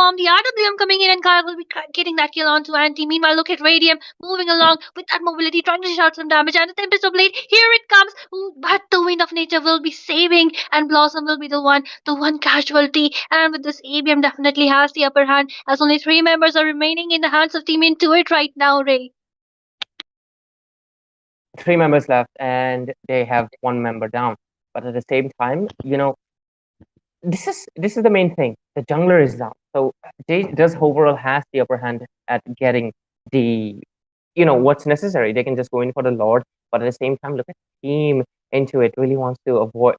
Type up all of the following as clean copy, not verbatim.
bomb. The RWM coming in, and Kyle will be getting that kill onto Anti. Meanwhile, look at Radium moving along with that mobility, trying to shout some damage. And the Tempest of Blade, here it comes. Ooh, but the Wind of Nature will be saving, and Blossom will be the one casualty. And with this, ABM definitely has the upper hand, as only three members are remaining in the hands of Team IN2IT right now, Ray. Three members left, and they have one member down. But at the same time, this is the main thing. The jungler is down, so Jay does overall has the upper hand at getting the what's necessary. They can just go in for the Lord, but at the same time, look at team into it. Really wants to avoid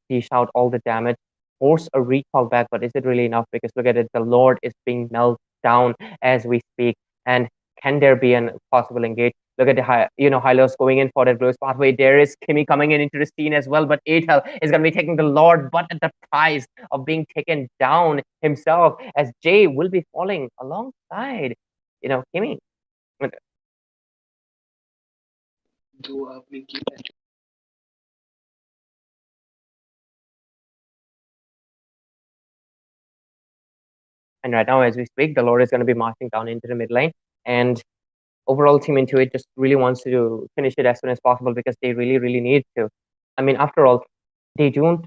dish out all the damage, force a recall back, but is it really enough? Because look at it, the Lord is being melted down as we speak, and can there be a possible engage? Look at the Hylos going in for that Blues pathway. There is Kimmy coming in into the scene as well, but Atel is going to be taking the Lord, but at the price of being taken down himself, as Jay will be falling alongside, Kimmy. And right now, as we speak, the Lord is going to be marching down into the mid lane. And overall, Team IN2IT just really wants to finish it as soon as possible because they really, really need to. I mean, after all, they don't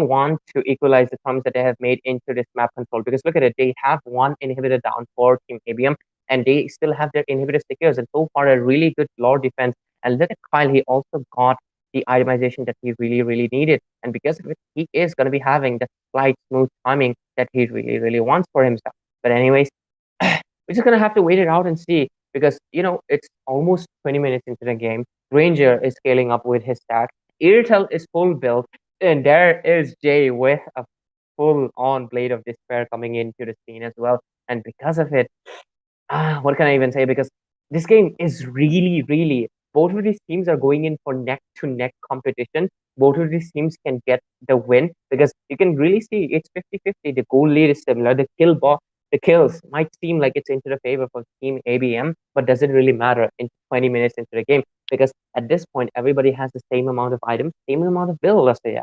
want to equalize the terms that they have made into this map control, because look at it, they have one inhibitor down for Team ABM, and they still have their inhibitor secures, and so far a really good Lord defense. And look at Kyle, he also got the itemization that he really, really needed, and because of it, he is going to be having that slight smooth timing that he really, really wants for himself. But anyways, we're just gonna have to wait it out and see, because it's almost 20 minutes into the game. Ranger is scaling up with his stack. Irtel is full build, and there is Jay with a full-on Blade of Despair coming into the scene as well. And because of it, what can I even say? Because this game is really, really, both of these teams are going in for neck to neck competition. Both of these teams can get the win, because you can really see it's 50-50. The goal lead is similar. The kills might seem like it's into the favor for Team ABM, but does it really matter in 20 minutes into the game? Because at this point, everybody has the same amount of items, same amount of build, let's say. Yeah.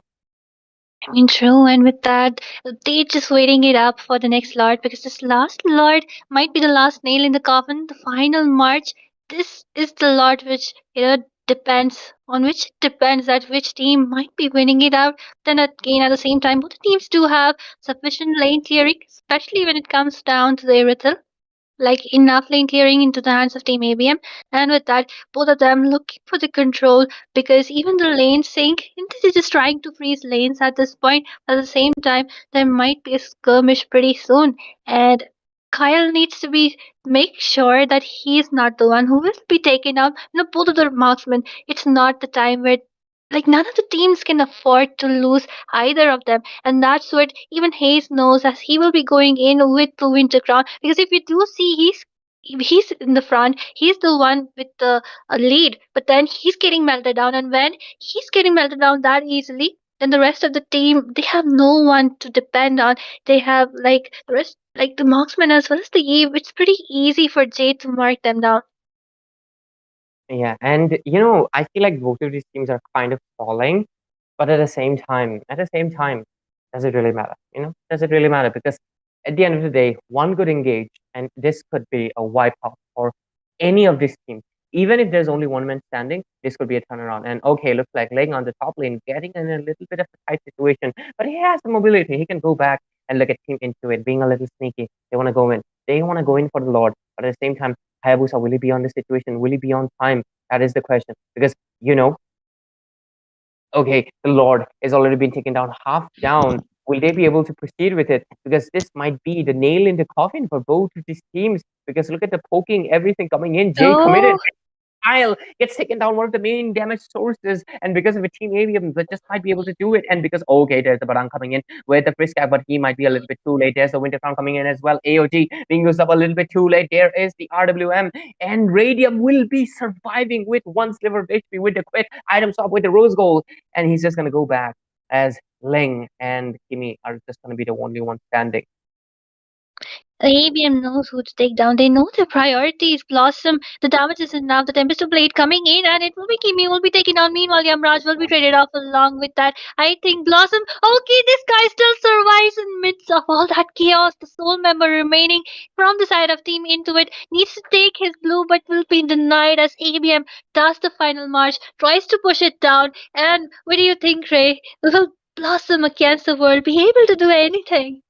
I mean, true, and with that, they just waiting it up for the next Lord, because this last Lord might be the last nail in the coffin, the final march. This is the Lord which depends that which team might be winning it out. Then again, at the same time, both teams do have sufficient lane clearing, especially when it comes down to the Irithel, like enough lane clearing into the hands of Team ABM. And with that, both of them looking for the control, because even the lane sync, they're just trying to freeze lanes at this point. At the same time, there might be a skirmish pretty soon, and Kyle needs to be make sure that he's not the one who will be taken out. Both of the marksmen. It's not the time where, like, none of the teams can afford to lose either of them, and that's what even Hayes knows, as he will be going in with the Winter Crown. Because if you do see, he's in the front, he's the one with the lead, but then he's getting melted down, and when he's getting melted down that easily, then the rest of the team, they have no one to depend on. They have, like, the rest, like the marksman as well as the Eve. It's pretty easy for Jay to mark them down. Yeah, and I feel like both of these teams are kind of falling, but at the same time, does it really matter? Does it really matter? Because at the end of the day, one good engage, and this could be a wipeout for any of these teams. Even if there's only one man standing, this could be a turnaround. And okay, looks like laying on the top lane, getting in a little bit of a tight situation, but he has the mobility. He can go back and look at Team IN2IT being a little sneaky. They want to go in. They want to go in for the Lord, but at the same time, Hayabusa, will he be on the situation? Will he be on time? That is the question. Because okay, the Lord is already been taken down, half down. Will they be able to proceed with it? Because this might be the nail in the coffin for both of these teams. Because look at the poking, everything coming in. Jay committed. Oh, Kyle gets taken down, one of the main damage sources, and because of a team avium that just might be able to do it, and because okay, there's the Barang coming in with the Friskag, but he might be a little bit too late. There's the Winter Crown coming in as well. AOG being used up a little bit too late. There is the RWM, and Radium will be surviving with one sliver of HP with the quick item swap with the Rose Gold, and he's just gonna go back as Ling and Kimi are just gonna be the only one standing. ABM knows who to take down. They know their priorities. Blossom, the damage is enough. The Tempest Blade coming in, and it will be Kimi will be taken down. Meanwhile, Yamraj will be traded off along with that. I think Blossom. Okay, this guy still survives in midst of all that chaos. The sole member remaining from the side of Team Intuit needs to take his blue, but will be denied as ABM does the final march, tries to push it down. And what do you think, Ray? Will Blossom against the world be able to do anything?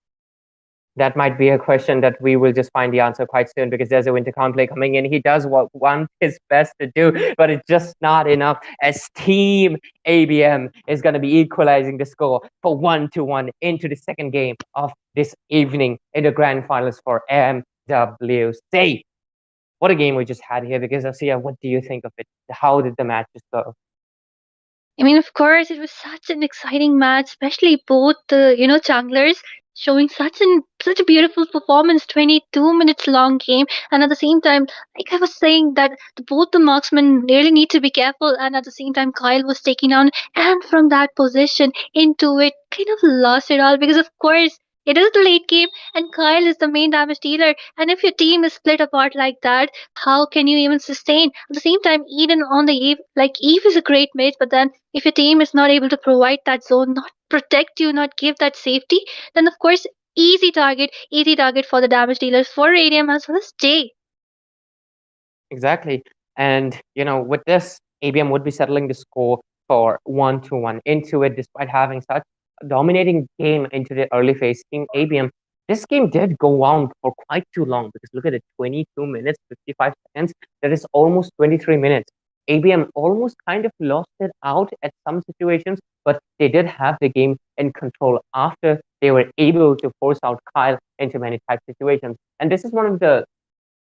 That might be a question that we will just find the answer quite soon because there's a winter conflict coming in. He does what want his best to do, but it's just not enough. As Team ABM is going to be equalizing the score for 1-1 into the second game of this evening in the grand finals for MWC. What a game we just had here because Asiya, what do you think of it? How did the match just go? I mean, of course, it was such an exciting match, especially both the junglers showing such a beautiful performance. 22 minutes long game, and at the same time, like I was saying, that both the marksmen really need to be careful. And at the same time, Kyle was taking down, and from that position into it, kind of lost it all because of course. It is the late game, and Kyle is the main damage dealer. And if your team is split apart like that, how can you even sustain? At the same time, Eden on the Eve, like Eve is a great mate, but then if your team is not able to provide that zone, not protect you, not give that safety, then of course easy target for the damage dealers for Radium as well as Jay. Exactly. And, with this, ABM would be settling the score for 1-1 into it, despite having such a dominating game into the early phase. Team ABM, this game did go on for quite too long because look at it, 22 minutes, 55 seconds. That is almost 23 minutes. ABM almost kind of lost it out at some situations, but they did have the game in control after they were able to force out Kyle into many type situations. And this is one of the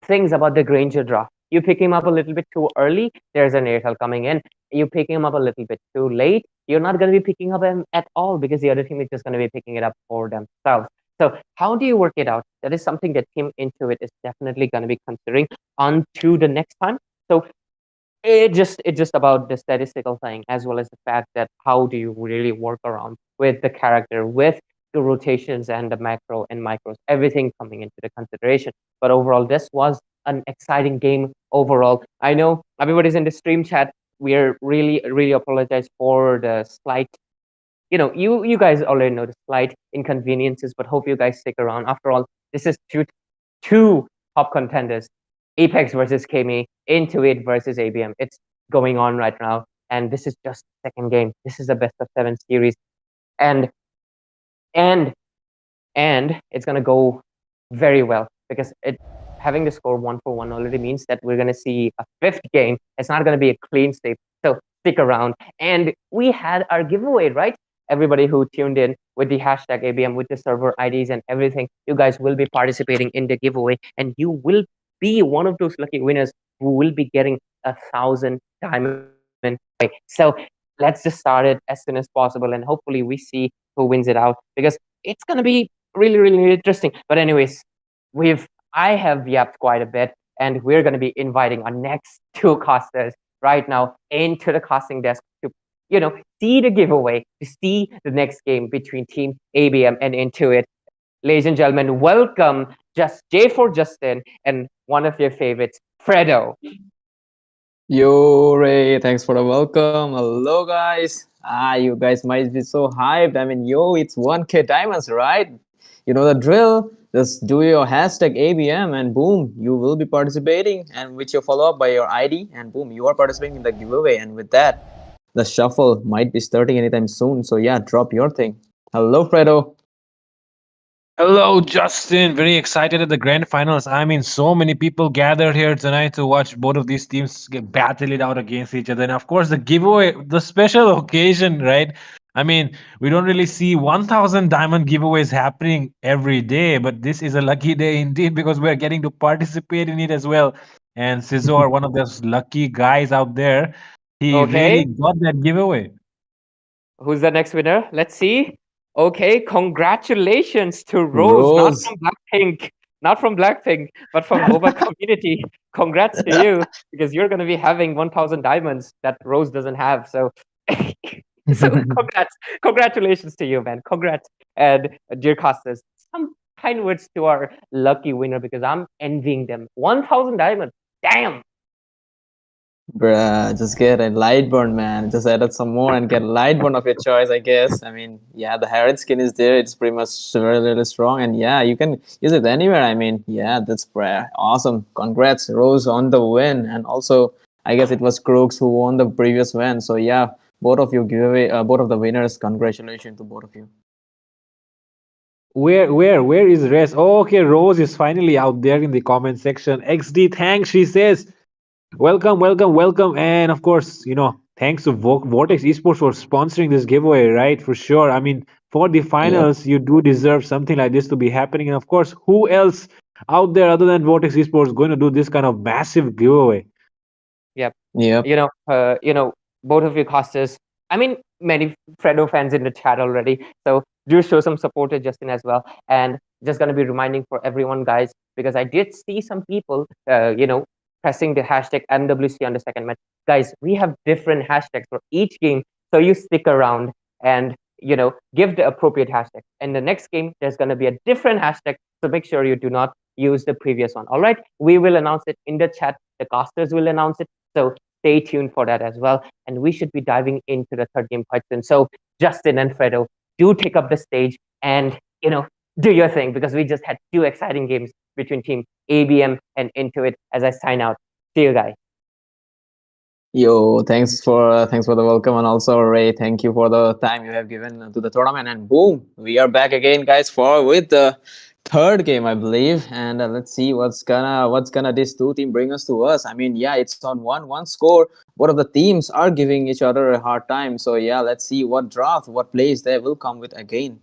things about the Granger draft. You pick him up a little bit too early, there's an Airtel coming in. You pick him up a little bit too late, you're not going to be picking up him at all because the other team is just going to be picking it up for themselves. So how do you work it out? That is something that Team Intuit is definitely going to be considering on to the next time. So it's just about the statistical thing as well as the fact that how do you really work around with the character with the rotations and the macro and micros, everything coming into the consideration. But overall, this was an exciting game overall. I know everybody's in the stream chat. We're really apologize for the slight, you guys already know the slight inconveniences, but hope you guys stick around. After all, this is two top contenders, Apex versus Kami, Intuit versus ABM. It's going on right now, and this is just the second game. This is the best of seven series, and and and it's gonna go very well because it having the score 1-1 already means that we're gonna see a fifth game. It's not gonna be a clean sweep. So stick around. And we had our giveaway, right? Everybody who tuned in with the hashtag ABM with the server IDs and everything, you guys will be participating in the giveaway, and you will be one of those lucky winners who will be getting 1,000 diamond giveaway. So let's just start it as soon as possible, and hopefully we see who wins it out because it's gonna be really interesting. But anyways, I have yapped quite a bit, and we're gonna be inviting our next two casters right now into the casting desk to see the giveaway, to see the next game between Team ABM and Intuit. Ladies and gentlemen, welcome just J for Justin and one of your favorites, Fredo. Yo, Ray, thanks for the welcome. Hello, guys. You guys might be so hyped. I mean, yo, it's 1K diamonds, right? You know the drill. Just do your hashtag ABM and boom, you will be participating. And with your follow up by your ID, and boom, you are participating in the giveaway. And with that, the shuffle might be starting anytime soon. So, yeah, drop your thing. Hello, Fredo. Hello, Justin. Very excited at the grand finals. I mean, so many people gathered here tonight to watch both of these teams get battle it out against each other. And of course, the giveaway, the special occasion, right? I mean, we don't really see 1,000 diamond giveaways happening every day, but this is a lucky day indeed because we're getting to participate in it as well. And Cesar, one of those lucky guys out there, he really Okay, got that giveaway. who's the next winner? Let's see. Okay, congratulations to Rose, not Rose. from Blackpink, not from Blackpink, but from Moba community. Congrats to you because you're going to be having 1,000 diamonds that Rose doesn't have. So, so congratulations to you, man. Congrats, and dear casters. Some kind words to our lucky winner because I'm envying them. 1,000 diamonds. Damn. Bruh, just get a light burn, man. Just add some more and get a light burn of your choice, I guess. I mean, yeah, the Harriet skin is there. It's pretty much really, really strong. And yeah, you can use it anywhere. I mean, yeah, that's awesome. Congrats, Rose, on the win. And also, I guess it was Crooks who won the previous win. So yeah, both of you giveaway, both of the winners. Congratulations to both of you. Where is Rez? Oh, okay, Rose is finally out there in the comment section. XD, thanks, she says. Welcome, welcome, welcome. And of course, thanks to Vortex Esports for sponsoring this giveaway, right? For sure. I mean, for the Yep. finals, you do deserve something like this to be happening. And of course, who else out there other than Vortex Esports going to do this kind of massive giveaway? Yep. Yep. Both of you casters. I mean, many Fredo fans in the chat already. So do show some support to Justin as well. And just gonna be reminding for everyone, guys, because I did see some people, pressing the hashtag MWC on the second match. Guys, we have different hashtags for each game, so you stick around and give the appropriate hashtag. And the next game, there's gonna be a different hashtag, so make sure you do not use the previous one. All right, we will announce it in the chat. The casters will announce it. So stay tuned for that as well. And we should be diving into the third game quite soon. So Justin and Fredo, do take up the stage and do your thing because we just had two exciting games between team ABM and IN2IT as I sign out. See you guys. Yo, thanks for the welcome, and also Ray, thank you for the time you have given to the tournament. And boom, we are back again, guys, for with the third game, I believe. And let's see what's gonna this two team bring us to us. I mean, yeah, it's on 1-1 score. Both of the teams are giving each other a hard time. So yeah, let's see what draft, what plays they will come with again.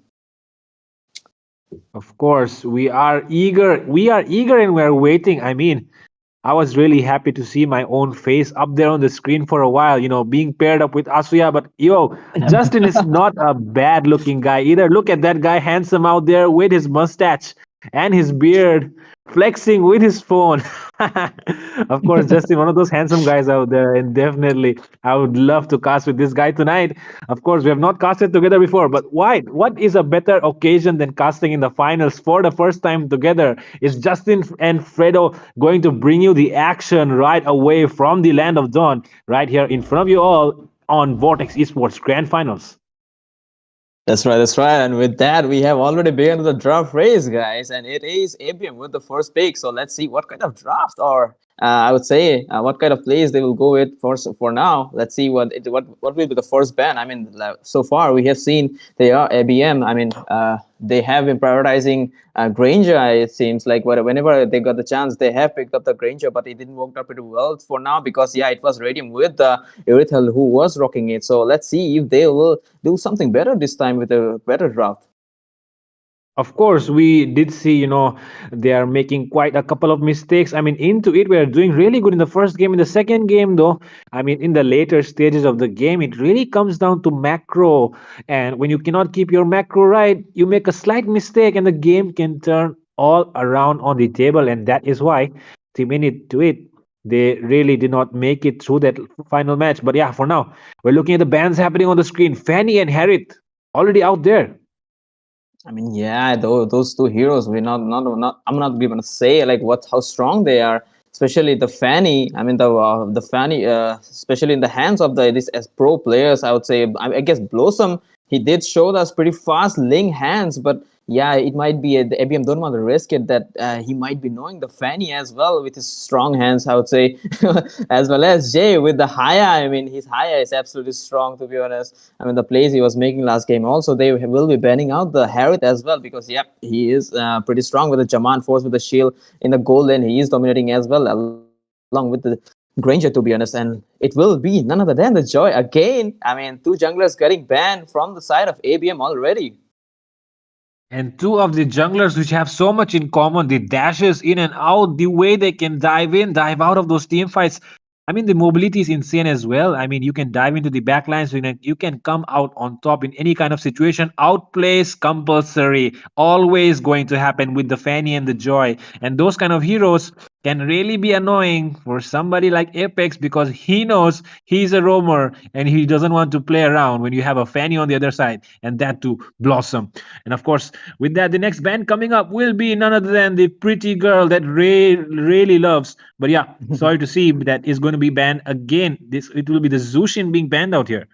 Of course, we are eager. We are eager and we're waiting. I mean, I was really happy to see my own face up there on the screen for a while, being paired up with Asuya. But Justin is not a bad looking guy either. Look at that guy, handsome out there with his mustache and his beard, flexing with his phone. Of course, Justin, one of those handsome guys out there. And definitely, I would love to cast with this guy tonight. Of course, we have not casted together before, but why? What is a better occasion than casting in the finals for the first time together? Is Justin and Fredo going to bring you the action right away from the land of dawn, right here in front of you all on Vortex Esports Grand Finals? That's right, that's right. And with that, we have already begun the draft race, guys. And it is ABM with the first pick. So let's see what kind of draft, or I would say, what kind of plays they will go with for now. Let's see what will be the first ban. I mean, so far we have seen they are ABM. I mean, they have been prioritizing Granger. It seems like whenever they got the chance, they have picked up the Granger, but it didn't work out pretty well for now because yeah, it was Radium with the Irithel who was rocking it. So let's see if they will do something better this time with a better draft. Of course, we did see, they are making quite a couple of mistakes. I mean, into it, we are doing really good in the first game. In the second game, though, I mean, in the later stages of the game, it really comes down to macro. And when you cannot keep your macro right, you make a slight mistake, and the game can turn all around on the table. And that is why, Team Init to it, they really did not make it through that final match. But yeah, for now, we're looking at the bans happening on the screen. Fanny and Harith already out there. I mean, yeah, those two heroes. We're not. I'm not even gonna say like how strong they are. Especially the Fanny. I mean, the Fanny, especially in the hands of these as pro players. I would say. I guess Blossom. He did show us pretty fast Ling hands, but yeah, it might be the ABM don't want to risk it that he might be knowing the Fanny as well with his strong hands. I would say, as well as Jay with the Haya. I mean, his Haya is absolutely strong to be honest. I mean, the plays he was making last game also, they will be banning out the Harith as well because, yep, he is pretty strong with the Jaman Force with the shield in the goal lane. He is dominating as well, along with the Granger, to be honest. And it will be none other than the Joy again. I mean, two junglers getting banned from the side of ABM already. And two of the junglers which have so much in common, the dashes in and out, the way they can dive in, dive out of those team fights. I mean, the mobility is insane as well. I mean, you can dive into the backlines, you can come out on top in any kind of situation. Outplays compulsory, always going to happen with the Fanny and the Joy. And those kind of heroes, can really be annoying for somebody like Apex because he knows he's a roamer and he doesn't want to play around when you have a Fanny on the other side and that to Blossom. And of course, with that, the next band coming up will be none other than the pretty girl that Ray really loves. But yeah, sorry to see that is going to be banned again. This it will be the Zushin being banned out here.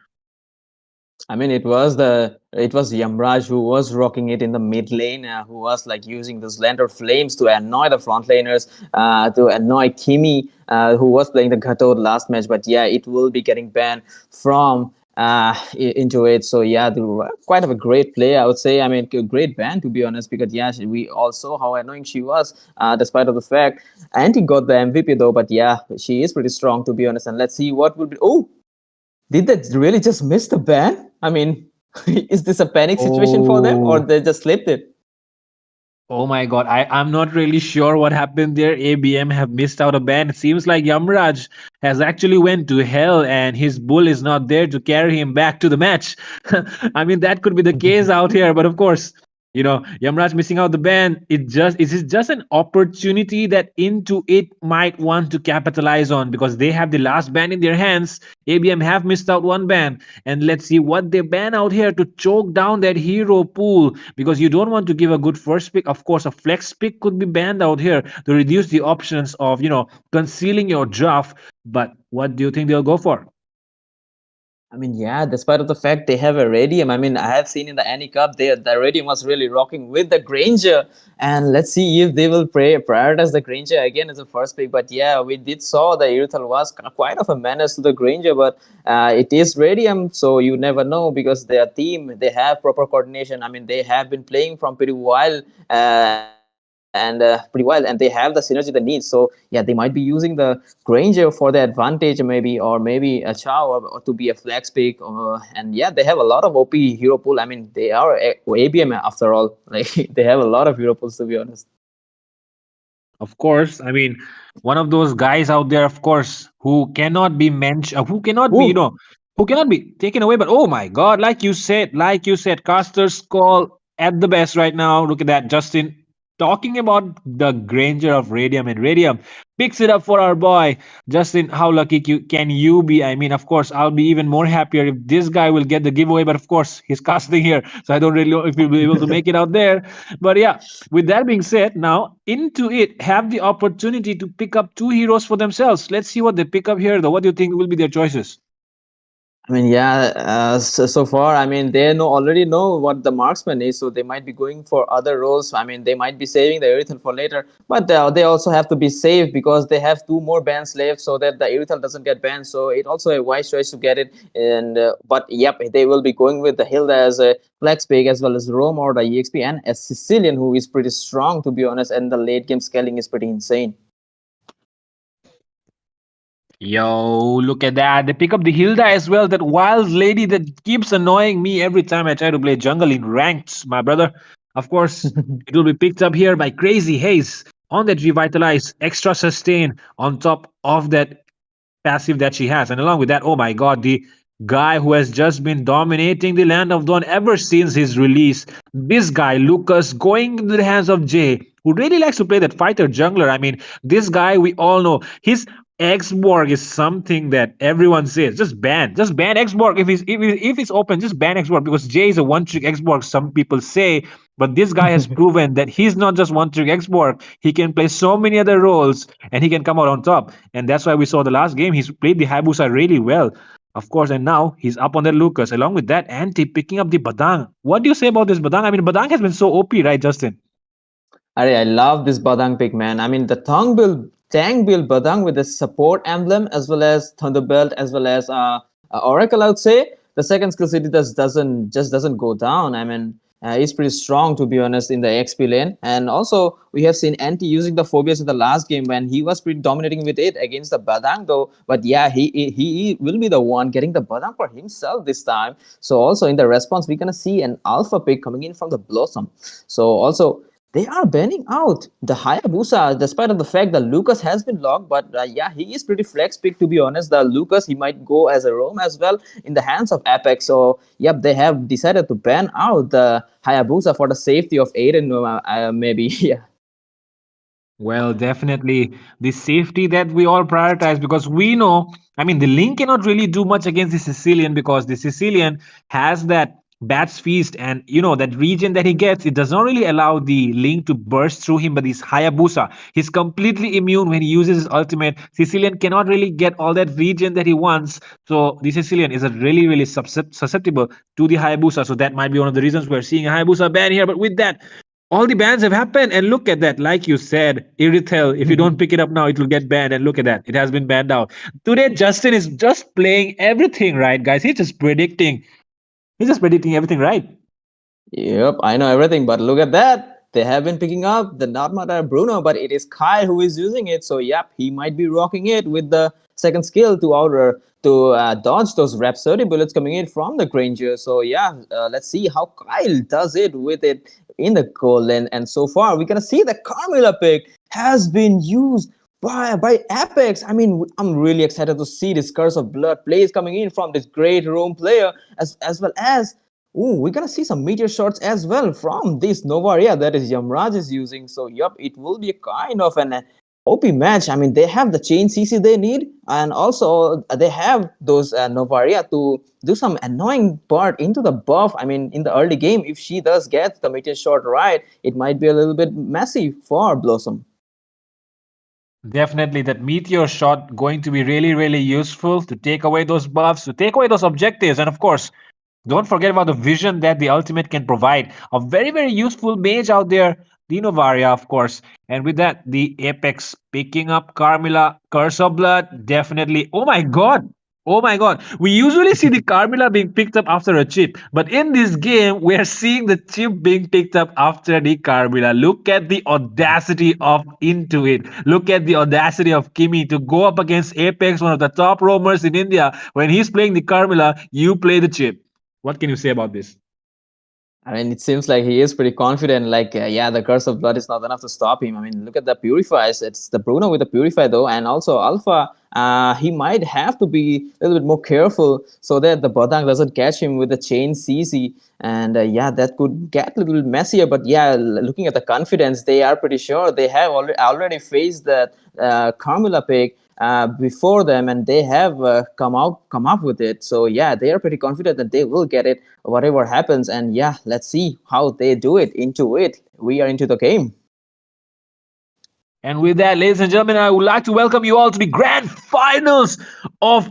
I mean, it was Yamraj who was rocking it in the mid lane, who was like using the Slender Flames to annoy the front laners, to annoy Kimi, who was playing the Ghato last match. But yeah, it will be getting banned from into it. So yeah, quite of a great player, I would say. I mean, great ban to be honest, because yeah, we all saw how annoying she was, despite of the fact. And he got the MVP though, but yeah, she is pretty strong to be honest. And let's see what will be. Oh, did they really just miss the ban? I mean, is this a panic situation for them or Oh. they just slipped it? Oh my god, I'm not really sure what happened there. ABM have missed out a ban. It seems like Yamraj has actually went to hell and his bull is not there to carry him back to the match. I mean that could be the case out here, but of course, Yamraj missing out the ban, it is just an opportunity that Into It might want to capitalize on because they have the last ban in their hands. ABM have missed out one ban, and let's see what they ban out here to choke down that hero pool because you don't want to give a good first pick. Of course, a flex pick could be banned out here to reduce the options of concealing your draft. But what do you think they'll go for? I mean, yeah, despite of the fact they have a Radium, I mean, I have seen in the Annie Cup, the Radium was really rocking with the Granger. And let's see if they will prioritize the Granger again as a first pick. But yeah, we did saw the Irithel was quite of a menace to the Granger, but it is Radium, so you never know because their team, they have proper coordination. I mean, they have been playing from pretty while, and pretty well, and they have the synergy they need. So yeah, they might be using the Granger for the advantage, maybe, or maybe a Chow, or to be a flex pick. And yeah, they have a lot of OP hero pool. I mean, they are ABM after all. Like they have a lot of hero pools to be honest. Of course, I mean, one of those guys out there, of course, who cannot be mentioned, Ooh. who cannot be taken away. But oh my God, like you said, Caster's call at the best right now. Look at that, Justin. Talking about the Granger of Radium, and Radium picks it up for our boy Justin. How lucky can you be? I mean, of course, I'll be even more happier if this guy will get the giveaway. But of course, he's casting here, so I don't really know if he'll be able to make it out there. But yeah, with that being said, now Into It have the opportunity to pick up two heroes for themselves. Let's see what they pick up here, though. What do you think will be their choices? I mean, yeah. So far, I mean, they already know what the marksman is, so they might be going for other roles. I mean, they might be saving the Aerithal for later, but they also have to be safe because they have two more bans left, so that the Aerithal doesn't get banned. So it also a wise choice to get it. And but yep, they will be going with the Hilda as a flex pick as well as Rome or the EXP and a Sicilian who is pretty strong to be honest, and the late game scaling is pretty insane. Yo, look at that. They pick up the Hilda as well, that wild lady that keeps annoying me every time I try to play jungle in ranked, my brother. Of course, it will be picked up here by Crazy Haze on that Revitalize, extra sustain on top of that passive that she has. And along with that, oh my god, the guy who has just been dominating the Land of Dawn ever since his release. This guy, Lucas, going into the hands of Jay, who really likes to play that fighter jungler. I mean, this guy, we all know, his Xborg is something that everyone says. Just ban Xborg if it's open. Just ban Xborg because Jay is a one trick Xborg. Some people say, but this guy has proven that he's not just one trick Xborg. He can play so many other roles and he can come out on top. And that's why we saw the last game. He's played the Hayabusa really well. Of course, and now he's up on that Lucas. Along with that, Anti picking up the Badang. What do you say about this Badang? I mean, Badang has been so OP, right, Justin? I love this Badang pick, man. I mean, the Tang build Badang with the support emblem as well as Thunderbelt as well as Oracle, I would say. The second skill city doesn't go down. I mean, he's pretty strong to be honest in the XP lane. And also, we have seen Anti using the phobias in the last game when he was pretty dominating with it against the Badang though. But yeah, he will be the one getting the Badang for himself this time. So also in the response, we're gonna see an alpha pick coming in from the Blossom. So also they are banning out the Hayabusa, despite of the fact that Lucas has been locked. But yeah, he is pretty flex pick to be honest. The Lucas he might go as a roam as well in the hands of Apex. So yep, they have decided to ban out the Hayabusa for the safety of Aiden. Maybe yeah. Well, definitely the safety that we all prioritize because we know, I mean, the Link cannot really do much against the Sicilian because the Sicilian has that Bat's Feast and that region that he gets, it does not really allow the Link to burst through him, but this Hayabusa, he's completely immune when he uses his ultimate. Sicilian cannot really get all that region that he wants. So the Sicilian is a really, really susceptible to the Hayabusa. So that might be one of the reasons we're seeing a Hayabusa ban here. But with that, all the bans have happened, and look at that. Like you said, Irithel, if you don't pick it up now, it will get banned. And look at that, it has been banned out. Today, Justin is just playing everything right, guys. He's just predicting. He's just predicting everything right. Yep, I know everything, but look at that. They have been picking up the not matter Bruno, but it is Kyle who is using it. So yep, he might be rocking it with the second skill to outer to dodge those Rhapsody bullets coming in from the Granger. So yeah, let's see how Kyle does it with it in the goal lane. And so far, we're gonna see the Carmilla pick has been used by Apex. I mean, I'm really excited to see this Curse of Blood plays coming in from this great Rome player as well as. Ooh, we're gonna see some meteor shots as well from this Novaria that is Yamraj is using. So, yup, it will be a kind of an OP match. I mean, they have the chain CC they need, and also they have those Novaria to do some annoying part into the buff. I mean, in the early game, if she does get the meteor shot right, it might be a little bit messy for Blossom. Definitely, that meteor shot going to be really, really useful to take away those buffs, to take away those objectives, and of course, don't forget about the vision that the ultimate can provide. A very, very useful mage out there, Dino Varia, of course. And with that, the Apex picking up Carmilla, Curse of Blood, definitely. Oh my god! Oh my god. We usually see the Carmilla being picked up after a chip, but in this game, we're seeing the chip being picked up after the Carmilla. Look at the audacity of IN2IT. Look at the audacity of Kimi to go up against Apex, one of the top roamers in India. When he's playing the Carmilla, you play the chip. What can you say about this? I mean, it seems like he is pretty confident. Like, yeah, the curse of blood is not enough to stop him. I mean, look at the purifiers. It's the Bruno with the purify though, and also Alpha. He might have to be a little bit more careful so that the Badang doesn't catch him with the chain CC. And yeah, that could get a little bit messier. But yeah, looking at the confidence, they are pretty sure they have already faced that Carmilla pick before them, and they have come up with it. So yeah, they are pretty confident that they will get it whatever happens. And yeah, let's see how they do it. Into it, we are into the game. And with that, ladies and gentlemen, I would like to welcome you all to the grand finals of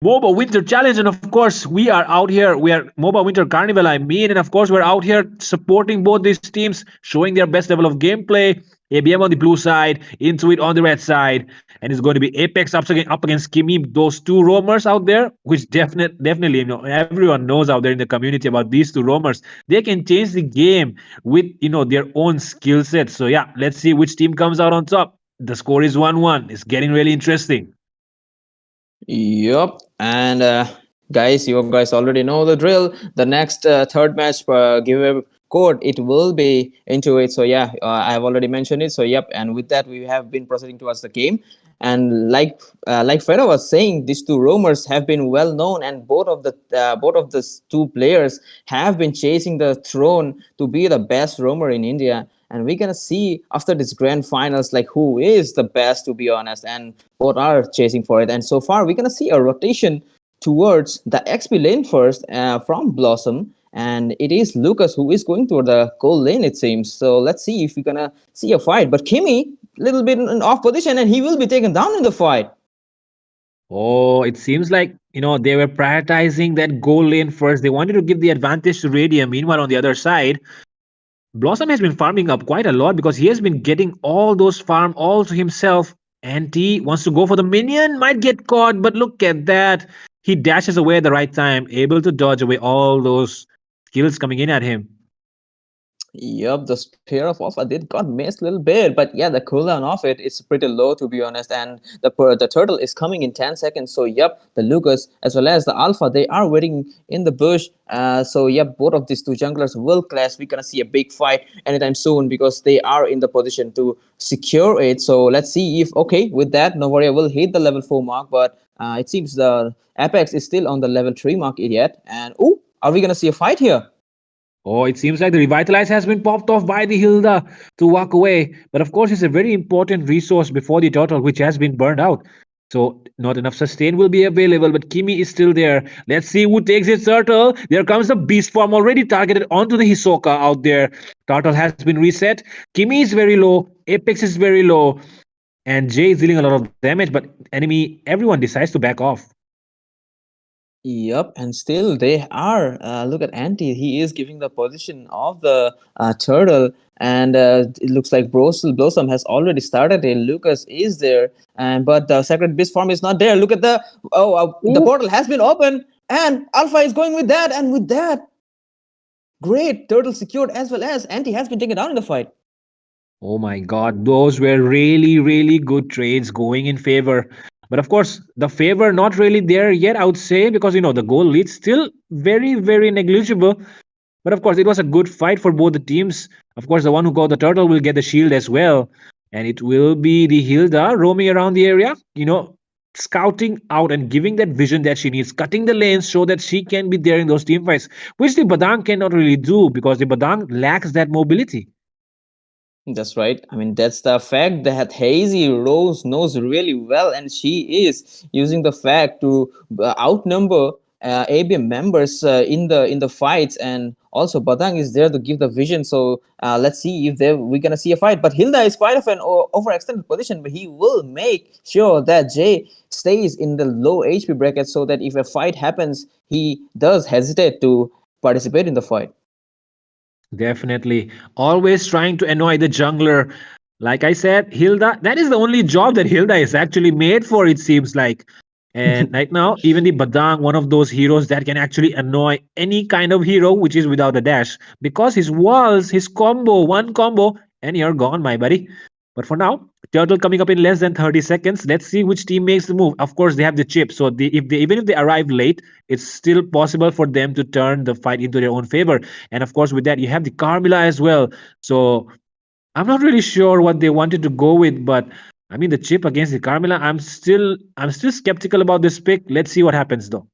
Moba Winter Challenge. And of course, we are out here. We are Moba Winter Carnival, I mean. And of course, we're out here supporting both these teams, showing their best level of gameplay. ABM on the blue side, IN2IT on the red side. And it's going to be Apex up against Kimi, those two roamers out there, which definitely, everyone knows out there in the community about these two roamers. They can change the game with, their own skill set. So yeah, let's see which team comes out on top. The score is 1-1. It's getting really interesting. Yup. And guys, you guys already know the drill. The next third match giveaway code, it will be into it. So yeah, I have already mentioned it. So yep. And with that, we have been proceeding towards the game. And like Fredo was saying, these two roamers have been well known, and both of the two players have been chasing the throne to be the best roamer in India. And we're gonna see after this grand finals like who is the best, to be honest, and both are chasing for it. And so far we're gonna see a rotation towards the XP lane first from Blossom, and it is Lucas who is going toward the gold lane, it seems. So let's see if we're gonna see a fight. But Kimi, little bit in off position, and he will be taken down in the fight. Oh, it seems like, they were prioritizing that goal lane first. They wanted to give the advantage to Radium. Meanwhile, on the other side, Blossom has been farming up quite a lot because he has been getting all those farm all to himself. And he wants to go for the minion, might get caught, but look at that. He dashes away at the right time, able to dodge away all those skills coming in at him. Yup, the spear of alpha did got missed a little bit, but yeah, the cooldown of it is pretty low, to be honest. And the turtle is coming in 10 seconds. So yup, the Lucas as well as the alpha, they are waiting in the bush. So yep, both of these two junglers will clash. We're gonna see a big fight anytime soon because they are in the position to secure it. So let's see if okay with that, Novaria will hit the level 4 mark, but it seems the Apex is still on the level 3 mark yet. And oh, are we gonna see a fight here? Oh, it seems like the Revitalize has been popped off by the Hilda to walk away. But of course, it's a very important resource before the turtle, which has been burned out. So, not enough sustain will be available, but Kimi is still there. Let's see who takes his turtle. There comes the beast form already targeted onto the Hisoka out there. Turtle has been reset. Kimi is very low. Apex is very low. And Jay is dealing a lot of damage, but everyone decides to back off. Yep, and still they are. Look at Anti. He is giving the position of the turtle, and it looks like Blossom has already started it. Lucas is there, and but the Sacred Beast form is not there. Look at the Ooh. portal has been opened, and Alpha is going with that, and with that, great turtle secured as well as Anti has been taken down in the fight. Oh my god, those were really, really good trades going in favor. But of course, the favor not really there yet, I would say, because the goal lead's still very, very negligible. But of course, it was a good fight for both the teams. Of course, the one who got the turtle will get the shield as well. And it will be the Hilda roaming around the area, scouting out and giving that vision that she needs, cutting the lanes so that she can be there in those team fights, which the Badang cannot really do because the Badang lacks that mobility. That's right. I mean, that's the fact that Hazy Rose knows really well, and she is using the fact to outnumber ABM members in the fights, and also Badang is there to give the vision. So let's see if we're gonna see a fight. But Hilda is quite of an overextended position, but he will make sure that Jay stays in the low HP bracket so that if a fight happens, he does hesitate to participate in the fight. Definitely. Always trying to annoy the jungler. Like I said, Hilda, that is the only job that Hilda is actually made for, it seems like. And right now, even the Badang, one of those heroes that can actually annoy any kind of hero which is without a dash. Because his walls, his combo, one combo, and you're gone, my buddy. But for now, Turtle coming up in less than 30 seconds. Let's see which team makes the move. Of course, they have the chip. So even if they arrive late, it's still possible for them to turn the fight into their own favor. And of course, with that, you have the Carmilla as well. So I'm not really sure what they wanted to go with, but I mean the chip against the Carmilla, I'm still skeptical about this pick. Let's see what happens though.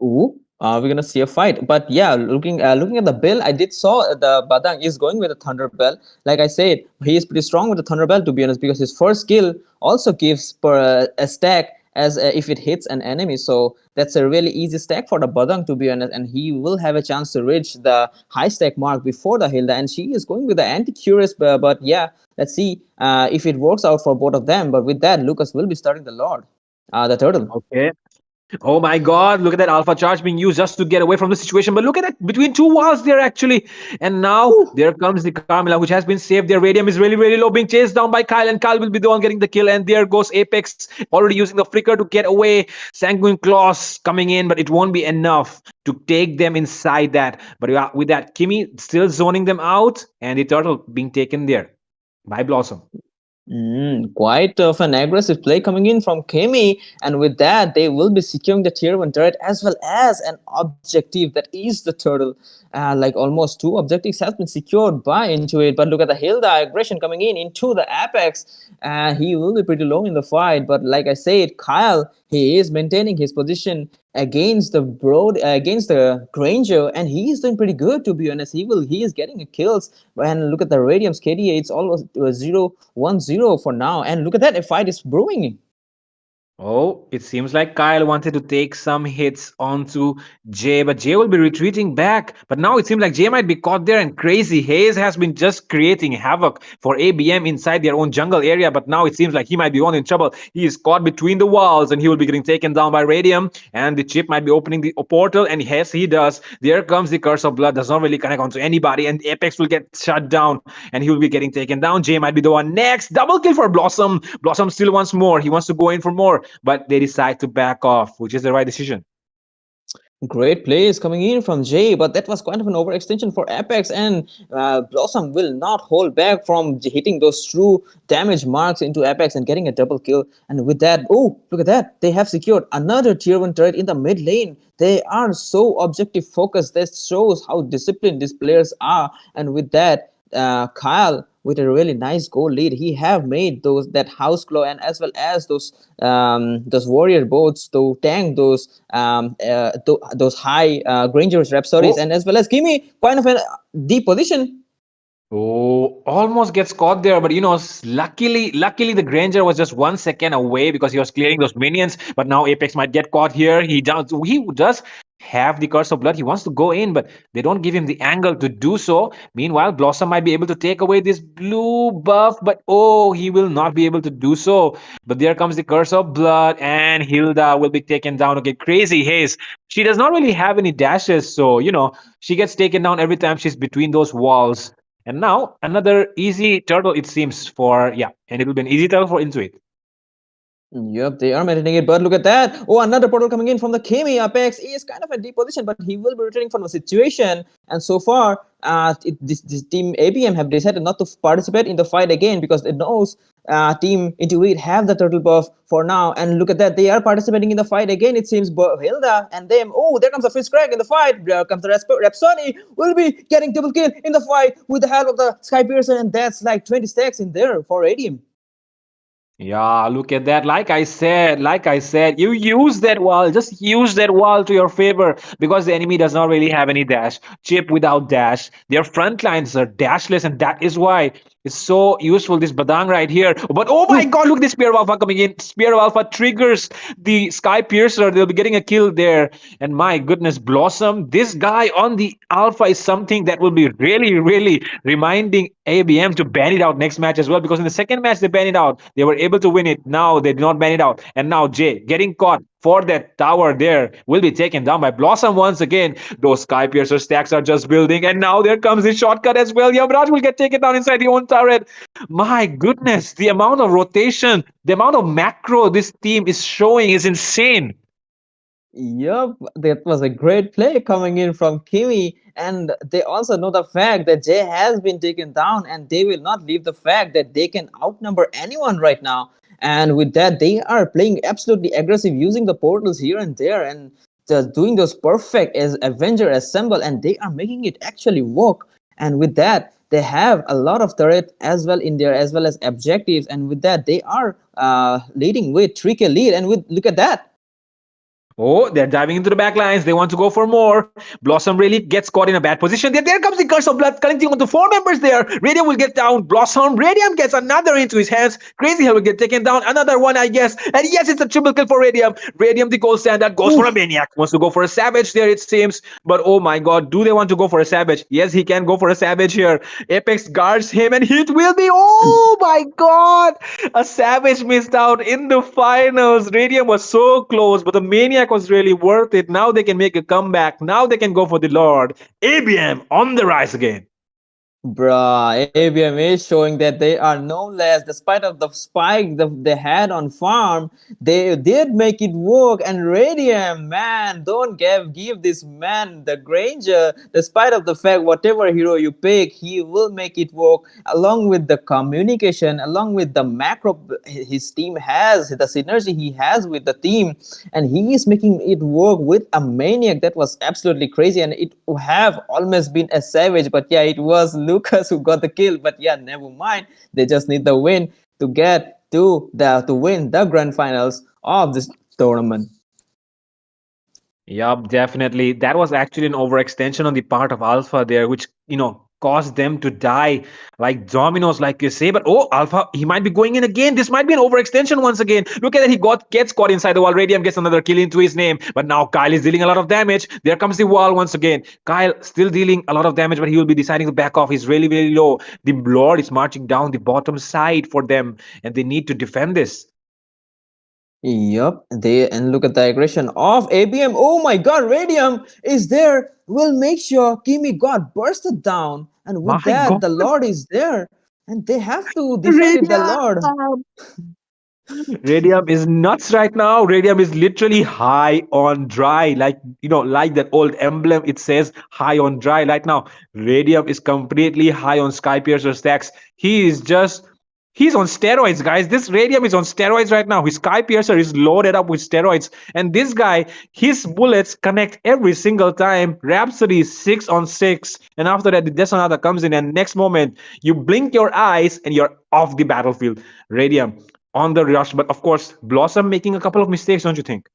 Ooh, we're gonna see a fight. But yeah, looking at the bill, I did saw the Badang is going with a Thunder Bell. Like I said, he is pretty strong with the Thunder Bell to be honest, because his first skill also gives per a stack as if it hits an enemy. So that's a really easy stack for the Badang to be honest, and he will have a chance to reach the high stack mark before the Hilda. And she is going with the anti-curious, but yeah, let's see if it works out for both of them. But with that, Lucas will be starting the Lord, the turtle. Okay. Oh my god, look at that alpha charge being used just to get away from the situation. But look at that between two walls there actually. And now there comes the Carmilla, which has been saved. Their radium is really, really low, being chased down by Kyle, and Kyle will be the one getting the kill. And there goes Apex, already using the flicker to get away. Sanguine Claws coming in, but it won't be enough to take them inside that. But with that, Kimi still zoning them out, and the turtle being taken there by Blossom. Quite of an aggressive play coming in from Kemi, and with that, they will be securing the tier 1 turret as well as an objective that is the turtle. Like almost two objectives has been secured by Into It. But look at the Hilda aggression coming in into the Apex. He will be pretty low in the fight, but like I said, Kyle, he is maintaining his position against the Granger, and he is doing pretty good to be honest. He is getting kills, and look at the Radium's KDA, it's almost 0-1-0 for now, and look at that, a fight is brewing. Oh, it seems like Kyle wanted to take some hits onto Jay, but Jay will be retreating back. But now it seems like Jay might be caught there, and Crazy Haze has been just creating havoc for ABM inside their own jungle area. But now it seems like he might be one in trouble. He is caught between the walls, and he will be getting taken down by Radium. And the chip might be opening the portal, and yes, he does. There comes the Curse of Blood, does not really connect onto anybody, and Apex will get shut down, and he will be getting taken down. Jay might be the one next. Double kill for Blossom. Blossom still wants more. He wants to go in for more, but they decide to back off, which is the right decision. Great plays coming in from Jay, but that was kind of an overextension for Apex, and Blossom will not hold back from hitting those true damage marks into Apex and getting a double kill. And with that, oh, look at that. They have secured another tier 1 turret in the mid lane. They are so objective focused. That shows how disciplined these players are. And with that, Kyle with a really nice goal lead. He have made those that house claw and as well as those warrior boats to tank those high Granger's Rhapsodies, Oh, and as well as Kimi kind of a deep position. Oh, almost gets caught there, but luckily, the Granger was just 1 second away because he was clearing those minions. But now Apex might get caught here. He does have the curse of blood. He wants to go in, but they don't give him the angle to do so. Meanwhile, Blossom might be able to take away this blue buff, but oh, he will not be able to do so. But there comes the curse of blood, and Hilda will be taken down. Okay, crazy haze. She does not really have any dashes, so she gets taken down every time she's between those walls. And now another easy turtle, it seems, for yeah, and it will be an easy turtle for Intuit. Yep, they are maintaining it, but look at that. Oh, another portal coming in from the Kimi. Apex is kind of a deep position, but he will be returning from the situation. And so far, this team ABM have decided not to participate in the fight again because it knows team Intuit have the turtle buff for now. And look at that, they are participating in the fight again. It seems Hilda and them. Oh, there comes a fish crack in the fight. There comes the Rhapsody. Will be getting double kill in the fight with the help of the Sky Piercer, and that's like 20 stacks in there for ADM. Yeah, look at that. Like I said, you use that wall. Just use that wall to your favor because the enemy does not really have any dash. Chip without dash. Their front lines are dashless, and that is why it's so useful. This Badang right here. But oh my god, look at this Spear of Alpha coming in. Spear of Alpha triggers the Sky Piercer. They'll be getting a kill there. And my goodness, Blossom, this guy on the Alpha is something that will be really, really reminding ABM to ban it out next match as well. Because in the second match, they ban it out. They were able to win it. Now they did not ban it out. And now Jay getting caught for that tower there will be taken down by Blossom once again. Those Sky Piercer stacks are just building. And now there comes the shortcut as well. Yavraj will get taken down inside the own turret. My goodness, the amount of rotation, the amount of macro this team is showing is insane. Yup, that was a great play coming in from Kimi. And they also know the fact that Jay has been taken down, and they will not leave the fact that they can outnumber anyone right now. And with that, they are playing absolutely aggressive, using the portals here and there, and just doing those perfect as Avenger assemble, and they are making it actually work. And with that, they have a lot of turret as well in there, as well as objectives. And with that, they are leading with 3K lead. And with look at that. Oh, they're diving into the back lines. They want to go for more. Blossom really gets caught in a bad position. There comes the curse of blood connecting onto four members there. Radium will get down. Blossom. Radium gets another into his hands. Crazy Hell will get taken down. Another one, I guess. And yes, it's a triple kill for Radium. Radium, the gold standard, goes for a Oof. maniac. Wants to go for a savage there, it seems. But oh my god, do they want to go for a savage? Yes, he can go for a savage here. Apex guards him, and it will be. Oh my god! A savage missed out in the finals. Radium was so close, but the maniac was really worth it. Now they can make a comeback. Now they can go for the Lord. ABM on the rise again. Bruh, ABM is showing that they are no less, despite of the spike they had on farm, they did make it work. And Radium, man, don't give this man the Granger, despite of the fact whatever hero you pick, he will make it work. Along with the communication, along with the macro his team has, the synergy he has with the team, and he is making it work with a maniac that was absolutely crazy. And it have almost been a savage, but yeah, it was Lucas who got the kill. But yeah, never mind, they just need the win to get to win the grand finals of this tournament. Yup, definitely. That was actually an overextension on the part of Alpha there, which, caused them to die like dominoes, like you say. But oh, Alpha, he might be going in again. This might be an overextension once again. Look at that. He gets caught inside the wall. Radium gets another kill into his name. But now Kyle is dealing a lot of damage. There comes the wall once again. Kyle still dealing a lot of damage, but he will be deciding to back off. He's really, really low. The Lord is marching down the bottom side for them, and they need to defend this. Yup, they and look at the aggression of ABM. Oh my god, Radium is there. Will make sure Kimi got bursted down. And with My that, God. the Lord is there. And they have to defend it, the Radium! Lord. Radium is nuts right now. Radium is literally high on dry. Like that old emblem, it says high on dry right now. Radium is completely high on Skypiercer stacks. He is just He's on steroids, guys. This Radium is on steroids right now. His Sky Piercer is loaded up with steroids. And this guy, his bullets connect every single time. Rhapsody is 6 on 6. And after that, the Desonata comes in, and next moment, you blink your eyes and you're off the battlefield. Radium on the rush. But of course, Blossom making a couple of mistakes, don't you think?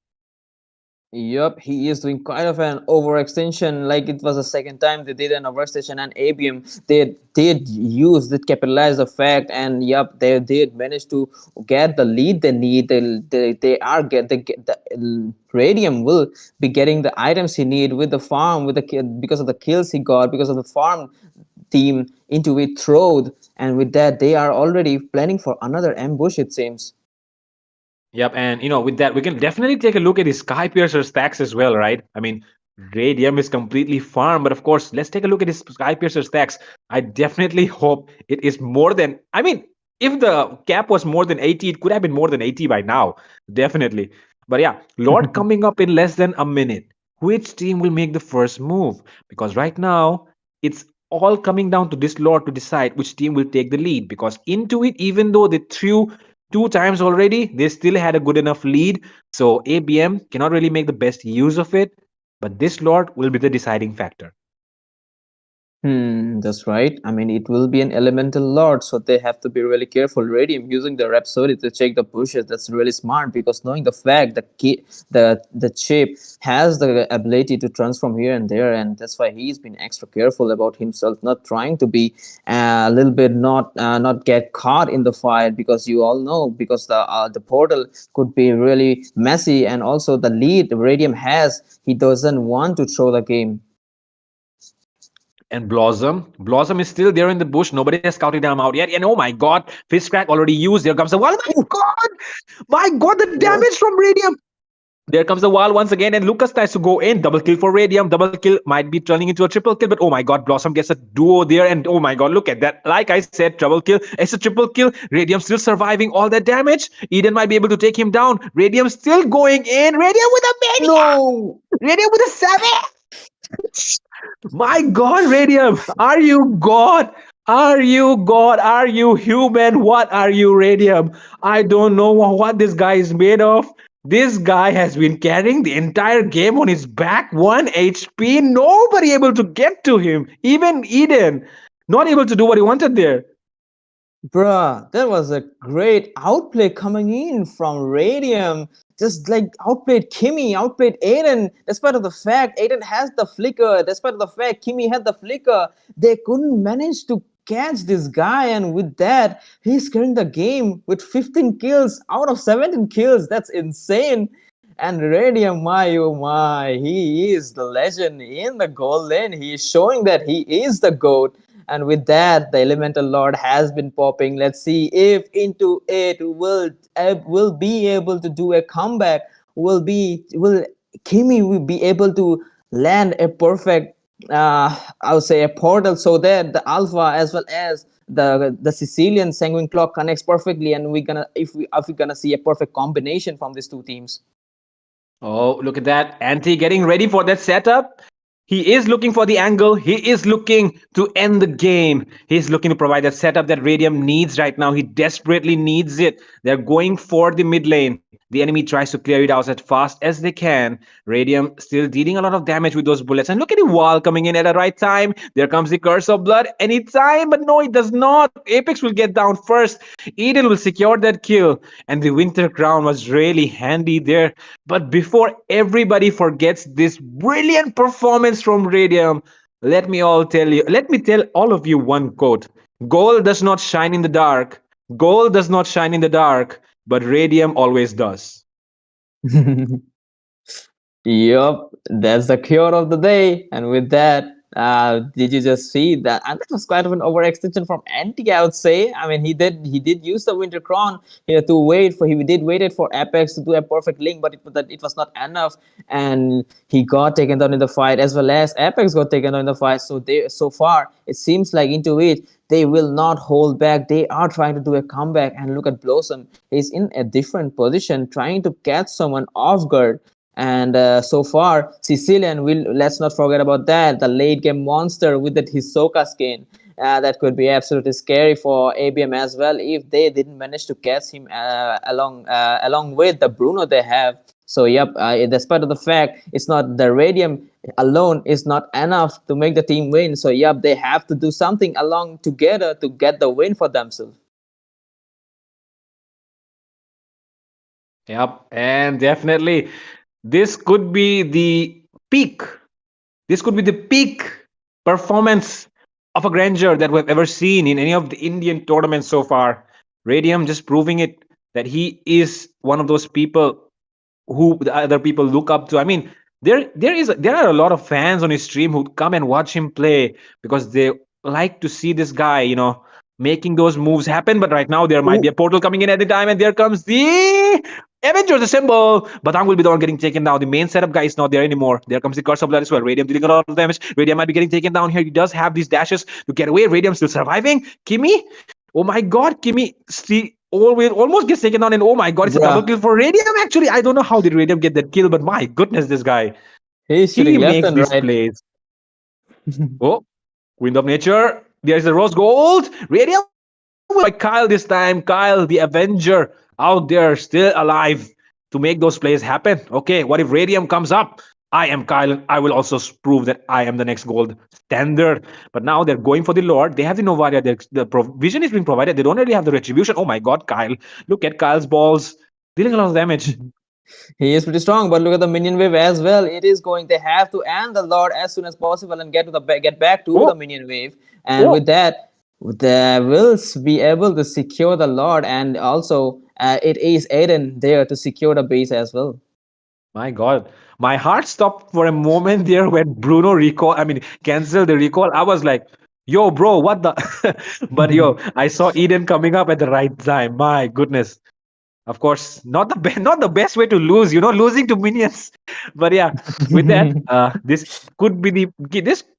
Yup, he is doing kind of an overextension. Like it was the second time they did an overextension, and ABM they did use that capitalize the fact, and yup, they did manage to get the lead they need. They are get the Radium will be getting the items he need with the farm with the because of the kills he got because of the farm team into it throwed, and with that they are already planning for another ambush. It seems. Yep, and with that, we can definitely take a look at his Sky Piercer stacks as well, right? I mean, Radium is completely farm, but of course, let's take a look at his Sky Piercer stacks. I definitely hope it is more than. I mean, if the cap was more than 80, it could have been more than 80 by now, definitely. But yeah, Lord coming up in less than a minute. Which team will make the first move? Because right now, it's all coming down to this Lord to decide which team will take the lead. Because into it, even though they threw 2 times already, they still had a good enough lead. So ABM cannot really make the best use of it. But this Lord will be the deciding factor. That's right. I mean, it will be an elemental lord, so they have to be really careful. Radium using the Rhapsody to check the bushes. That's really smart because knowing the fact that the chip has the ability to transform here and there, and that's why he's been extra careful about himself, not trying to be a little bit not get caught in the fight because you all know because the portal could be really messy, and also the lead Radium has, he doesn't want to throw the game. And Blossom is still there in the bush. Nobody has scouted them out yet. And oh my god, Fist Crack already used. There comes the wall. My god, the damage from Radium. There comes the wall once again, and Lucas tries to go in. Double kill for Radium. Double kill might be turning into a triple kill, but oh my god, Blossom gets a duo there, and oh my god, look at that. Like I said, double kill. It's a triple kill. Radium still surviving all that damage. Eden might be able to take him down. Radium still going in. Radium with a mania. No. Radium with a 7. My God, Radium, are you God? Are you God? Are you human? What are you, Radium? I don't know what this guy is made of. This guy has been carrying the entire game on his back, 1 HP, nobody able to get to him. Even Eden, not able to do what he wanted there. Bruh, that was a great outplay coming in from Radium. Just like outplayed Kimmy, outplayed Aiden. Despite of the fact Aiden has the flicker, despite of the fact Kimmy had the flicker, they couldn't manage to catch this guy. And with that, he's carrying the game with 15 kills out of 17 kills. That's insane. And Radium, my oh my, he is the legend in the gold lane. He is showing that he is the GOAT. And with that, the Elemental Lord has been popping. Let's see if IN2IT will be able to do a comeback. Will Kimi will be able to land a perfect I would say a portal so that the Alpha as well as the Sicilian Sanguine Clock connects perfectly, and we're gonna see a perfect combination from these two teams. Oh, look at that. Anti getting ready for that setup. He is looking for the angle. He is looking to end the game. He's looking to provide that setup that Radium needs right now. He desperately needs it. They're going for the mid lane. The enemy tries to clear it out as fast as they can. Radium still dealing a lot of damage with those bullets. And look at the wall coming in at the right time. There comes the Curse of Blood anytime, but no, it does not. Apex will get down first. Eden will secure that kill. And the Winter Crown was really handy there. But before everybody forgets this brilliant performance from Radium, let me tell all of you one quote. Gold does not shine in the dark. Gold does not shine in the dark, but Radium always does. Yup, that's the cure of the day. And with that, did you just see that? And that was quite of an overextension from Anti, I would say. I mean, he did use the Winter Crown here to wait for. He did waited for Apex to do a perfect link, but it was not enough, and he got taken down in the fight as well as Apex got taken down in the fight. So far it seems like into it they will not hold back. They are trying to do a comeback, and look at Blossom. He's in a different position, trying to catch someone off guard. And so far, Sicilian will let's not forget about that the late game monster with that Hisoka skin. that could be absolutely scary for ABM as well if they didn't manage to catch him along with the Bruno they have. So yep, despite of the fact it's not the Radium alone is not enough to make the team win. So yep, they have to do something along together to get the win for themselves. Yep, and definitely this could be the peak. This could be the peak performance of a grandeur that we've ever seen in any of the Indian tournaments so far. Radium just proving it that he is one of those people who the other people look up to. I mean, there are a lot of fans on his stream who come and watch him play because they like to see this guy, making those moves happen. But right now there might be a portal coming in at the time, and there comes the Avengers assemble. Batang will be the one getting taken down. The main setup guy is not there anymore. There comes the curse of blood as well. Radium dealing a lot of damage. Radium might be getting taken down here. He does have these dashes to get away. Radium still surviving. Kimi, oh my god, Kimi always almost gets taken down, and oh my god, it's a double Bruh, kill for Radium. Actually, I don't know how did Radium get that kill, but my goodness, this guy, he's shooting he left makes and these right. plays. Oh, Wind of Nature. There's the Rose Gold. Radium will be destroyed by Kyle this time. Kyle, the Avenger, out there still alive to make those plays happen. Okay, what if Radium comes up? I am Kyle, and I will also prove that I am the next gold standard. But now they're going for the Lord. They have the Novaria. The provision is being provided. They don't really have the retribution. Oh my god, Kyle. Look at Kyle's balls. Dealing a lot of damage. He is pretty strong, but look at the minion wave as well. It is going. They have to end the Lord as soon as possible and get back to the Oh, minion wave. And oh with that, they will be able to secure the Lord, and also it is Aiden there to secure the base as well. my God. My heart stopped for a moment there when Bruno canceled the recall. I was like, yo, bro, what the? But yo, I saw Eden coming up at the right time. My goodness. Of course, not the best way to lose, losing to minions. But yeah, with that, this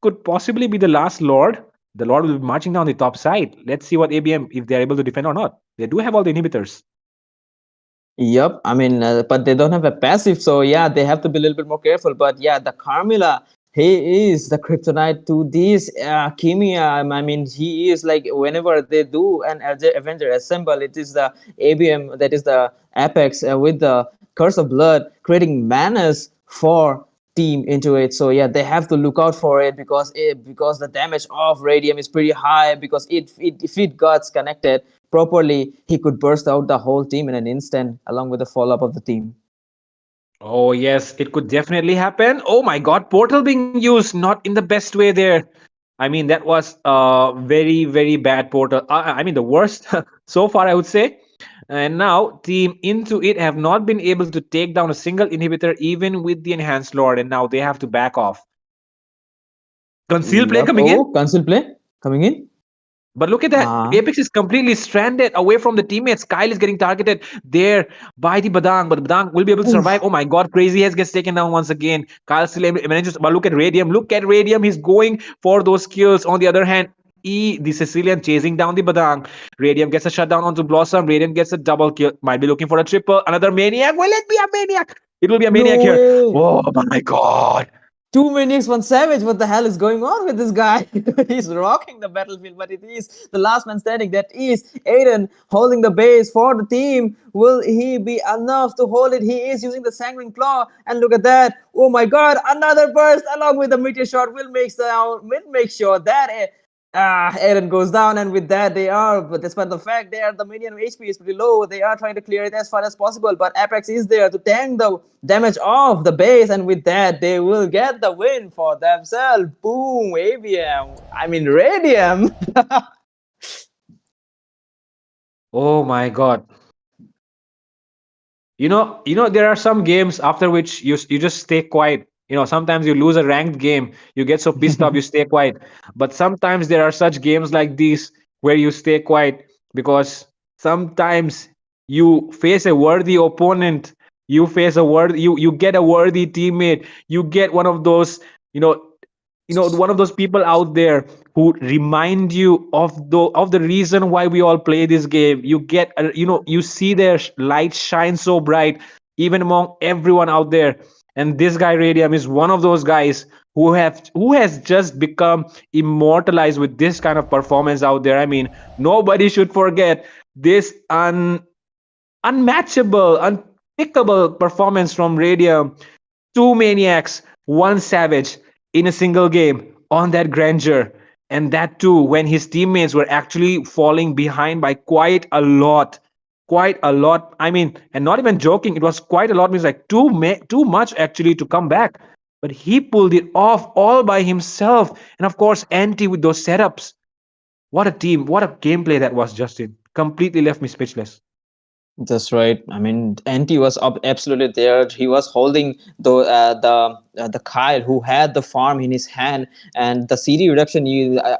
could possibly be the last Lord. The Lord will be marching down the top side. Let's see what ABM if they're able to defend or not. They do have all the inhibitors. Yep, I mean, but they don't have a passive, so yeah, they have to be a little bit more careful. But yeah, the Carmilla, he is the kryptonite to this Kimi. I mean, he is like whenever they do an Avenger assemble, it is the ABM that is the Apex with the Curse of Blood creating manners for team into it. So yeah, they have to look out for it because the damage of Radium is pretty high. Because if it gets connected properly, he could burst out the whole team in an instant, along with the follow up of the team. Oh, yes, it could definitely happen. Oh my God, portal being used not in the best way there. I mean, that was a very, very bad portal. I mean, the worst so far, I would say. And now, Team Into It have not been able to take down a single inhibitor, even with the Enhanced Lord, and now they have to back off. Conceal play Yep. coming in. Oh, cancel play coming in. But look at that. Ah. Apex is completely stranded away from the teammates. Kyle is getting targeted there by the Badang, but Badang will be able to survive. Oh my god, Crazy Heads gets taken down once again. Kyle still manages, but look at Radium. Look at Radium. He's going for those kills. On the other hand, the Sicilian chasing down the Badang. Radium gets a shutdown onto Blossom. Radium gets a double kill. Might be looking for a triple. Another Maniac. Will it be a Maniac? It will be a Maniac No here. way. Oh my god. Two maniacs, one savage. What the hell is going on with this guy? He's rocking the battlefield, but it is the last man standing. That is Aiden holding the base for the team. Will he be enough to hold it? He is using the Sanguine Claw, and look at that! Oh my God! Another burst along with the meteor shot will make sure that Aaron goes down, and with that, but despite the fact the minion HP is pretty low, they are trying to clear it as far as possible. But Apex is there to tank the damage of the base, and with that, they will get the win for themselves. Boom, ABM. I mean, Radium. Oh my god. There are some games after which you just stay quiet. Sometimes you lose a ranked game, you get so pissed off, you stay quiet. But sometimes there are such games like these where you stay quiet because sometimes you face a worthy opponent, you get a worthy teammate, you get you know one of those people out there who remind you of the reason why we all play this game. You get you see their light shine so bright even among everyone out there, and this guy Radium is one of those guys who has just become immortalized with this kind of performance out there. I mean, nobody should forget this unmatchable, unpickable performance from Radium. Two maniacs, one savage in a single game on that grandeur. And that too, when his teammates were actually falling behind by quite a lot. Quite a lot. I mean, and not even joking, it was quite a lot, means like too much actually to come back. But he pulled it off all by himself. And of course, Anti with those setups. What a team, what a gameplay that was, Justin. Completely left me speechless. That's right. I mean, Anti was absolutely there. He was holding the Kyle who had the farm in his hand, and the CD reduction.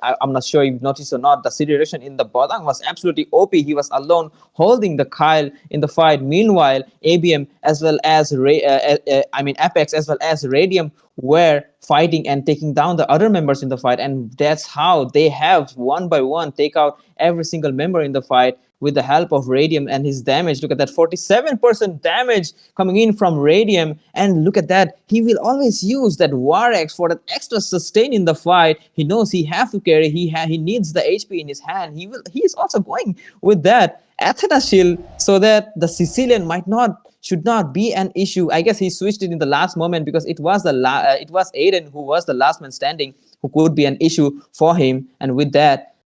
I'm not sure you noticed or not. The CD reduction in the Badang was absolutely OP. He was alone holding the Kyle in the fight. Meanwhile, ABM as well as I mean Apex as well as Radium were fighting and taking down the other members in the fight, and that's how they have one by one take out every single member in the fight with the help of Radium and his damage. Look at that 47% damage coming in from Radium. And look at that. He will always use that War X for that extra sustain in the fight. He knows he have to carry. He needs the HP in his hand. He is also going with that Athena shield so that the Sicilian should not be an issue. I guess he switched it in the last moment because it was it was Aiden who was the last man standing who could be an issue for him. And with that,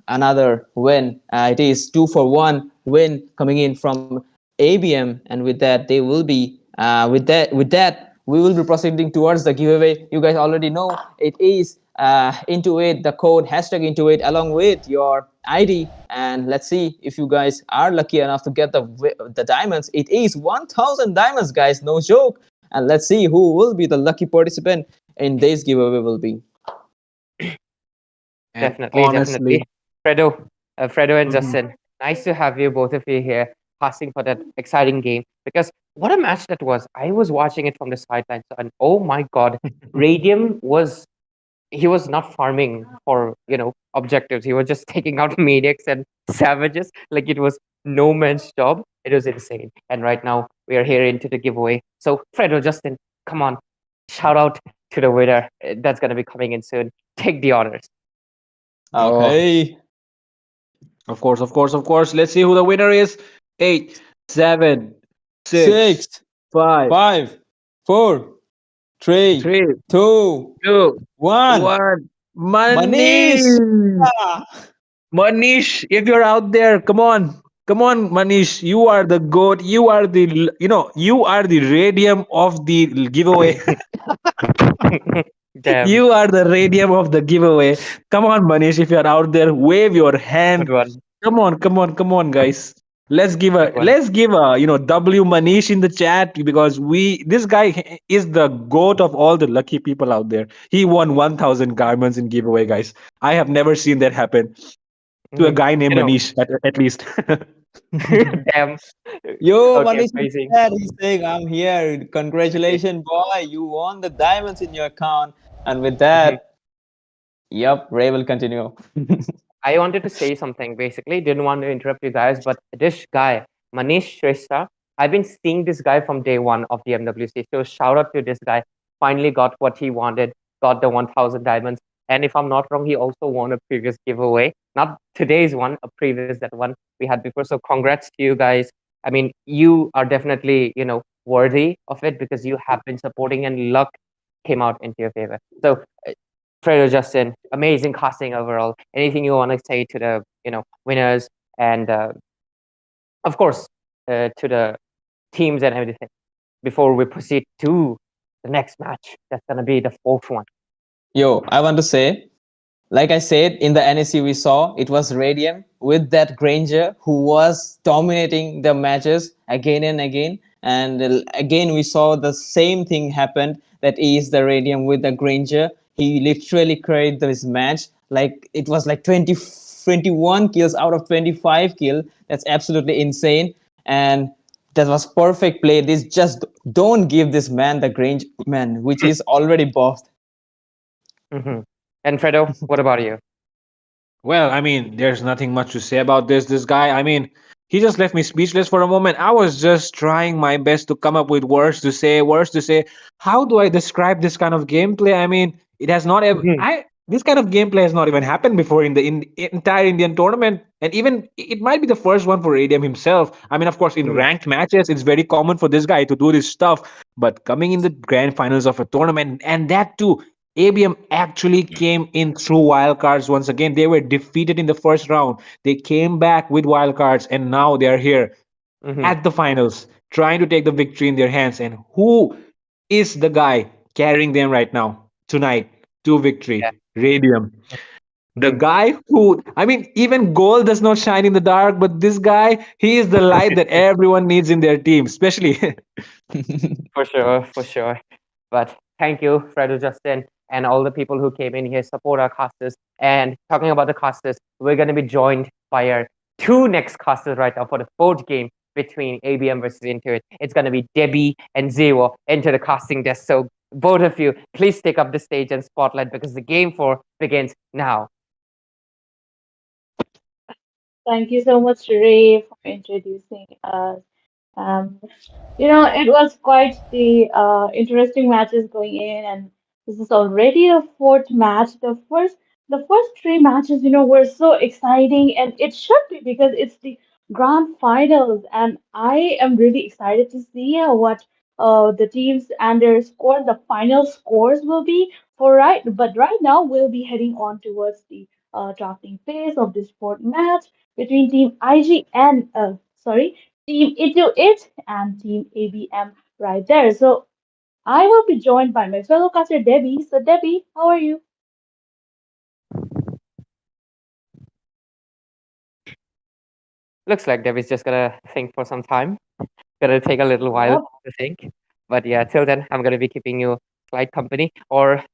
another win. It is 2-for-1 win coming in from ABM, and with that, they will be with that we will be proceeding towards the giveaway. You guys already know it is IN2IT, the code hashtag IN2IT along with your ID, and let's see if you guys are lucky enough to get the diamonds. It is 1,000 diamonds, guys, no joke. And let's see who will be the lucky participant in this giveaway will be. And Definitely, honestly, definitely. Fredo and mhm. Justin, nice to have you both of you here, passing for that exciting game. Because what a match that was! I was watching it from the sidelines, and oh my god, Radium was he was not farming for objectives. He was just taking out maniacs and savages like it was no man's job. It was insane. And right now we are here into the giveaway. So Fredo, Justin, come on, shout out to the winner. That's gonna be coming in soon. Take the honors. Oh, Okay. of course, of course, of course. Let's see who the winner is. Eight, seven, six, 6, five, 5, 4, 3, three, 2, two, 1. one. Manish, Manish! Ah, Manish, if you're out there, come on, Manish. You are the goat. You are you are the radium of the giveaway. Damn, You are the radium of the giveaway. Come on, Manish, if you're out there, wave your good hand. one, Come on, come on, come on, guys. good one. Let's give a W Manish in the chat, because we this guy is the goat of all the lucky people out there. He won 1,000 garments in giveaway, guys. I have never seen that happen to a Mhm. guy named You know, Manish at least. damn. Yo, Okay, Manish is amazing. there. He's saying, I'm here. Congratulations, boy. You won the diamonds in your account. And with Mhm. that, yep, Ray will continue. I wanted to say something. Basically, didn't want to interrupt you guys, but this guy, Manish Shrestha, I've been seeing this guy from day one of the MWC. So shout out to this guy. Finally got what he wanted, got the 1,000 diamonds. And if I'm not wrong, he also won a previous giveaway. Not today's one, a previous that one we had before. So congrats to you guys. I mean, you are definitely, worthy of it because you have been supporting and luck came out into your favor. So Fredo, Justin, amazing casting overall. Anything you want to say to the winners and of course to the teams and everything before we proceed to the next match? That's gonna be the fourth one. Yo, I want to say, like I said, in the NSC we saw, it was Radium with that Granger who was dominating the matches again and again. And again, we saw the same thing happened. That is the Radium with the Granger. He literally carried this match. Like it was like 21 kills out of 25 kill. That's absolutely insane. And that was perfect play. This just don't give this man the Granger man, which is already buffed. Hmm. And Fredo, what about you? Well, I mean, there's nothing much to say about this guy. I mean, He just left me speechless for a moment. I was just trying my best to come up with words to say, words to say. How do I describe this kind of gameplay? I mean, it has not ever. Mhm. I This kind of gameplay has not even happened before in the entire Indian tournament, and even it might be the first one for ADM himself. I mean, of course, in Mhm. ranked matches, it's very common for this guy to do this stuff. But coming in the grand finals of a tournament, and that too, ABM actually came in through wildcards once again. They were defeated in the first round. They came back with wildcards, and now they are here Mhm. at the finals, trying to take the victory in their hands. And who is the guy carrying them right now, tonight, to Yeah. victory? Radium. The Mhm. guy who, I mean, even gold does not shine in the dark, but this guy, he is the light that everyone needs in their team, especially. For sure, for sure. But thank you, Fredo, Justin, and all the people who came in here, support our casters. And talking about the casters, we're going to be joined by our two next casters right now for the fourth game between ABM versus Intuit. It's going to be Debbie and Zero into the casting desk. So both of you, please take up the stage and spotlight because the game four begins now. Thank you so much, Ray, for introducing us. Um, it was quite the interesting matches going in, and this is already the fourth match. The first three matches, were so exciting, and it should be because it's the grand finals, and I am really excited to see what the teams and their score, the final scores will be for right. But right now, we'll be heading on towards the drafting phase of this fourth match between Team IG and Team Into It and Team ABM right there. So I will be joined by my fellow caster Debbie. So Debbie, how are you? Looks like Debbie's just going to think for some time. Gonna take a little while Yep. to think. But yeah, till then, I'm gonna be keeping you slight company. Or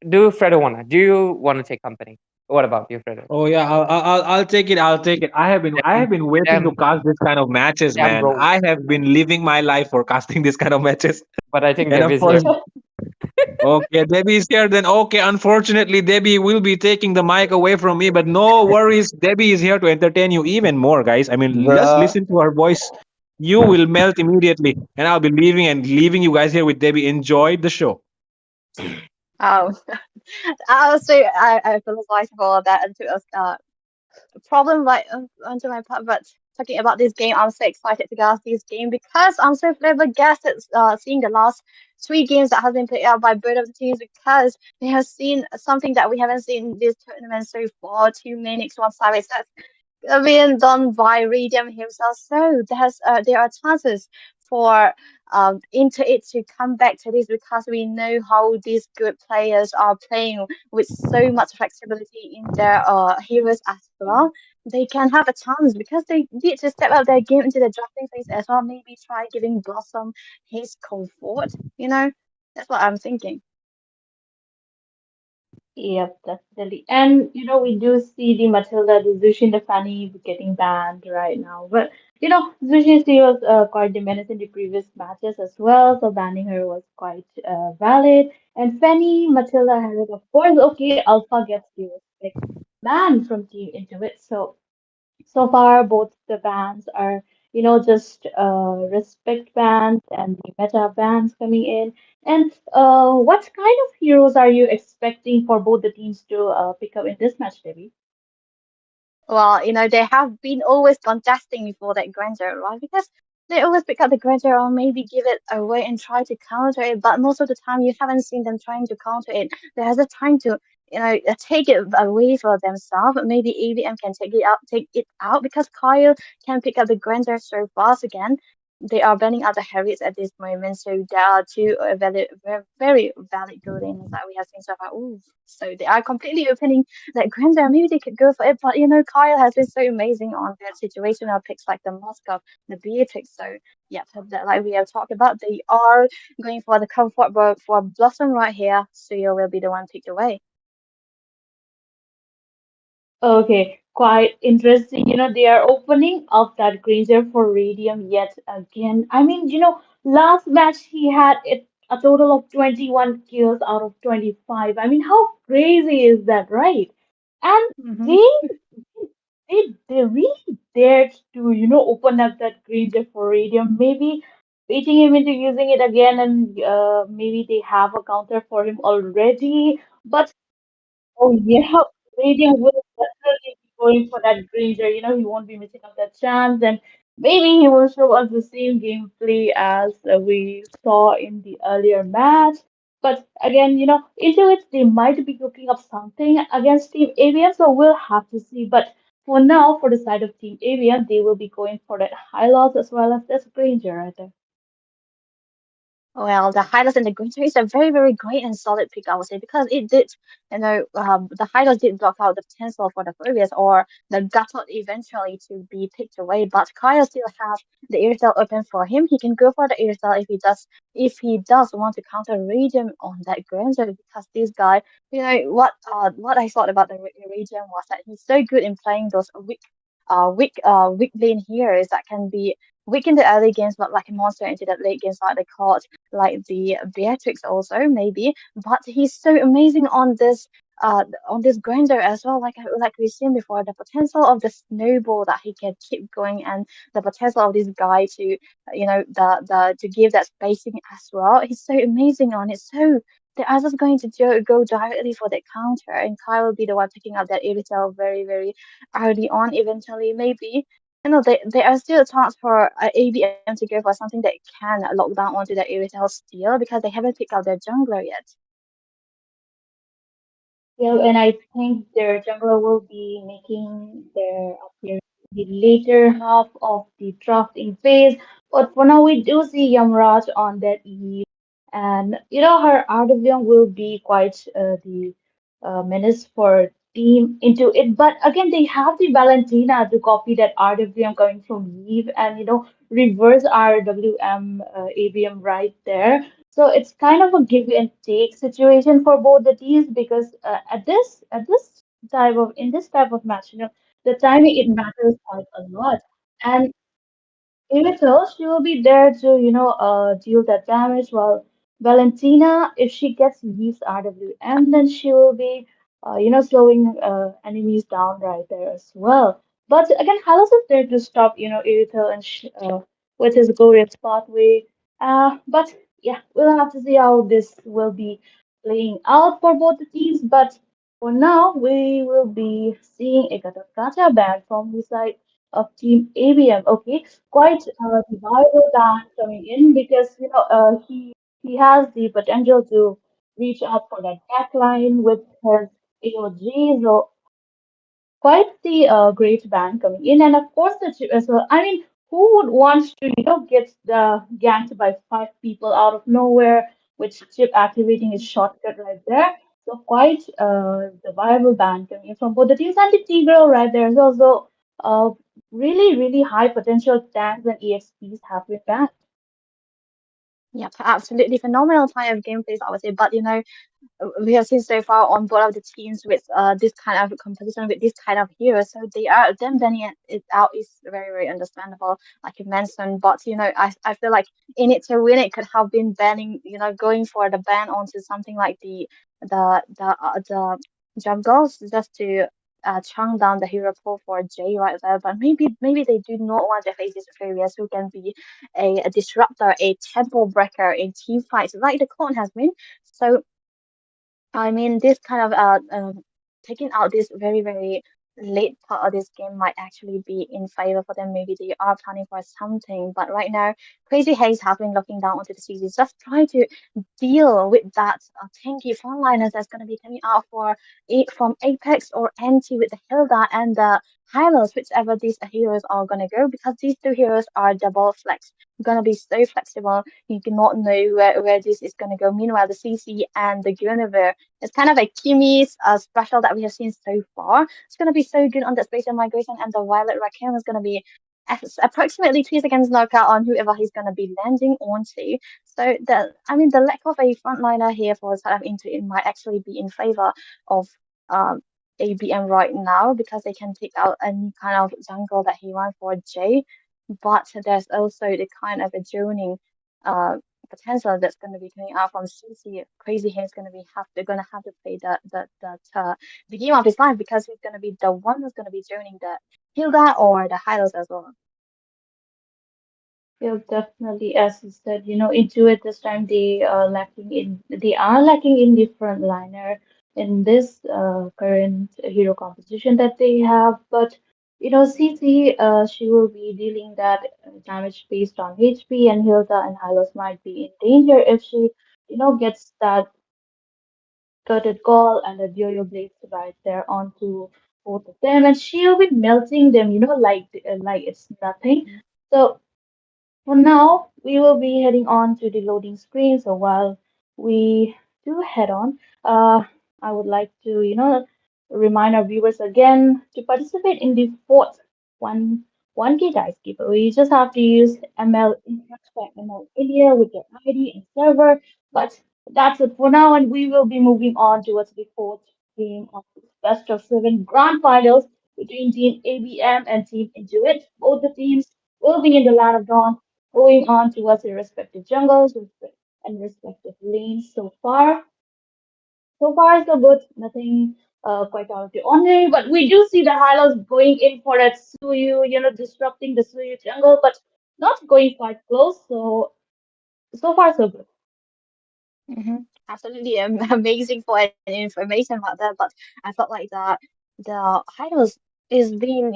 do Fredo wanna? Do you wanna take company? What about you, Fredo? Oh yeah, I'll take it. I'll take it. I Damn, have been waiting to damn, cast this kind of matches, damn, man. bro. I have been living my life for casting this kind of matches. But I think And of Debbie's here. course, okay, Debbie is here. Then okay, unfortunately, Debbie will be taking the mic away from me. But no worries, Debbie is here to entertain you even more, guys. I mean, just Bruh. listen to her voice. You will melt immediately, and I'll be leaving you guys here with Debbie. Enjoy the show. Um, I apologize for all that and to us problem right onto my part, but talking about this game, I'm so excited to get this game because I'm so flabbergasted seeing the last three games that have been played out by both of the teams because they have seen something that we haven't seen in this tournament so far. Two Minix, one Cyrus being done by Radium himself. So there are chances for into it to come back to this because we know how these good players are playing with so much flexibility in their heroes as well. They can have a chance because they need to step up their game into the drafting phase as well. Maybe try giving Blossom his comfort. That's what I'm thinking. Yep, definitely. And we do see the Matilda, the Zushi, and the Fanny getting banned right now. But Zushi she was quite the menace in the previous matches as well, so banning her was quite valid. And Fanny, Matilda, Harriet, of course, okay, Alpha gets the respect banned from Team Intuit. So far, both the bans are, just respect bans and the meta bans coming in. And what kind of heroes are you expecting for both the teams to pick up in this match, Debbie? Well, they have been always contesting for that grandeur, right? Because they always pick up the grandeur or maybe give it away and try to counter it. But most of the time, you haven't seen them trying to counter it. There's a time to, take it away for themselves. Maybe ABM can take it out because Kyle can pick up the grandeur so fast again. They are banning out the Harriets at this moment, so there are two very, very valid good lanes that we have seen so far. Ooh, so they are completely opening like Grandeur, maybe they could go for it, but Kyle has been so amazing on their situational picks like the Moskov, the Beatrix. So yeah, like we have talked about, they are going for the comfort, but for Blossom right here, Suyo will be the one picked away. Okay, quite interesting. They are opening up that Granger for Radium yet again. I mean, last match he had a total of 21 kills out of 25. I mean, how crazy is that, right? And Mm-hmm. they they really dared to, open up that Granger for Radium, maybe baiting him into using it again, and maybe they have a counter for him already. But oh yeah, Radium will definitely be going for that Granger. He won't be missing out that chance, and maybe he will show us the same gameplay as we saw in the earlier match. But again, into it, they might be cooking up something against Team ABM, so we'll have to see. But for now, for the side of Team ABM, they will be going for that high loss as well as this Granger right there. Well, the Hylos and the Gunter is a very, very great and solid pick, I would say, because it did, the Hylos did block out the potential for the previous or the Gatot eventually to be picked away. But Kyle still has the Airtel open for him. He can go for the Airtel if he does want to counter Radium on that Granger, because this guy, what I thought about the Radium was that he's so good in playing those weak lane heroes that can be weak in the early games, but like a monster into the late games, like they call it, like the Beatrix also maybe. But he's so amazing on this grinder as well. Like we've seen before, the potential of the snowball that he can keep going, and the potential of this guy to the to give that spacing as well. He's so amazing on it. So they are just going to go directly for that counter, and Kai will be the one picking up that Irithel very, very early on. Eventually, maybe there are still a chance for ABM to go for something that can lock down onto the Irithel still, because they haven't picked out their jungler yet. Yeah, and I think their jungler will be making their appearance in the later half of the drafting phase. But for now, we do see Yamraj on that Eve, and her RWM will be quite the menace for team into it. But again, they have the Valentina to copy that RWM coming from Eve, and reverse RWM ABM right there. So it's kind of a give and take situation for both the teams, because at this type of in this type of match, the timing it matters quite a lot. And Irithel, she will be there to, deal that damage, while Valentina, if she gets Leaf's RWM, then she will be, slowing enemies down right there as well. But again, Halos is there to stop, Irithel and with his glorious pathway. But yeah, we'll have to see how this will be playing out for both the teams. But for now, we will be seeing a Gacha ban from the side of Team ABM. Okay, quite viable that coming in, because he has the potential to reach out for that back line with his AOG. So quite the great band coming in, and of course the chip as well. I mean, who would want to get ganked by five people out of nowhere with chip activating his shortcut right there? So quite the viable band coming in from both the teams, and the Tigreal right there is also really high potential tanks and EXPs have been banned. Yep, absolutely phenomenal kind of gameplays, I would say. But we have seen so far on both of the teams with this kind of composition with this kind of hero. So they are them banning it out is very, very understandable, like you mentioned. But I feel like in it to win it could have been banning, going for the ban onto something like the jungles just to chunk down the hero pool for Jay right there. But maybe they do not want to face this Furious who can be a disruptor, a tempo breaker in team fights like the clone has been. So I mean, this kind of taking out this very, very late part of this game might actually be in favor for them. Maybe they are planning for something, but right now, Crazy Haze has been looking down onto the series, just trying to deal with that tanky frontliners that's going to be coming out from Apex or NT with the Hilda and the Hylos, whichever these heroes are going to go, because these two heroes are double flex. Gonna be so flexible. You cannot know where this is gonna go. Meanwhile, the CC and the Guinevere, it's kind of a Kimi's special that we have seen so far. It's going to be so good on that space and migration, and the Violet Raccoon is going to be approximately 3 seconds knockout on whoever he's going to be landing onto. So the lack of a frontliner here for sort of into it might actually be in favor of um ABM right now, because they can take out any kind of jungle that he wants for Jay. But there's also the kind of a joining potential that's going to be coming out from CC. Crazy Hair's going to be have they're going to have to play the game of his life because he's going to be the one who's going to be joining the Hilda or the Hylos as well. Yeah, definitely. As you said, into it this time they are lacking in the frontliner in this current hero composition that they have. But CC, she will be dealing that damage based on HP, and Hilda and Hylos might be in danger if she, gets that gutted call and the yo-yo blades right there onto both of them, and she'll be melting them, like it's nothing. So. For now, we will be heading on to the loading screen. So while we do head on, I would like to, remind our viewers again to participate in the fourth one 1K dice giveaway. You just have to use ML in ML India with your ID and server. But that's it for now, and we will be moving on towards the fourth game of the best of seven grand finals between Team ABM and Team IN2IT. Both the teams will be in the land of dawn going on towards their respective jungles and respective lanes so far so good. Nothing quite out of the ordinary, but we do see the Hylos going in for that Suyu, disrupting the Suyu jungle, but not going quite close. So far so good. Mm-hmm. Absolutely amazing for an information like that. But I felt like the Hylos is being,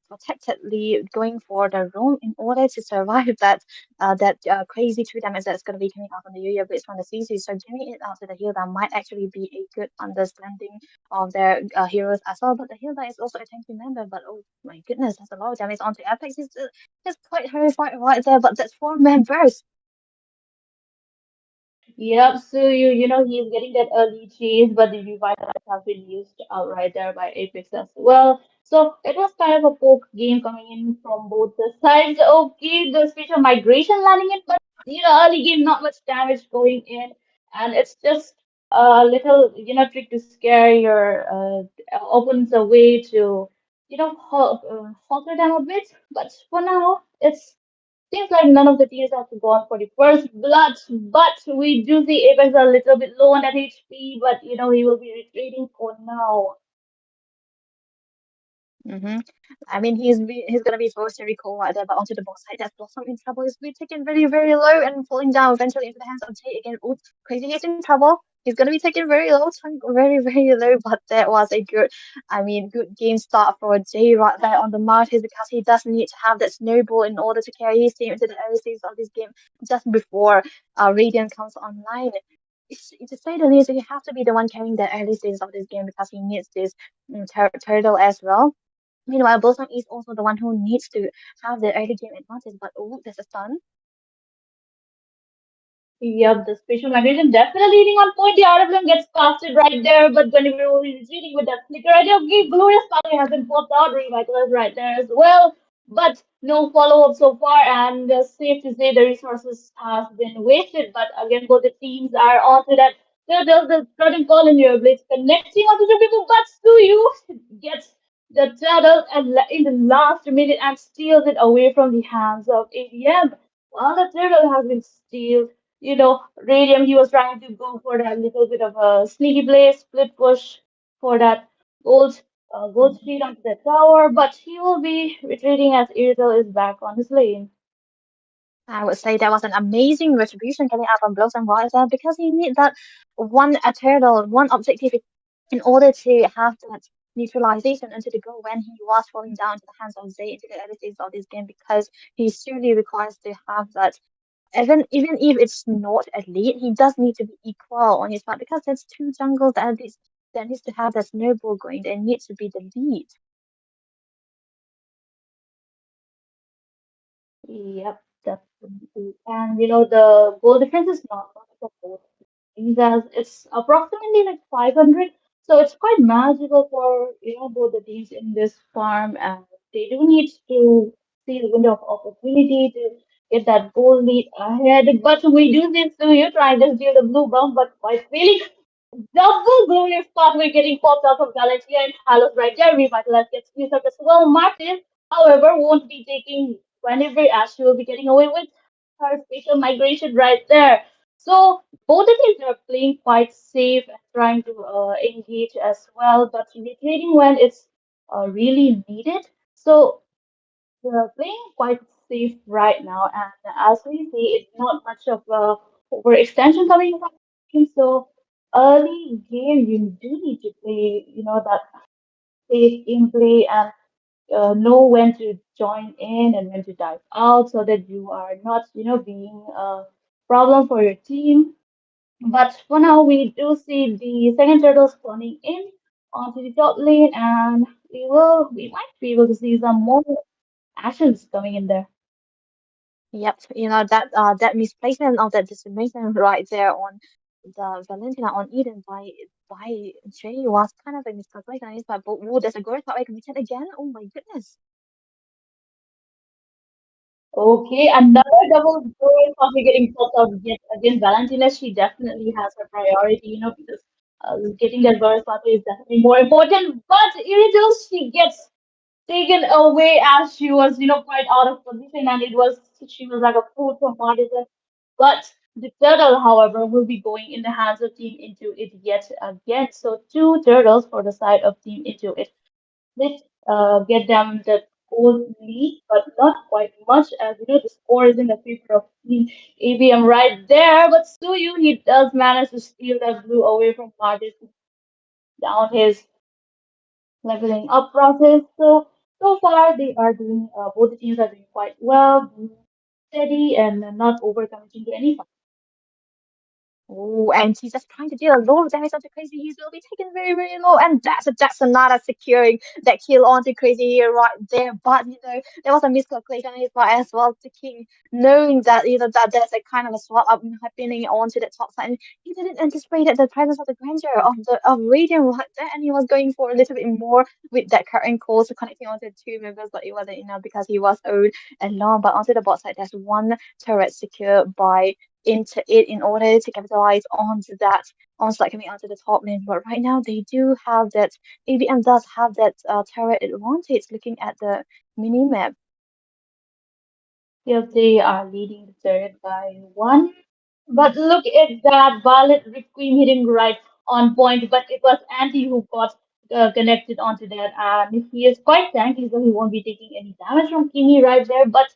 protectedly going for the roam in order to survive that crazy 2 damage that's going to be coming out from the Yuya Blitz from the CC. So giving it out to the Hilda might actually be a good understanding of their heroes as well. But the Hilda is also a tanky member. But oh my goodness, that's a lot of damage onto Apex. It's quite horrifying right there. But that's 4 members. Yep, so he's getting that early chase, but the revitalize has been used outright there by Apex as well. So it was kind of a poke game coming in from both the sides. Okay, the special migration landing it, but early game not much damage going in, and it's just a little trick to scare your opponents away to halter them a bit. But for now, it's seems like none of the teams have gone for the first blood, but we do see Apex a little bit low on that HP, but he will be retreating for now. Mm-hmm. I mean, he's gonna be forced to recall right there, but onto the boss side, that Blossom in trouble is being taken very, very low and falling down eventually into the hands of Jay again. Oops, Crazy is in trouble. He's gonna be taken very low, very, very low, but that was a good game start for Jay right there on the marches because he does need to have that snowball in order to carry his team into the early stages of this game just before Radiant comes online. To say the least, he have to be the one carrying the early stages of this game because he needs this turtle as well. Meanwhile, Blossom is also the one who needs to have the early game advantage, but oh, there's a stun. Yep, the special migration definitely hitting on point. The RFM gets casted right there, but whenever he's retreating with that flicker idea, okay, Glorious Power hasn't popped out, Revitalize right there as well. But no follow up so far, and safe to say the resources has been wasted. But again, both the teams are onto that. The curtain call in your blitz connecting onto the people, but Suyu gets the turtle in the last minute and steals it away from the hands of ADM. While the turtle has been stealed, Radium, he was trying to go for that little bit of a sneaky play, split push for that gold, gold street onto the tower, but he will be retreating as Irrital is back on his lane. I would say that was an amazing retribution coming out from Blossom Riser because he need that one turtle, one objective in order to have that neutralization into the goal when he was falling down to the hands of Zay into the early stages of this game because he surely requires to have that even if it's not elite, he does need to be equal on his part because there's 2 jungles that needs to have that snowball going. There needs to be the lead. Yep, definitely. And the goal difference is not much for both teams as it's approximately like 500. So it's quite manageable for both the teams in this farm, and they do need to see the window of opportunity to get that goal lead ahead. But we do this to you trying to steal the blue bomb, but quite really double glorious pathway getting popped out of Galaxy and Halos right there. Revitalize gets used up as well. Martin, however, won't be taking whenever as she will be getting away with. her spatial migration right there. So both the teams are playing quite safe and trying to engage as well, but retreating when it's really needed. So they're playing quite safe right now, and as we see, it's not much of a overextension coming from the team. So early game, you do need to play, that safe gameplay and know when to join in and when to dive out, so that you are not, being a problem for your team. But for now, we do see the second turtle spawning in onto the top lane, and we might be able to see some more actions coming in there. Yep, that misplacement of that decision right there on the Valentina on Eden by Jay was kind of a miscalculation. It's like, but oh, there's a girl that I committed again. Oh my goodness. Okay, another double goal after getting popped out yet again. Valentina, she definitely has her priority, because getting that burst party is definitely more important. But Iridium, she gets taken away as she was, quite out of position, and she was like a fool from Partisan. But the turtle, however, will be going in the hands of Team Into It yet again. So two turtles for the side of Team Into It. Let's get them the goal lead, but not quite much, as the score is in the favor of Team ABM right there. But Suyu, he does manage to steal that blue away from Partisan down his leveling up process. So far they are doing both the teams are doing quite well, steady and not overcommitting to any. Oh, and he's just trying to deal a lot of damage onto Crazy. He will be taken very, very low, and that's another securing that kill onto Crazy here right there. But there was a miscalculation on his part as well to King, knowing that that there's a kind of a swap up happening onto the top side. And he didn't anticipate the presence of the grandeur of Radiant right there, and he was going for a little bit more with that current call to connecting onto two members, but it wasn't enough because he was owed alone. But onto the bot side, there's one turret secured by into it in order to capitalize onto that onslaught coming onto the top lane. But right now they do have that ABM does have that turret advantage looking at the mini map. Yes, they are leading the third by one. But look at that Violet Requiem hitting right on point. But it was Anti who got connected onto that. And he is quite tanky, so he won't be taking any damage from Kimi right there. But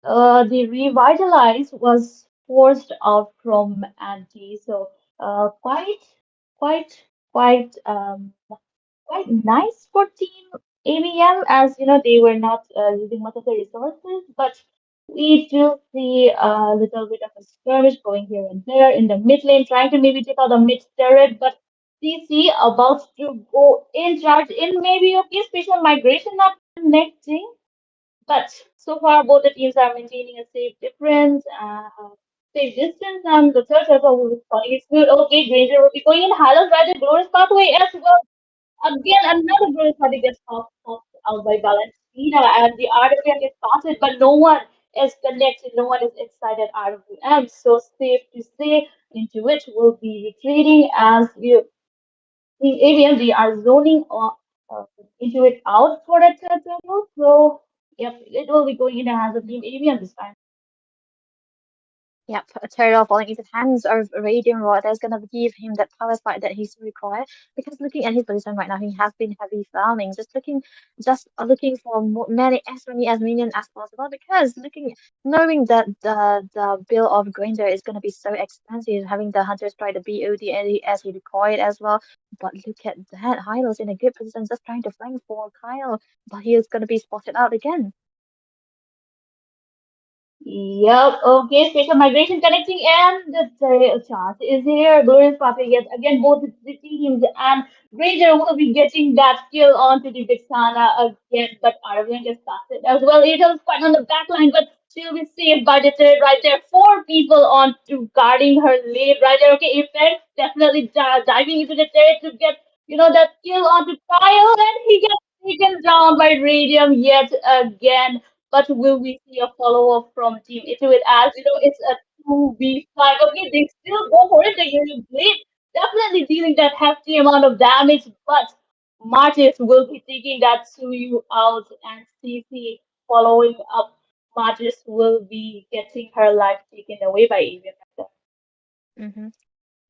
the Revitalize was forced out from Anti. So quite, quite, quite nice for Team ABM, as they were not using much of the resources, but we do see a little bit of a skirmish going here and there in the mid lane, trying to maybe take out the mid turret, but CC about to go in charge in maybe okay, special migration not connecting, but so far both the teams are maintaining a safe difference, safe distance, and the third turtle will be calling it's good. Okay, Granger will be going in. Hylos by the glorious pathway as well. Again, another girl party gets popped out by Valentina, and the RWM gets started, but no one is connected, no one is inside that RWM. So safe to say, into which will be retreating as you in ABM they are zoning into it out for that third level. So yep, it will be going in the hands of Team ABM this time. Yep, a turtle falling into the hands of Radiant Rod is gonna give him that power spike that he's required. Because looking at his position right now, he has been heavy farming, just looking for many as minions as possible. Because knowing that the bill of Granger is gonna be so expensive, having the hunters try the BOD as he required as well. But look at that, Hylos in a good position, just trying to flank for Kyle, but he is gonna be spotted out again. Yep, okay, special migration connecting and the chance is here. Glorious Pathway yet again, both the teams and Ranger will be getting that kill onto the Vixana again, but Aravian gets past it as well. Aegel's quite on the back line, but she'll be saved by the turret right there. Four people on to guarding her lane right there. Okay, Apex definitely diving into the turret to get, that kill onto Kyle, and he gets taken down by Radium yet again. But will we see a follow up from Team Into It? As it's a 2v5. Okay, they still go for it. They use Blade, definitely dealing that hefty amount of damage. But Martis will be taking that Suyu out and CC following up. Martis will be getting her life taken away by ABM. Hmm.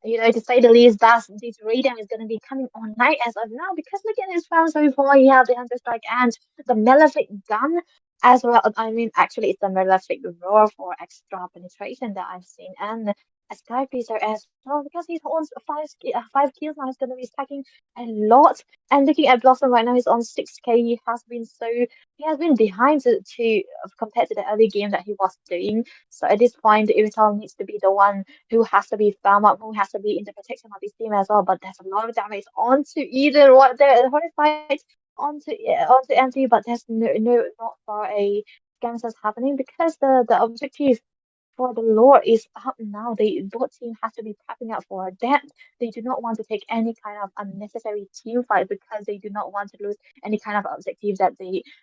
To say the least, that this Raiden is going to be coming on night as of now because look at his farm so before he has the Hunter Strike and the Malefic gun as well. I mean, actually, it's the Malefic roar for extra penetration that I've seen and a Sky Piercer as well because he owns five kills now. He's going to be stacking a lot. And looking at Blossom right now, he's on 6K. He has been behind compared to the early game that he was doing. So at this point, the Irithel needs to be the one who has to be farm up, who has to be in the protection of his team as well. But there's a lot of damage onto either what the Horrified onto Empty, but there's not for a Kansas happening because the objective for the lore is up now. Both team has to be prepping up for that. They do not want to take any kind of unnecessary team fight because they do not want to lose any kind of objective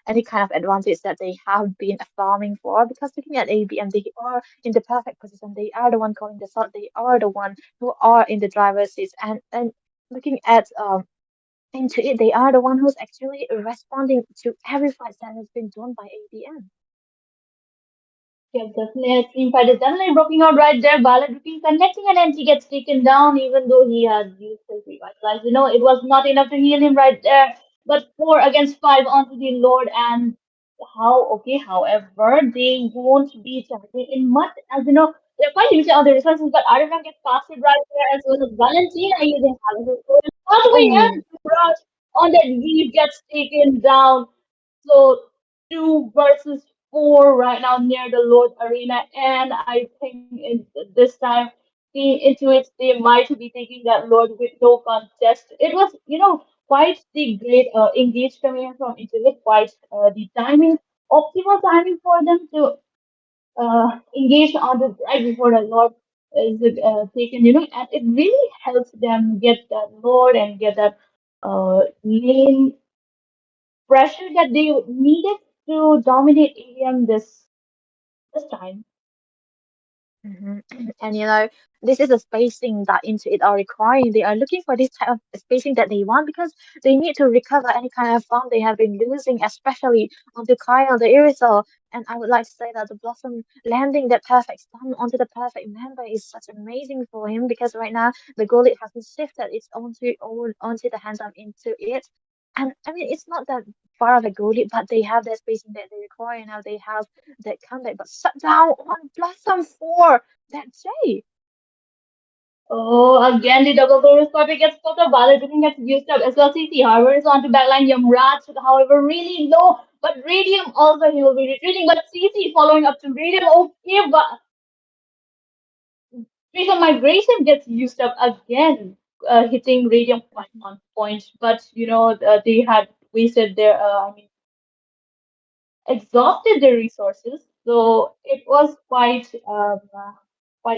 any kind of advantage that they have been farming for. Because looking at ABM, they are in the perfect position. They are the one calling the shot. They are the one who are in the driver's seat. And looking at into it, they are the one who's actually responding to every fight that has been done by ABM. Yeah, definitely. A team fight is definitely broken out right there. Ballet looking connecting and then he gets taken down even though he has used his revitalize. It was not enough to heal him right there. But 4 against 5 onto the Lord and however, they won't be targeted in much as they're quite limited on the resources, but Artifact gets casted right there as well as Valentina using Halogen. So all the way Oh, in rush on that Weave gets taken down. So 2 versus 4 right now near the Lord Arena, and I think this time the Intuits they might be taking that Lord with no contest. It was quite the great engage coming in from Intuit, quite the timing, optimal timing for them to engage on the right before the Lord is taken, and it really helps them get that Lord and get that lane pressure that they needed to dominate ABM this time. hmm. And this is a spacing that into it are requiring. They are looking for this type of spacing that they want because they need to recover any kind of farm they have been losing, especially on the Kyle, the Irisol. And I would like to say that the Blossom landing that perfect stun onto the perfect member is such amazing for him because right now the goalie has been shifted. It's onto the hands of into it. And I mean, it's not that far of a goalie, but they have that spacing that they require now. They have that comeback, but shut down on Blossom 4 that day. Oh, again, the double barrel spotted gets put up. Balor didn't get used up as well. CC, however, is on to backline. Yamraj, however, really low. But Radium also, he will be retreating. But CC following up to Radium. Okay, but Radium Migration gets used up again, hitting Radium quite on point. But, they had wasted their, exhausted their resources. So it was quite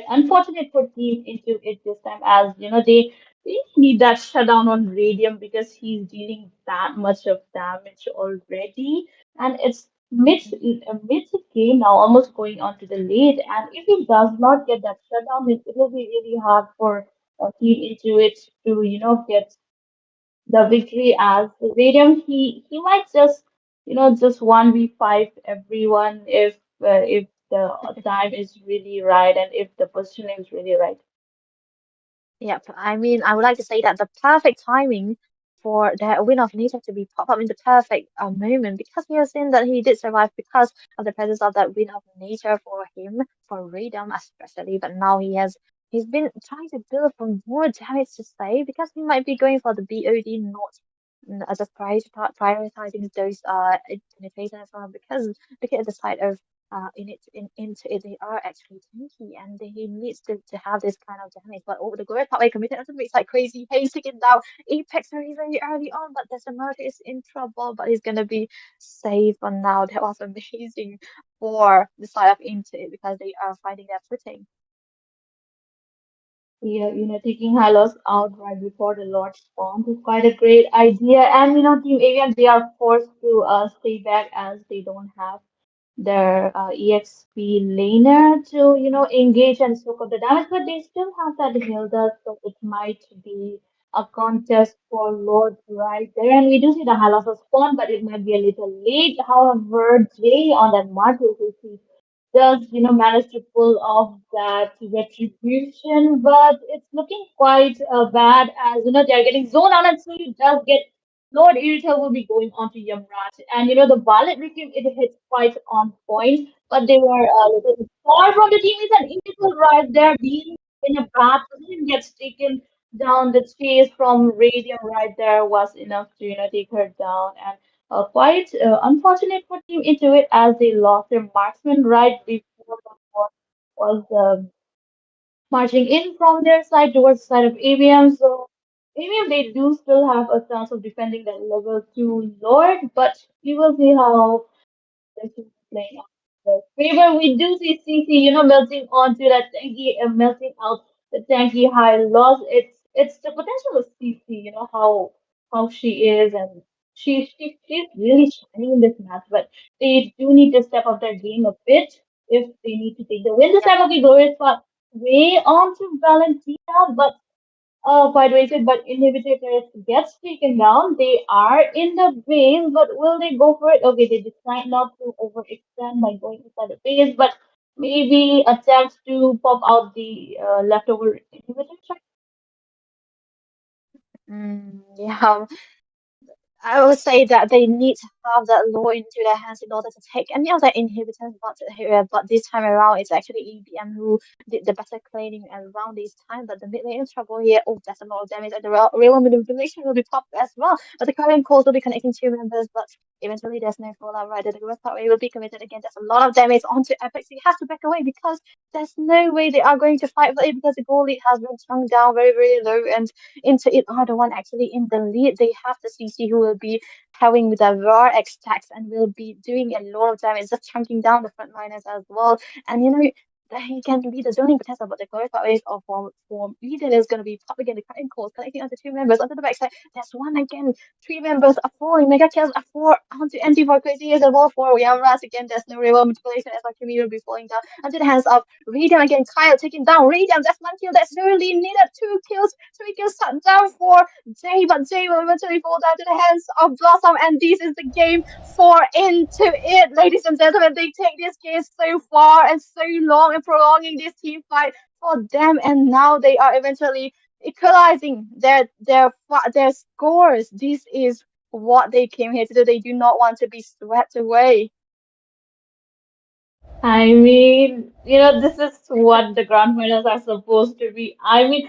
unfortunate for Team into it this time, as they need that shutdown on Radium because he's dealing that much of damage already, and it's mid game now, almost going on to the late. And if he does not get that shutdown, it will be really hard for Team into it to get the victory as Radium. He might just just 1v5 everyone if the time is really right and if the positioning is really right. Yep. I mean, I would like to say that the perfect timing for the win of nature to be pop up in the perfect moment because we have seen that he did survive because of the presence of that win of nature for him, for Radom especially. But now he's been trying to build for more damage to say because he might be going for the BOD, not just prioritizing those penetration as well because look at the side of into it, they are actually tanky and he needs to have this kind of damage. But the Gorilla Top committed to makes like crazy haste taking down Apex very, very early on, but Desamote is in trouble, but he's gonna be safe for now. That was amazing for the side of into it because they are finding their footing. Yeah, taking Hylos out right before the Lord spawns is quite a great idea. And Team Avian, they are forced to stay back as they don't have their EXP laner to engage and soak up the damage, but they still have that Hilda, so it might be a contest for Lord right there. And we do see the highlights of spawn, but it might be a little late. However, Jay on that market does, manage to pull off that retribution, but it's looking quite bad as, they're getting zoned out and so you does get Lord Irithel will be going on to Yamrat. And, the Violet Recruit, it hits quite on point, but they were a little bit far from the teammates and Irithel right there being in a bad position gets taken down. The chase from Radium right there was enough to, take her down. And quite unfortunate for Team Intuit as they lost their marksman right before the war was marching in from their side towards the side of ABM. So ABM they do still have a chance of defending that level 2 Lord, but we will see how this is playing out in their favor. We do see CC, melting onto that tanky, melting out the tanky high loss. It's the potential of CC, how she is, and she's really shining in this match. But they do need to step up their game a bit if they need to take the win. This time, okay, Glorious fought way on to Valentina, but quite wasted, but inhibitors gets taken down. They are in the base, but will they go for it? Okay, they decide not to overextend by going inside the base, but maybe attempt to pop out the leftover inhibitor. Yeah, I would say that they need to have that law into their hands in order to take any of the inhibitors, but this time around it's actually EBM who did the better cleaning around this time. But the mid lane trouble here, oh, that's a lot of damage, and the real manipulation will be popped as well. But the current calls will be connecting two members, but eventually there's no fallout right. The reverse power will be committed again. There's a lot of damage onto Epic, so he has to back away because there's no way they are going to fight for it because the goal lead has been shrunk down very, very low, and into it are the one actually in the lead. They have the CC who will be having the raw stacks and will be doing a lot of damage, just chunking down the frontliners as well. And he can be the zoning potential, but the glorious waves of form Eden is going to be popping in the cutting calls, connecting onto two members onto the backside. There's one again. Three members are falling. Mega kills are four onto empty for crazy as well for Yamras again. There's no real manipulation as our Kimi will be falling down onto the hands of Radiant again. Kyle taking down Radiant. That's one kill. That's really needed. Two kills. Three kills shut down for Jay, but Jay will eventually fall down to the hands of Blossom, and this is the game for into it, ladies and gentlemen. They take this game so far and so long and prolonging this team fight for them, and now they are eventually equalizing their scores. This is what they came here to do. They do not want to be swept away. I mean, this is what the grand finals are supposed to be. I mean,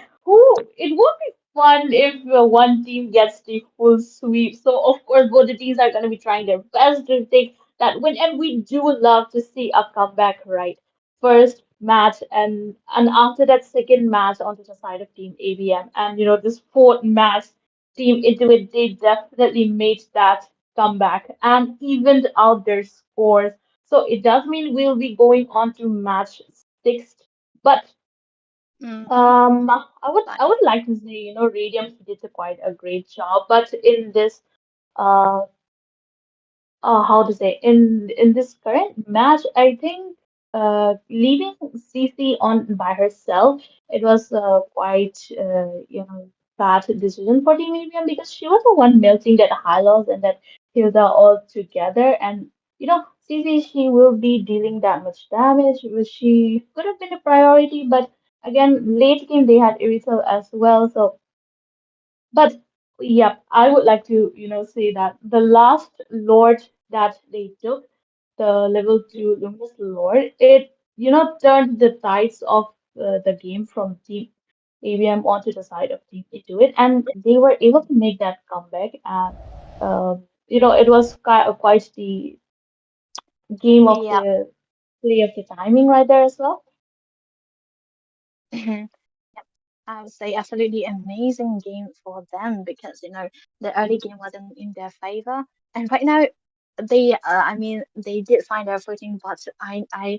it would be fun if one team gets the full sweep. So, of course, both the teams are going to be trying their best to take that win. And we do love to see a comeback, right? First match, and after that second match onto the side of Team ABM. And, this fourth match, Team Intuit, they definitely made that comeback and evened out their scores, so it does mean we'll be going on to match six. But Mm-hmm. I would like to say, Radium did quite a great job. But in this uh how to say, in this current match, I think leaving CC on by herself, it was quite bad decision for Team ABM because she was the one melting that Hylos and that Hilda all together, and CC, she will be dealing that much damage, which she could have been a priority, but again late game they had Irisel as well, so but yeah, I would like to, say that the last Lord that they took, the level 2 Luminous Lord, it, turned the tides of the game from Team ABM onto the side of Team Intuit, and they were able to make that comeback. And, it was quite the game of Yeah. the play of the timing right there as well. I would say absolutely amazing game for them because the early game wasn't in their favor, and right now I mean they did find their footing, but I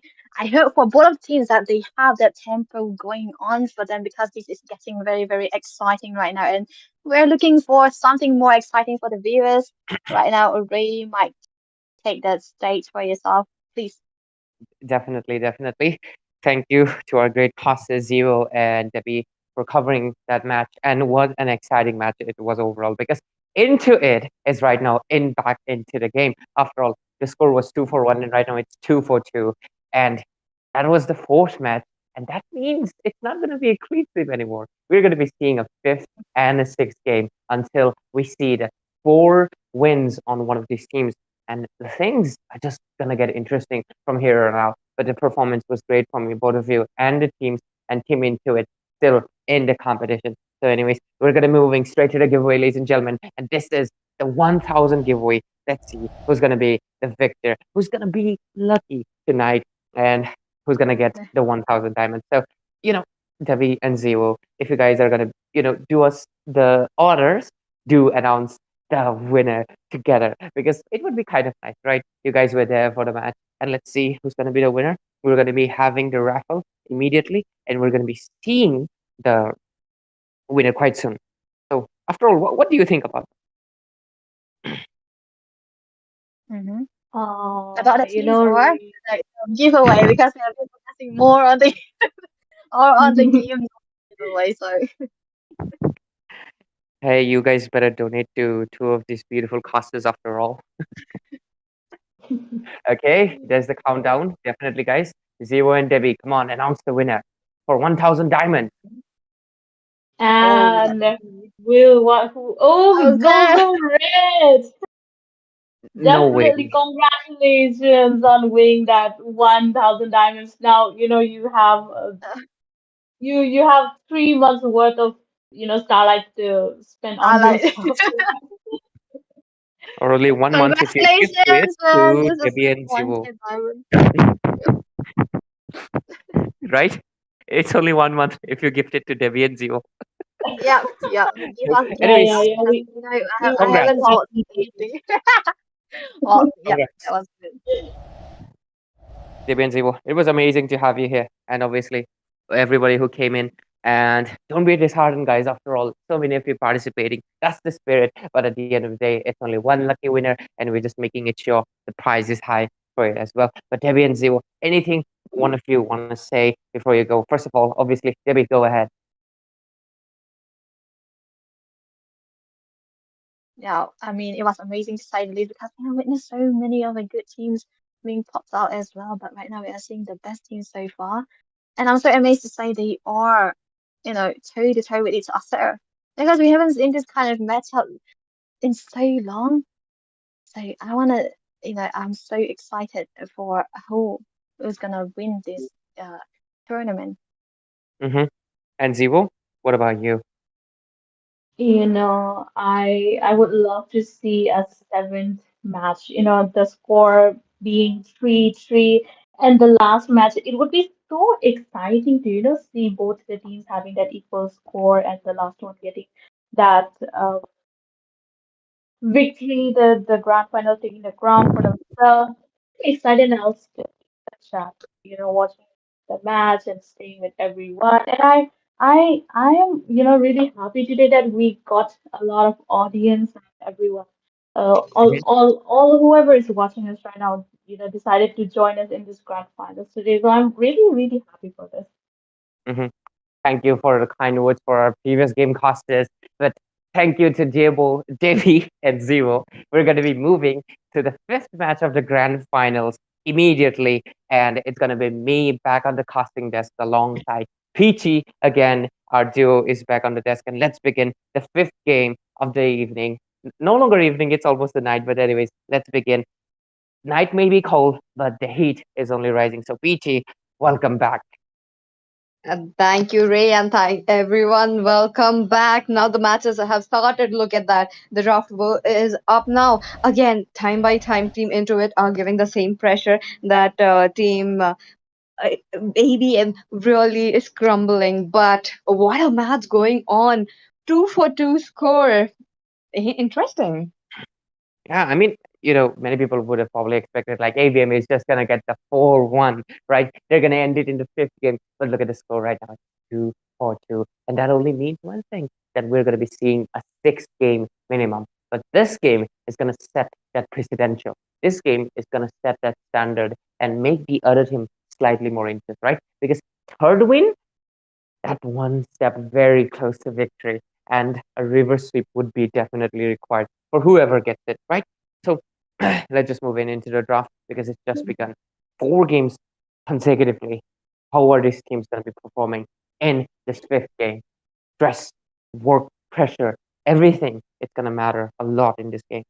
hope for both teams that they have that tempo going on for them because this is getting very very exciting right now, and we're looking for something more exciting for the viewers right now. Ray might take that stage for yourself, please. Definitely, definitely. Thank you to our great hostess Zero and Debbie for covering that match. And what an exciting match it was overall, because Into It is right now in back into the game. After all, the score was 2-1, and right now it's 2-2. And that was the fourth match. And that means it's not going to be a clean sweep anymore. We're going to be seeing a fifth and a sixth game until we see the four wins on one of these teams. And the things are just going to get interesting from here on out. But the performance was great from you, both of you, and the teams, and Team Into It still in the competition. So, anyways, we're going to be moving straight to the giveaway, ladies and gentlemen. And this is the 1000 giveaway. Let's see who's going to be the victor, who's going to be lucky tonight, and who's going to get the 1000 diamonds. So, you know, Debbie and Zero, if you guys are going to, do us the honors, do announce the winner together, because it would be kind of nice, right? You guys were there for the match, and let's see who's going to be the winner. We're going to be having the raffle immediately, and we're going to be seeing the winner quite soon. So, after all, what do you think about Mm-hmm. Uh, About the you teams know, or like giveaway because we have been focusing more on the or on the game giveaway. So Hey, you guys better donate to two of these beautiful casters after all. Okay, there's the countdown. Definitely, guys. Zero and Debbie, come on, announce the winner for 1000 diamonds. oh, let and me see. will what who? Oh, it goes Okay. on red. No way. Definitely, congratulations on winning that 1,000 diamonds. Now, you have you have 3 months worth of Starlight to spend I on like. yourself. Or only 1 month if you gift it Congratulations, man. to This is Debbie and one Zero, kid diamond. right? It's only 1 month if you gift it to Debbie and Zero. Yep, yep. Give us Yeah, gift Anyways, yeah, cards yeah. because We I congrats. haven't also have bought people. anything. Well, yep, that Congrats, was good. Debbie and Zero. It was amazing to have you here. And obviously, everybody who came in. And don't be disheartened, guys. After all, so many of you participating. That's the spirit. But at the end of the day, it's only one lucky winner. And we're just making it sure the prize is high for it as well. But Debbie and Zero, anything one of you want to say before you go? First of all, obviously, Debbie, go ahead. Yeah, I mean, it was amazing to say the least because we have witnessed so many other good teams being popped out as well. But right now, we are seeing the best teams so far. And I'm so amazed to say they are, toe to toe with each other because we haven't seen this kind of matchup in so long. So I want to, I'm so excited for who is gonna win this uh, tournament. Mm-hmm. And Zero, what about you? I would love to see a seventh match. The score being 3-3, and the last match. It would be so exciting to see both the teams having that equal score, and the last one getting that victory, the grand final, taking the crown for themselves. Excited now still the chat, watching the match and staying with everyone. And I am, really happy today that we got a lot of audience and everyone, all whoever is watching us right now, decided to join us in this grand finals today. So I'm really, really happy for this. Mm-hmm. Thank you for the kind words for our previous game casters. But thank you to Jabo, JB, and Zero. We're going to be moving to the fifth match of the grand finals immediately. And it's going to be me back on the casting desk alongside Peachy. Again, our duo is back on the desk. And let's begin the fifth game of the evening. No longer evening, it's almost the night. But, anyways, let's begin. Night may be cold, but the heat is only rising. So, Peachy, welcome back. Thank you, Ray, and thank everyone. Welcome back. Now the matches have started. Look at that. The draft is up now. Again, time by time, Team Intuit are giving the same pressure that Team uh, ABM really is crumbling. But what a match going on! 2-2 score. Interesting. Yeah, I mean, many people would have probably expected like ABM is just gonna get the 4-1, right? They're gonna end it in the fifth game. But look at the score right now, it's 2-2. And that only means one thing, that we're gonna be seeing a six game minimum. But this game is gonna set that precedential. This game is gonna set that standard and make the other team slightly more interested, right? Because third win, that one step very close to victory, and a reverse sweep would be definitely required for whoever gets it, right? So let's just move in into the draft because it's just begun. 4 games consecutively. How are these teams going to be performing in this fifth game? Stress, work, pressure, everything. It's going to matter a lot in this game.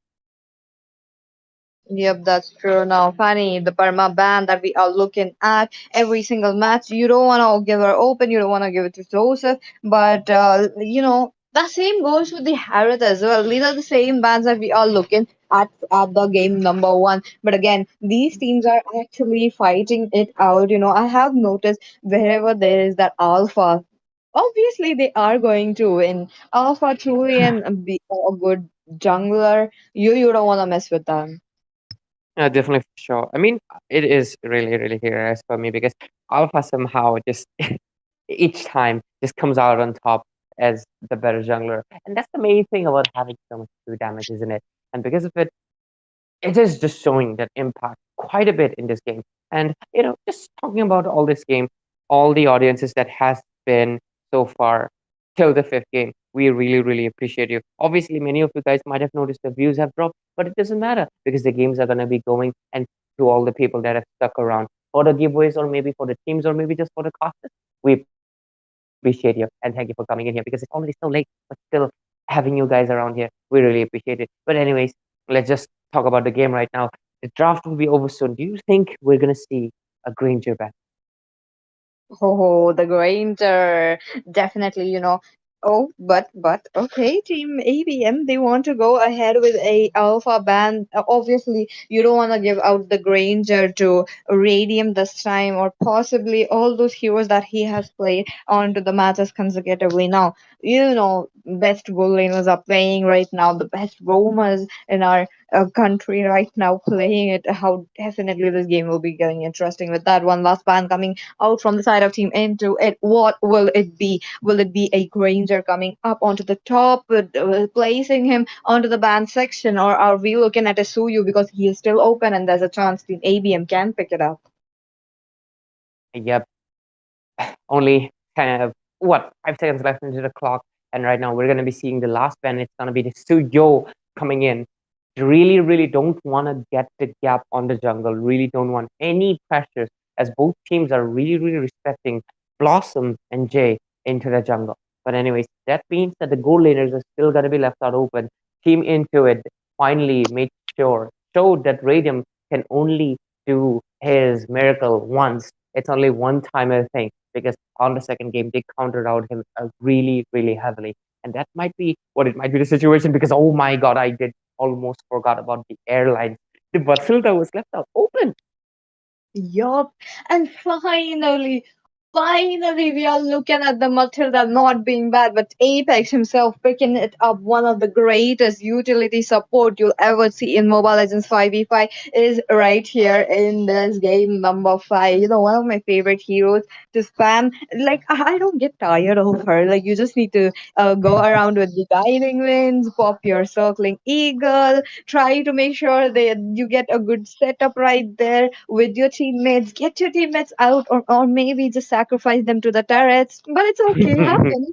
Yep, that's true. Now, Fanny, the perma ban that we are looking at every single match, you don't want to give her open, you don't want to give it to Joseph, but the same goes with the Harith as well. These are the same bans that we are looking at the game number one. But again, these teams are actually fighting it out. I have noticed wherever there is that alpha, obviously they are going to win. Alpha truly and be a good jungler. You don't want to mess with them. Definitely for sure. I mean, it is really, really hilarious for me because Alpha somehow just each time just comes out on top as the better jungler. And that's the main thing about having so much true damage, isn't it? And because of it, it is just showing that impact quite a bit in this game. And just talking about all this game, all the audiences that has been so far till the fifth game, we really, really appreciate you. Obviously, many of you guys might have noticed the views have dropped, but it doesn't matter because the games are gonna be going, and to all the people that have stuck around for the giveaways or maybe for the teams or maybe just for the casters, we appreciate you and thank you for coming in here because it's already so late, but still having you guys around here, we really appreciate it. But anyways, let's just talk about the game right now. The draft will be over soon. Do you think we're gonna see a Granger back? Oh, the Granger. Definitely, Oh, but okay, Team ABM, they want to go ahead with a alpha ban. Obviously, you don't want to give out the Granger to Radium this time, or possibly all those heroes that he has played onto the matches consecutively. Now, best goal laners are playing right now, the best roamers in our country right now playing it. How definitely this game will be getting interesting with that one last ban coming out from the side of Team Into It. What will it be? Will it be a Granger coming up onto the top, placing him onto the band section, or are we looking at a Suyu because he is still open and there's a chance Team ABM can pick it up? Yep, only kind of what 5 seconds left into the clock, and right now we're gonna be seeing the last ban. It's gonna be the Suyo coming in. Really, really don't want to get the gap on the jungle. Really don't want any pressures, as both teams are really, really respecting Blossom and Jay into the jungle. But anyways, that means that the goal laners are still gonna be left out open. Team Into It finally made sure showed that Radium can only do his miracle once. It's only one timer thing because on the second game they countered out him really, really heavily. And that might be what it might be the situation because oh my god, I did almost forgot about the airlines. The bus filter was left out open. Yup. And finally, we are looking at the Matilda not being bad, but Apex himself picking it up. One of the greatest utility support you'll ever see in Mobile Legends 5v5 is right here in this game number 5. One of my favorite heroes to spam. Like, I don't get tired of her. Like, you just need to go around with the guiding winds, pop your circling eagle, try to make sure that you get a good setup right there with your teammates. Get your teammates out, or maybe just sacrifice them to the turrets. But it's okay, happen.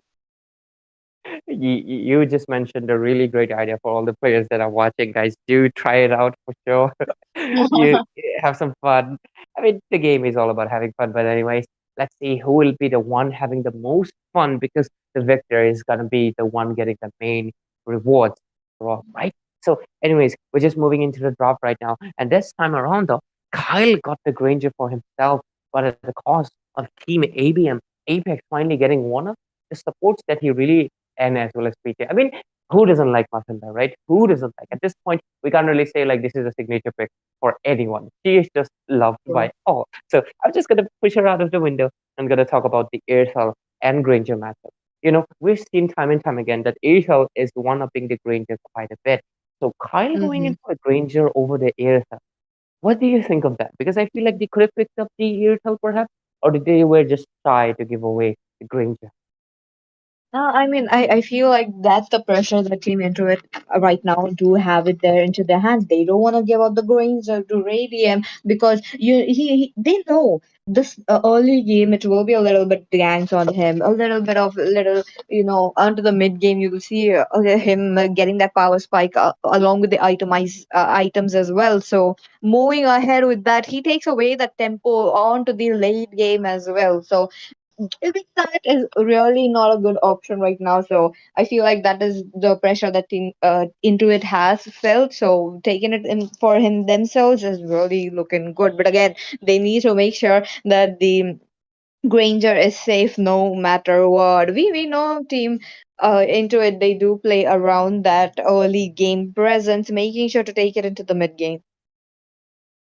You just mentioned a really great idea for all the players that are watching, guys. Do try it out for sure. You have some fun. I mean, the game is all about having fun, but anyways, let's see who will be the one having the most fun because the victor is gonna be the one getting the main rewards, right? So, anyways, we're just moving into the drop right now, and this time around, though, Kyle got the Granger for himself, but at the cost of Team ABM. Apex finally getting one of the supports that he really and as well as PJ. I mean, who doesn't like Matilda, right? Who doesn't like? At this point, we can't really say like this is a signature pick for anyone. She is just loved by all. So I'm just gonna push her out of the window. I'm gonna talk about the Aircel and Granger matchup. We've seen time and time again that Aircel is one-upping the Granger quite a bit. So Kyle going Mhm. into a Granger over the Aircel. What do you think of that? Because I feel like they could have picked up the Aircel perhaps, or did they were just shy to give away the Granger? I mean, I feel like that's the pressure that Team Intuit right now do have it there into their hands. They don't want to give up the grains to Radium because they know this early game it will be a little bit ganks on him, a little bit of little onto the mid game you will see him getting that power spike along with the itemized items as well. So moving ahead with that, he takes away that tempo onto the late game as well. So I think that is really not a good option right now. So I feel like that is the pressure that team Intuit has felt. So taking it in for him themselves is really looking good. But again, they need to make sure that the Granger is safe no matter what. We know team Intuit they do play around that early game presence, making sure to take it into the mid game.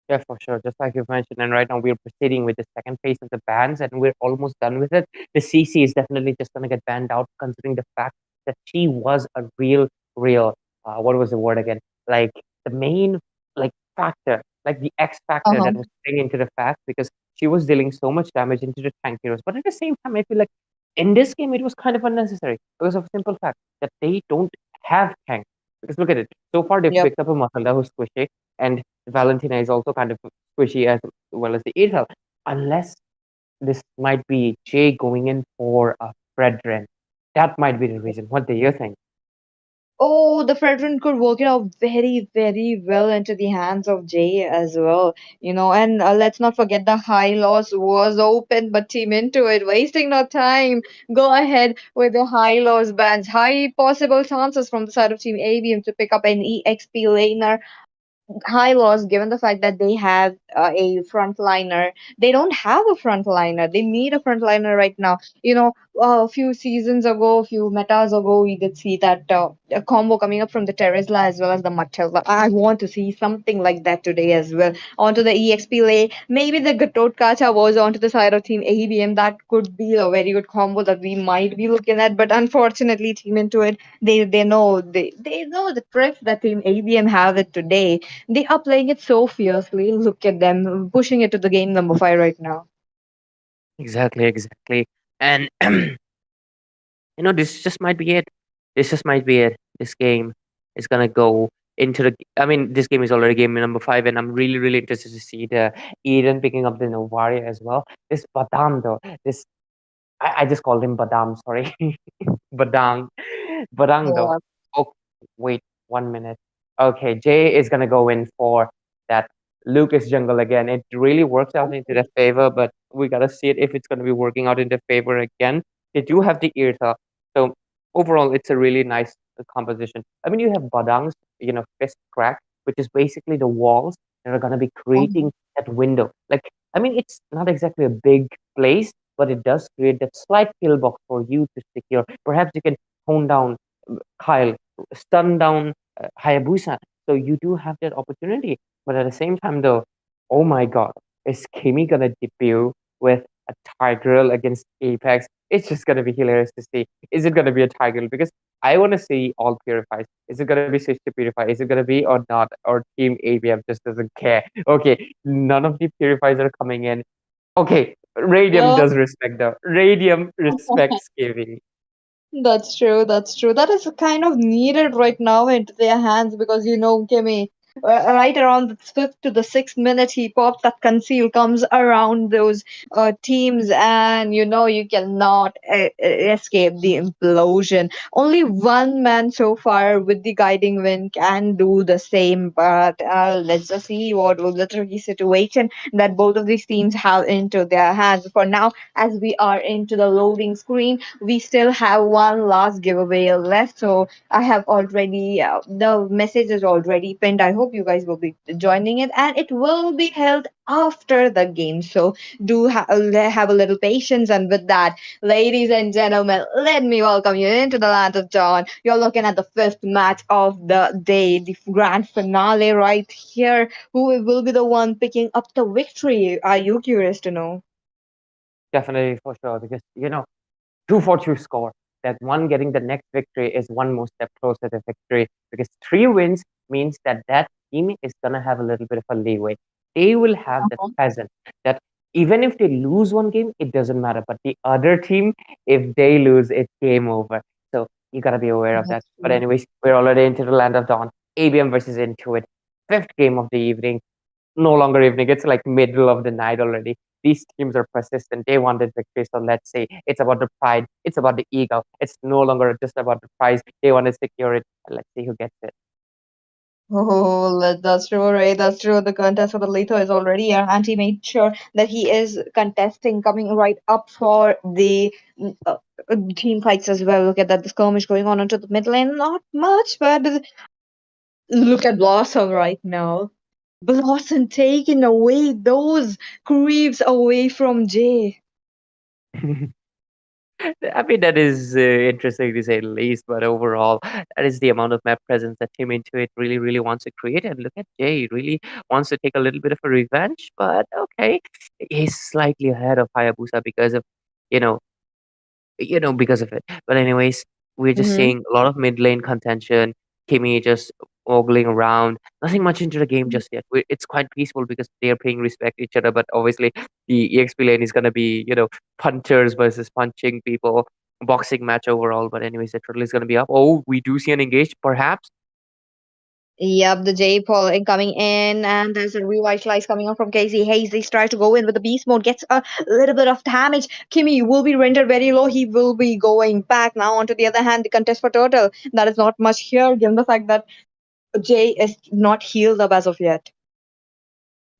Yeah, for sure. Just like you've mentioned, and right now we're proceeding with the second phase of the bans, and we're almost done with it. The CC is definitely just going to get banned out, considering the fact that she was a real, what was the word again? Like the main, like factor, like the X factor Uh-huh. that was playing into the fact because she was dealing so much damage into the tank heroes. But at the same time, I feel like in this game it was kind of unnecessary because of a simple fact that they don't have tank. Because look at it. So far, they've Yep. picked up a Matilda who's squishy, and Valentina is also kind of squishy as well as the Airtel. Unless this might be Jay going in for a Fredrin. That might be the reason. What do you think? Oh, the Fredrin could work it out very, very well into the hands of Jay as well, And let's not forget the high loss was open, but Team Into it, wasting no time. Go ahead with the high loss bans. High possible chances from the side of Team ABM to pick up an EXP laner high loss given the fact that they have a frontliner. They don't have a frontliner. They need a frontliner right now. A few seasons ago, a few metas ago, we did see that a combo coming up from the Teresla as well as the Matilda. I want to see something like that today as well. Onto the EXP lane, maybe the Gatot Kacha was onto the side of Team ABM. That could be a very good combo that we might be looking at. But unfortunately, Team Into it, they know the tricks that Team ABM have it today. They are playing it so fiercely. Look at them pushing it to the game number 5 right now. Exactly, exactly. And this just might be it. This just might be it. This game is gonna go into the. I mean, this game is already game number 5, and I'm really interested to see the Eden picking up the Novaria as well. This Badam though, this I just called him Badam. Sorry, Badang, Badang though. Yeah. Oh, wait 1 minute. Okay, Jay is gonna go in for that Lucas jungle again. It really works out into their favor, but we gotta see it if it's gonna be working out in their favor again. They do have the Irta, so overall it's a really nice composition. I mean, you have Badang's, fist crack, which is basically the walls that are gonna be creating that window. Like, I mean, it's not exactly a big place, but it does create that slight pillbox for you to secure. Perhaps you can tone down Kyle, stun down Hayabusa. So you do have that opportunity. But at the same time, though, oh my God, is Kimi gonna debut with a Tigreal against Apex? It's just gonna be hilarious to see. Is it gonna be a Tigreal? Because I want to see all purifies. Is it gonna be switched to purify? Is it gonna be or not? Or Team ABM just doesn't care? Okay, none of the purifies are coming in. Okay, Radium Yeah. does respect though. Radium respects Kimi. That's true. That's true. That is kind of needed right now into their hands because Kimmy, right around the 5th to the 6th minute, he pops that conceal, comes around those teams, and you cannot escape the implosion. Only one man so far with the guiding wind can do the same, but let's just see what will the tricky situation that both of these teams have into their hands. For now, as we are into the loading screen, we still have one last giveaway left. So I have already, the message is already pinned. I hope you guys will be joining it, and it will be held after the game. So do have a little patience. And with that, ladies and gentlemen, let me welcome you into the land of Dawn. You're looking at the fifth match of the day, the grand finale right here. Who will be the one picking up the victory? Are you curious to know? Definitely for sure. Because 2-4-2 score. That one getting the next victory is one more step closer to victory because 3 wins means that that team is gonna have a little bit of a leeway. They will have that present, that even if they lose one game, it doesn't matter. But the other team, if they lose, it's game over. So you gotta be aware of that. That's But true. anyways, we're already into the land of dawn. ABM versus Intuit, fifth game of the evening. No longer evening; it's like middle of the night already. These teams are persistent. They wanted victory, so let's say it's about the pride. It's about the ego. It's no longer just about the prize. They want to secure it. Let's see who gets it. Oh, that's true, right? That's true. The contest for the Leto is already here, and he made sure that he is contesting, coming right up for the team fights as well. Look at that, the skirmish going on into the mid lane. Not much, but look at Blossom right now. Blossom taking away those creeps away from Jay. I mean, that is interesting to say the least, but overall, that is the amount of map presence that Team Into It really, really wants to create. And look at Jay, he really wants to take a little bit of a revenge, but okay, he's slightly ahead of Hayabusa because of, you know, because of it. But anyways, we're just Mm-hmm. seeing a lot of mid lane contention. Kimmy just ogling around. Nothing much into the game just yet. It's quite peaceful because they are paying respect to each other. But obviously, the EXP lane is gonna be punchers versus punching people, boxing match overall. But anyways, the turtle is gonna be up. Oh, we do see an engage, perhaps. Yep, the J Paul coming in, and there's a revitalize coming on from Casey Hayes. They try to go in with the beast mode, gets a little bit of damage. Kimmy will be rendered very low. He will be going back now. On to the other hand, the contest for Turtle. That is not much here, given the fact that Jay is not healed up as of yet.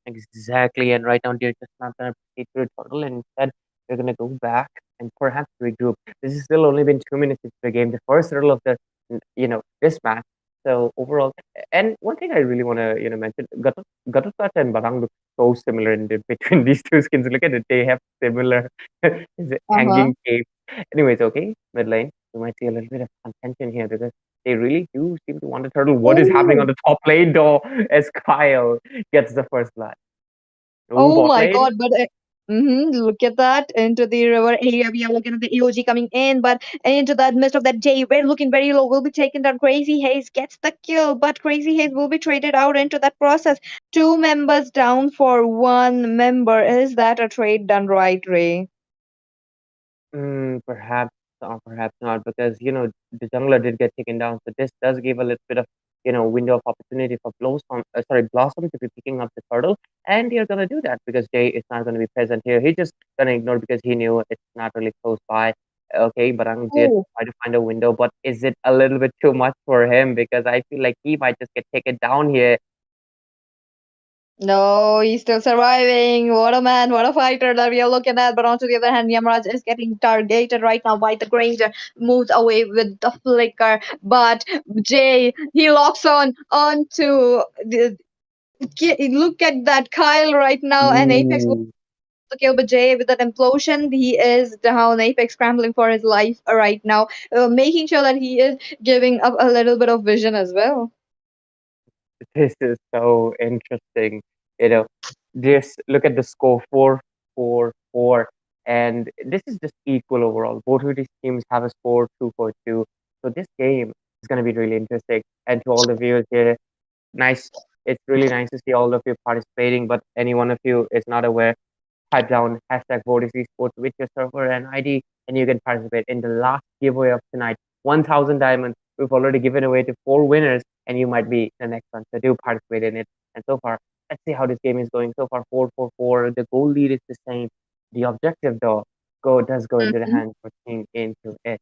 Exactly, and right now they're just not gonna proceed to the turtle, and instead they're gonna go back and perhaps regroup. This has still only been 2 minutes into the game, the first turtle of the this match. So overall, and one thing I really wanna mention, Gatotkacha and Barang look so similar in between these two skins. Look at it, they have similar Uh-huh. hanging capes. Anyways, okay, mid lane, we might see a little bit of contention here because they really do seem to want the turtle. What is happening on Oh, the top lane though? As Kyle gets the first blood. Ooh, oh bot my lane. God! But look at that into the river area. We are looking at the AOG coming in, but into that midst of that J, we're looking very low. Will be taken down. Crazy Haze gets the kill, but Crazy Haze will be traded out into that process. Two members down for one member. Is that a trade done right, Ray? Perhaps or perhaps not, because the jungler did get taken down. So this does give a little bit of window of opportunity for Blossom to be picking up the turtle, and you're gonna do that because Jay is not gonna be present here. He's just gonna ignore because he knew it's not really close by. Okay, but I'm did Oh, try to find a window, but is it a little bit too much for him? Because I feel like he might just get taken down here. no, he's still surviving. What a man, what a fighter that we are looking at. But on to the other hand, Yamraj is getting targeted right now by the Granger. Moves away with the flicker. But Jay, he locks onto the. Look at that Kyle right now, and Apex will Ooh. kill. But Jay with that implosion, he is down. Apex scrambling for his life right now, making sure that he is giving up a little bit of vision as well. This is so interesting. You know, just look at the score 4-4-4, and this is just equal overall. Both of these teams have a score 2-4-2. So this game is going to be really interesting. And to all the viewers here, nice. It's really nice to see all of you participating. But any one of you is not aware, type down hashtag Vortex Esports with your server and ID, and you can participate in the last giveaway of tonight. 1,000 diamonds. We've already given away to 4 winners, and you might be the next one. So do participate in it. And so far, let's see how this game is going. So far, 4-4-4. The goal lead is the same. The objective, though, does go into the hands for Team Into It.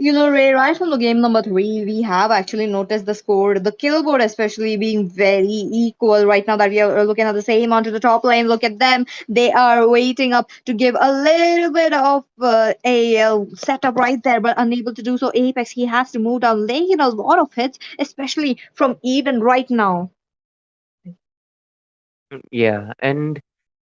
Ray, right from the game number three, we have actually noticed the score, the kill board especially being very equal right now that we are looking at the same onto the top lane. Look at them. They are waiting up to give a little bit of a setup right there, but unable to do so. Apex, he has to move down, laying in a lot of hits, especially from Eden right now. Yeah, and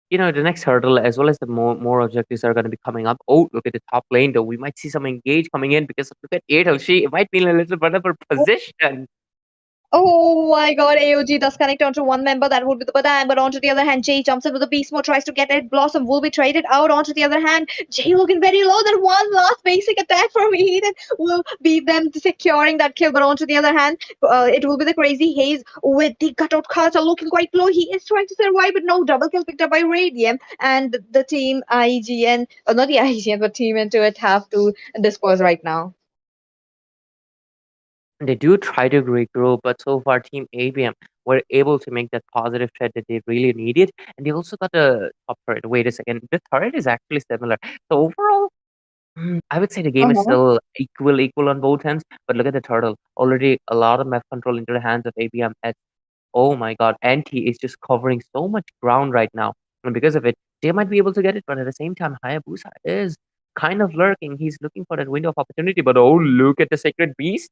the next hurdle as well as the more objectives are going to be coming up. Oh, look at the top lane though. We might see some engage coming in because look at Adel. She might be in a little bit of a position. Oh my god, AOG does connect onto one member, that would be the Badang, but onto the other hand, Jay jumps in with the beast mode, tries to get it. Blossom will be traded out. Onto the other hand, Jay looking very low. Then one last basic attack from Eden will be them securing that kill. But onto the other hand, it will be the crazy haze with the cutout cards are looking quite low. He is trying to survive, but no double kill picked up by Radium. And the team IGN, not the IGN, but Team Into It have to dispose right now. They do try to regroup, but so far Team ABM were able to make that positive trade that they really needed, and they also got a top turret. Wait a second, the turret is actually similar. So overall, I would say the game is Uh-huh. still equal on both ends. But look at the turtle. Already a lot of map control into the hands of ABM. Oh my god, Anti is just covering so much ground right now, and because of it, they might be able to get it. But at the same time, Hayabusa is kind of lurking. He's looking for that window of opportunity. But oh, look at the sacred beast.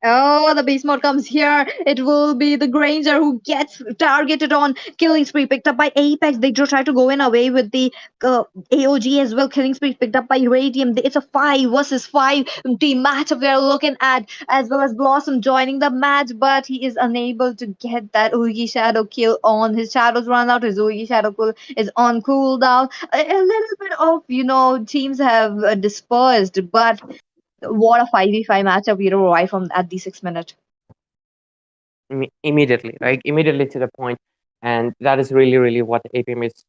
Oh, the beast mode comes here. It will be the Granger who gets targeted on. Killing spree picked up by Apex. They just try to go in away with the AOG as well. Killing spree picked up by Radium. It's a 5 versus 5 team matchup we are looking at, as well as Blossom joining the match, but he is unable to get that Oogie Shadow kill on. His shadows run out. His Oogie Shadow kill is on cooldown. A little bit of, teams have dispersed, but what a 5v5 matchup, right from at the 6 minute. Immediately, right? Immediately to the point, and that is really what APM is,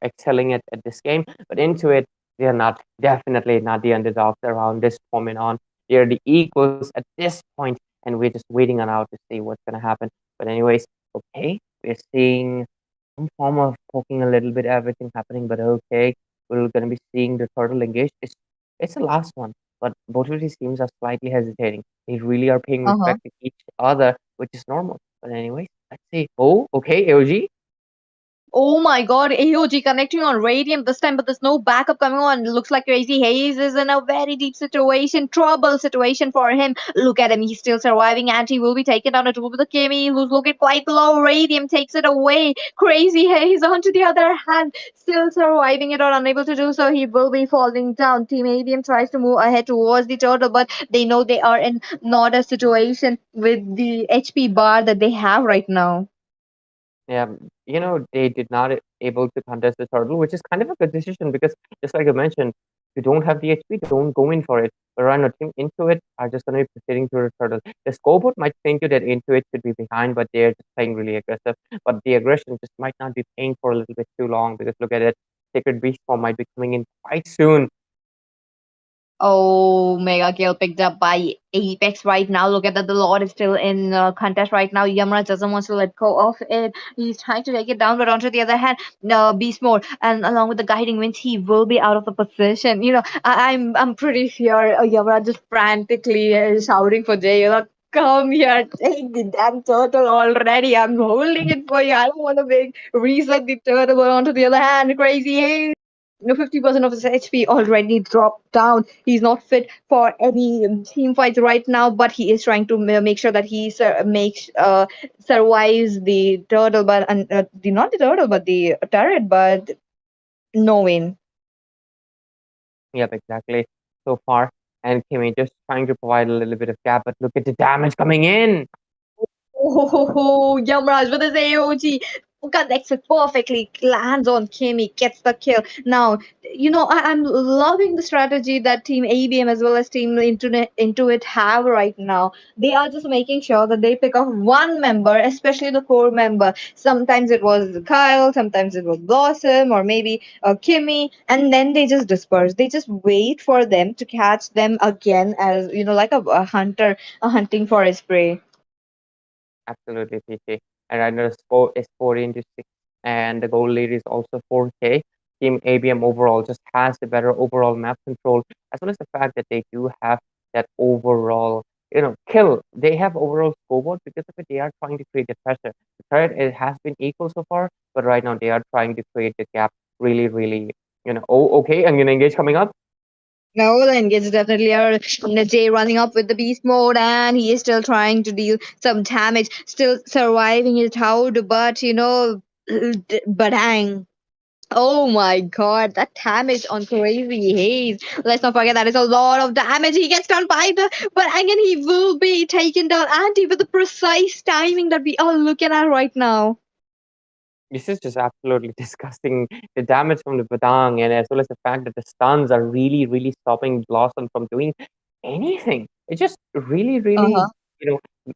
excelling at this game. But into it, they are not definitely not the underdogs around this moment on. They are the equals at this point, and we're just waiting on out to see what's gonna happen. But anyways, okay, we're seeing some form of poking a little bit everything happening, but okay, we're gonna be seeing the turtle engaged. It's the last one, but both of these teams are slightly hesitating. They really are paying Uh-huh. respect to each other, which is normal. But anyways, let's see. Oh, okay, AOG. Oh my god, AOG connecting on Radiant this time, but there's no backup coming on. Looks like Crazy Haze is in a very deep situation, trouble situation for him. Look at him, he's still surviving, and he will be taken down. It will be the Kimmy who's looking quite low. Radiant takes it away. Crazy Haze, onto the other hand, still surviving it or unable to do so. He will be falling down. Team ABM tries to move ahead towards the turtle, but they know they are in not a situation with the HP bar that they have right now. Yeah, they did not able to contest the turtle, which is kind of a good decision because just like I mentioned, if you don't have the HP, don't go in for it. But right now, Team Into It are just going to be proceeding to the turtle. The scoreboard might think you that Into It should be behind, but they're just playing really aggressive. But the aggression just might not be paying for a little bit too long because look at it, Sacred Beast form might be coming in quite soon. Oh, Mega Kill picked up by Apex right now. Look at that. The Lord is still in contest right now. Yamraj doesn't want to let go of it. He's trying to take it down, but onto the other hand, Beast Mode and along with the guiding winds, he will be out of the position. I'm pretty sure Yamraj is frantically shouting for Jay. Come here, take the damn turtle already. I'm holding it for you. I don't want to make reset the turtle. But onto the other hand, crazy. 50% of his HP already dropped down. He's not fit for any team fights right now, but he is trying to make sure that he makes survives the turtle, but not the turtle, but the turret. But no win. Yep, exactly. So far, and Kimmy just trying to provide a little bit of gap, but look at the damage coming in. Oh, Yamraj with his AOG connects it perfectly, lands on Kimmy, gets the kill. Now, I'm loving the strategy that Team ABM as well as Team Intuit have right now. They are just making sure that they pick up one member, especially the core member. Sometimes it was Kyle, sometimes it was Blossom, or maybe Kimmy, and then they just disperse. They just wait for them to catch them again, as like a hunter, hunting for his prey. Absolutely, PC. And right now the score is 14-6, and the goal lead is also 4K. Team ABM overall just has the better overall map control, as well as the fact that they do have that overall, kill. They have overall scoreboard because of it. They are trying to create the pressure. The threat it has been equal so far, but right now they are trying to create the gap. Really. Oh, okay. I'm gonna engage coming up. No, the engage definitely are Jay running up with the beast mode, and he is still trying to deal some damage, still surviving it out, but Badang. Oh my god, that damage on Crazy Haze. Let's not forget that is a lot of damage. He gets done by but again he will be taken down, and with the precise timing that we are looking at right now. This is just absolutely disgusting. The damage from the Badang, and as well as the fact that the stuns are really, really stopping Blossom from doing anything. It's just really, really, Uh-huh. you know,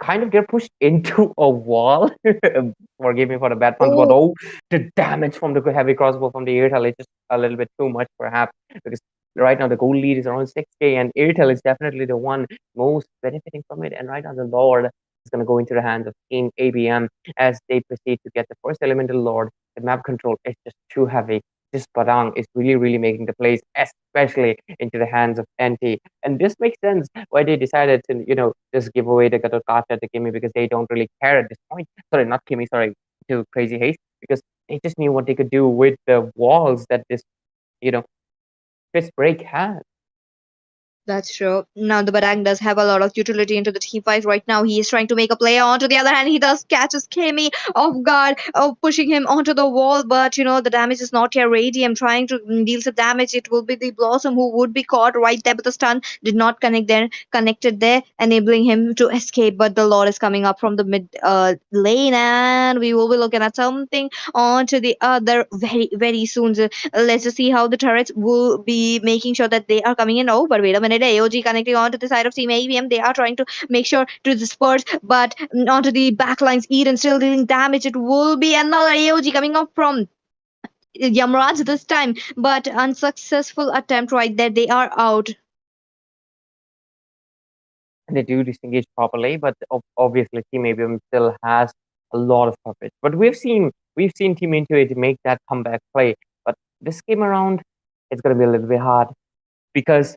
kind of get pushed into a wall. Forgive me for the bad puns, but Oh, oh, the damage from the heavy crossbow from the Airtel is just a little bit too much, perhaps, because right now the goal lead is around 6K, and Airtel is definitely the one most benefiting from it. And right now, the Lord is going to go into the hands of Team ABM as they proceed to get the first elemental Lord. The map control is just too heavy. This Padang is really, really making the plays, especially into the hands of NT. And this makes sense why they decided to, just give away the Gato to Kimmy because they don't really care at this point. Sorry, not Kimmy, sorry, to Crazy Haste because they just knew what they could do with the walls that this, you know, fist break has. that's true. Now the Badang does have a lot of utility into the team fight right now. He is trying to make a play. On to the other hand, he does catches Kimmy off guard, pushing him onto the wall. But the damage is not here. Radium trying to deal some damage. It will be the Blossom who would be caught right there, but the stun did not connected there, enabling him to escape. But the Lord is coming up from the mid lane, and we will be looking at something onto the other very very soon. Let's just see how the turrets will be making sure that they are coming in. Oh, but wait a minute. AOG connecting onto the side of Team ABM. They are trying to make sure to disperse, but onto the backlines. Eden still dealing damage. It will be another AOG coming up from Yamraj this time, but unsuccessful attempt right there. They are out. And they do disengage properly, but obviously Team ABM still has a lot of coverage. But we've seen Team Intuit make that comeback play. But this game around, it's gonna be a little bit hard because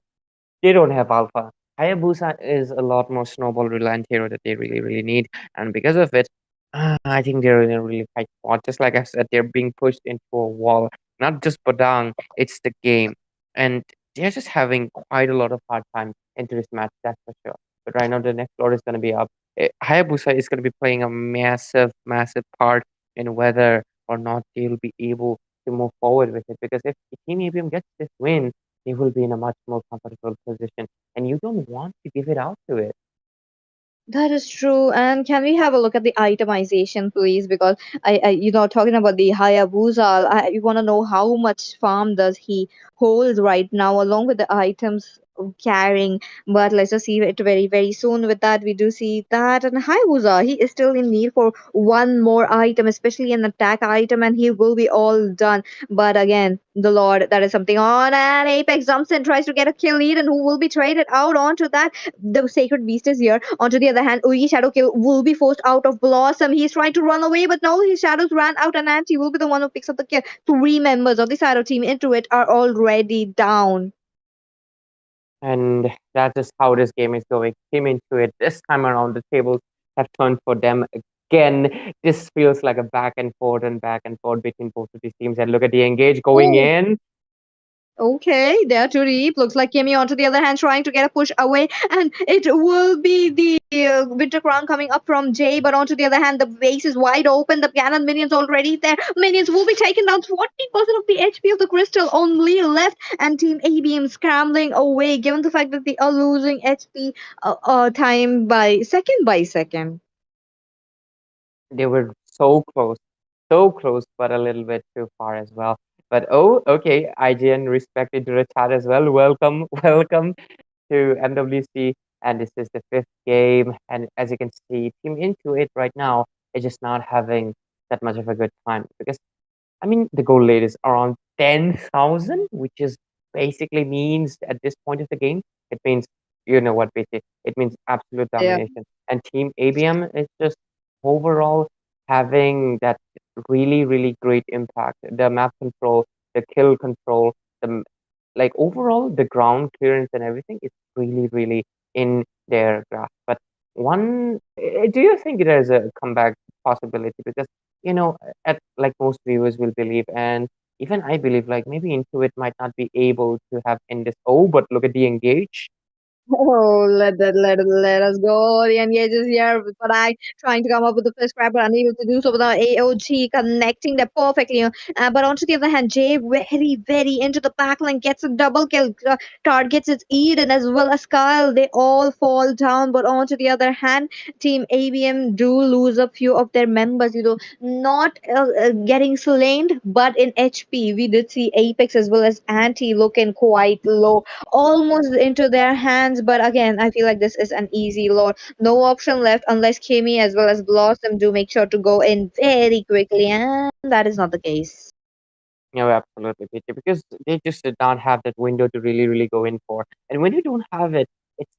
they don't have alpha. Hayabusa is a lot more snowball reliant hero that they really, really need. And because of it, I think they're in a really tight spot. Just like I said, they're being pushed into a wall. Not just Padang, it's the game. And they're just having quite a lot of hard time into this match, that's for sure. But right now, the next floor is going to be up. Hayabusa is going to be playing a massive, massive part in whether or not they'll be able to move forward with it. Because if Team ABM gets this win, they will be in a much more comfortable position. And you don't want to give it out to it. That is true. And can we have a look at the itemization, please? Because talking about the Hayabusa, I want to know how much farm does he hold right now, along with the items carrying. But let's just see it very, very soon. With that, we do see that, and Hayabusa, he is still in need for one more item, especially an attack item, and he will be all done. But again, the Lord, that is something on, and Apex jumps in, tries to get a kill lead, and who will be traded out onto that? The Sacred Beast is here. On to the other hand, Uyi Shadow Kill will be forced out of Blossom. He's trying to run away, but no, his shadows ran out, and Anti will be the one who picks up the kill. Three members of the Shadow team into it are already down. And that's just how this game is going. Came into it this time around. The tables have turned for them again. This feels like a back and forth between both of these teams. And look at the engage going Oh, in. okay, there to reap. Looks like Kimmy, on to the other hand, trying to get a push away, and it will be the Winter Crown coming up from Jay. But on to the other hand, the base is wide open. The cannon minions already there. Minions will be taken down. 40% of the HP of the crystal only left, and Team ABM scrambling away. Given the fact that they are losing HP time by second. They were so close, but a little bit too far as well. But okay, IGN respected to the chat as well. Welcome, welcome to MWC. And this is the fifth game. And as you can see, Team Into It right now is just not having that much of a good time because I mean, the goal lead is around 10,000, which is basically means at this point of the game, it means, you know what, basically, it means absolute Yeah. domination. And Team ABM is just overall having that really, really great impact. The map control, the kill control, like overall, the ground clearance and everything is really, really in their grasp. But do you think there's a comeback possibility? Because at like most viewers will believe, and even I believe, like maybe Intuit might not be able to have in this. Oh, but look at the engage. Oh, let us go. The engage is here, but I trying to come up with the first grab, but unable to do so without AOG connecting that perfectly. But onto the other hand, Jay very into the backline gets a double kill, targets its Eden as well as Kyle. They all fall down, but onto the other hand, Team ABM do lose a few of their members. Not getting slain, but in HP, we did see Apex as well as Anti looking quite low almost into their hands. But again, I feel like this is an easy load. No option left unless Kimi as well as Blossom do make sure to go in very quickly, and that is not the case. No, absolutely, Peter, because they just did not have that window to really go in for. And when you don't have it,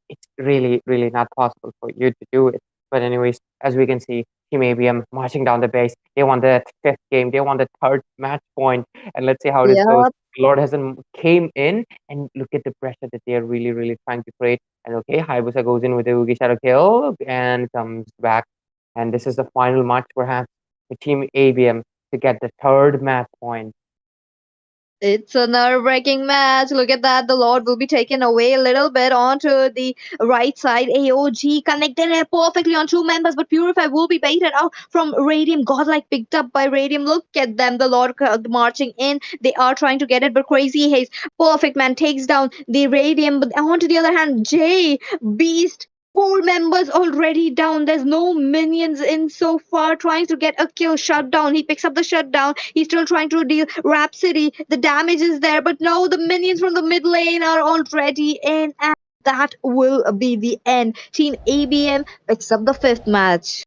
it's really not possible for you to do it. But anyways, as we can see, Team ABM marching down the base. They won the fifth game. They won the third match point. And let's see how this goes. Yeah, Lord hasn't came in and look at the pressure that they are really trying to create. And okay, Hayabusa goes in with a Ugi Shadow kill and comes back. And this is the final match perhaps for Team ABM to get the third match point. it's a nerve-wracking match. Look at that. The Lord will be taken away a little bit onto the right side. AOG connected it perfectly on two members, but Purify will be baited out from Radium. Godlike picked up by Radium. Look at them. The Lord marching in. They are trying to get it, but Crazy Haze, perfect man, takes down the Radium. But onto the other hand, Jay, Beast, four members already down. There's no minions in so far. Trying to get a kill. Shutdown. He picks up the shutdown. He's still trying to deal. Rhapsody. The damage is there, but no, the minions from the mid lane are already in, and that will be the end. Team ABM picks up the fifth match.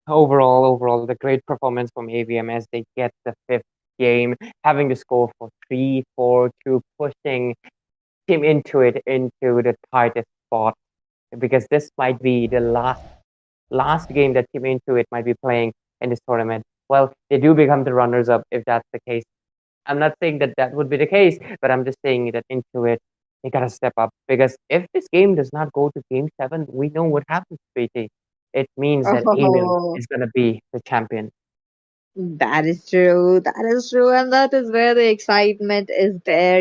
Overall, the great performance from AVM as they get the fifth game, having the score for 3-4-2, pushing Team into it into the tightest spot because this might be the last game that Team into it might be playing in this tournament. Well, they do become the runners up if that's the case. I'm not saying that that would be the case, but I'm just saying that into it they gotta step up because if this game does not go to game 7, we know what happens, PT. It means that AVM Oh, is gonna be the champion. that is true. That is true. And that is where the excitement is there.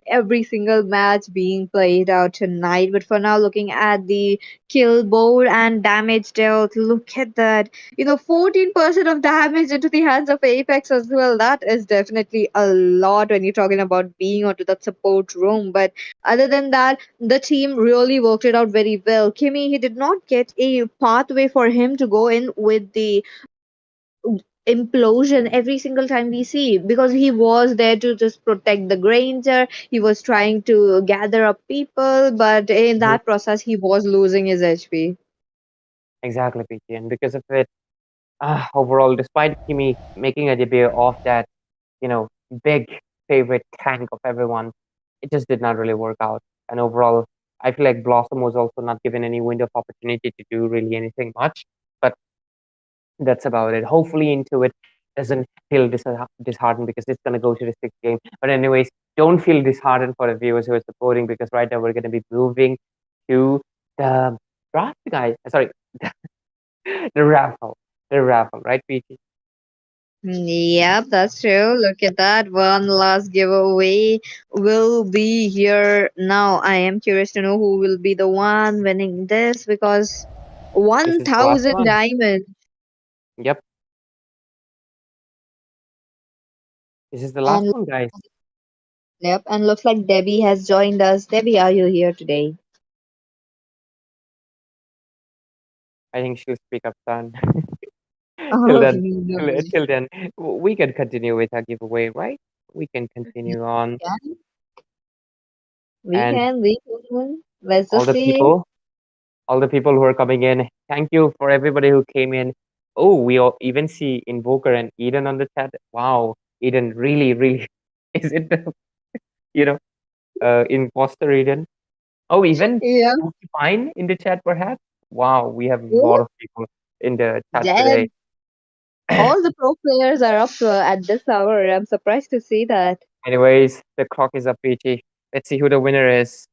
Every single match being played out tonight. But for now, looking at the kill board and damage dealt, look at that. 14% of damage into the hands of Apex as well. That is definitely a lot when you're talking about being onto that support room. But other than that, the team really worked it out very well. Kimmy, he did not get a pathway for him to go in with the implosion every single time we see because he was there to just protect the Granger. He was trying to gather up people, but in Mhm. that process, he was losing his HP. Exactly, PT. And because of it, overall, despite Kimi making a debut of that, you know, big favorite tank of everyone, it just did not really work out. And overall, I feel like Blossom was also not given any window of opportunity to do really anything much. But that's about it. Hopefully, into it doesn't feel disheartened because it's gonna go to the sixth game. But anyways, don't feel disheartened for the viewers who are supporting because right now we're gonna be moving to the draft, guys. Sorry, the raffle, right, PT? Yep, that's true. Look at that. One last giveaway will be here now. I am curious to know who will be the one winning this because This is the last 1,000 one. diamonds. Yep, this is the last And one, guys. yep, and looks like Debbie has joined us. Debbie, are you here today? I think she'll speak up soon. Till Oh, then, no. till then, we can continue with our giveaway, right? We can continue on, Yeah, we and can, we can. Let's all just the see. people who are coming in. Thank you for everybody who came in. Oh, we all even see Invoker and Eden on the chat. Wow, Eden, really, is it the you know imposter Eden? Oh, even Yeah. Fine in the chat, perhaps. Wow, we have a lot Oh, of people in the chat today. damn. All the pro players are up at this hour. I'm surprised to see that. Anyways, the clock is up, Peachy. Let's see who the winner is.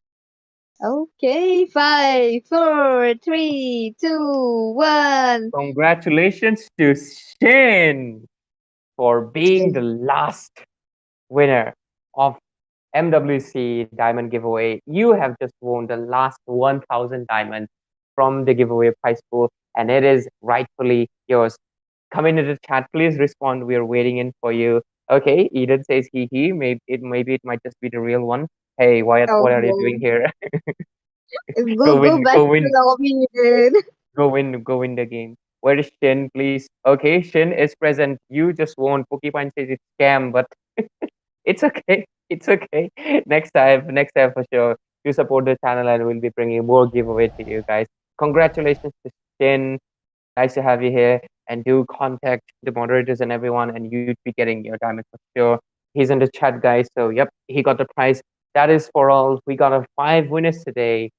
Okay, 5, 4, 3, 2, 1. Congratulations to Shin for being the last winner of MWC diamond giveaway. You have just won the last 1,000 diamonds from the giveaway prize pool, and it is rightfully yours. Come into the chat, please respond. We are waiting in for you. Okay, Eden says he. Maybe it might just be the real one. Hey, what are you doing Oh, here? go go back Go to the win, lobby again. go win the game. Where is Shin, please? Okay, Shin is present. You just won. Pokemon says it's scam, but it's okay. It's okay. Next time for sure. You support the channel and we'll be bringing more giveaway to you guys. Congratulations to Shin. Nice to have you here. And do contact the moderators and everyone, and you'd be getting your diamond for sure. He's in the chat, guys. So, yep, he got the prize. That is for all. We got our 5 winners today,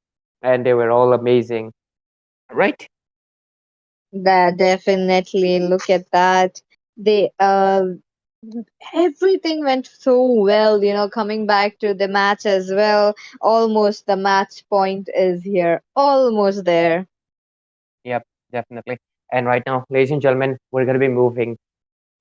and they were all amazing. Right? That definitely, look at that. They everything went so well, coming back to the match as well. Almost the match point is here. Almost there. Yep, definitely. And right now, ladies and gentlemen, we're going to be moving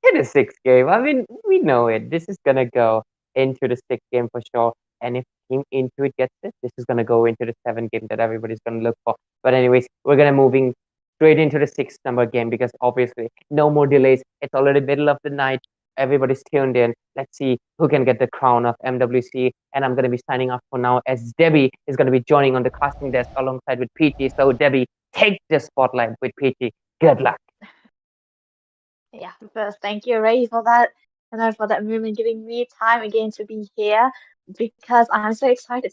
to the sixth game. I mean, we know it. This is gonna go into the sixth game for sure. And if Team Intuit gets it, this is gonna go into the seventh game that everybody's gonna look for. But anyways, we're gonna moving straight into the sixth number game because obviously no more delays. It's already middle of the night. Everybody's tuned in. Let's see who can get the crown of MWC. And I'm gonna be signing off for now as Debbie is gonna be joining on the casting desk alongside with Peachy. So Debbie, take the spotlight with Peachy. Good luck. Yeah, first, thank you, Ray, for that, and then for that moment, giving me time again to be here because I'm so excited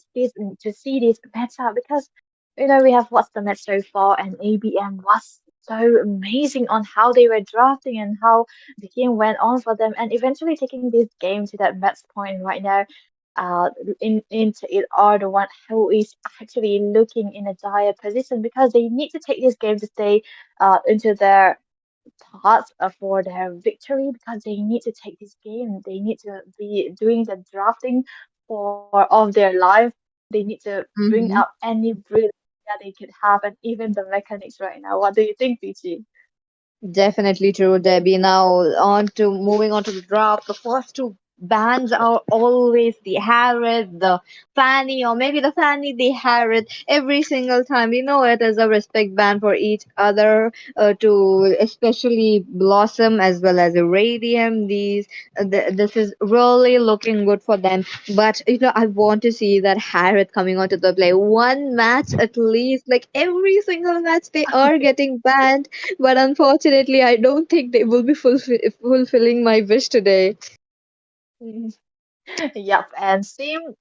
to see this matchup because we have watched the match so far, and ABM was so amazing on how they were drafting and how the game went on for them, and eventually taking this game to that match point right now. Uh, into it are the one who is actually looking in a dire position because they need to take this game to stay into their thoughts for their victory because they need to take this game. They need to be doing the drafting for of their life. They need to bring out Mm-hmm. any brilliance that they could have and even the mechanics right now. What do you think, BG? Definitely true, Debbie. Now on to moving on to the draft. The first two bands are always the Harriet, the Fanny, or maybe the Fanny, the Harriet. Every single time, we know it is a respect band for each other. To especially Blossom as well as Radium. This is really looking good for them. But I want to see that Harriet coming onto the play. One match at least, like every single match, they are getting banned, but unfortunately, I don't think they will be fulfilling my wish today. Yep, and same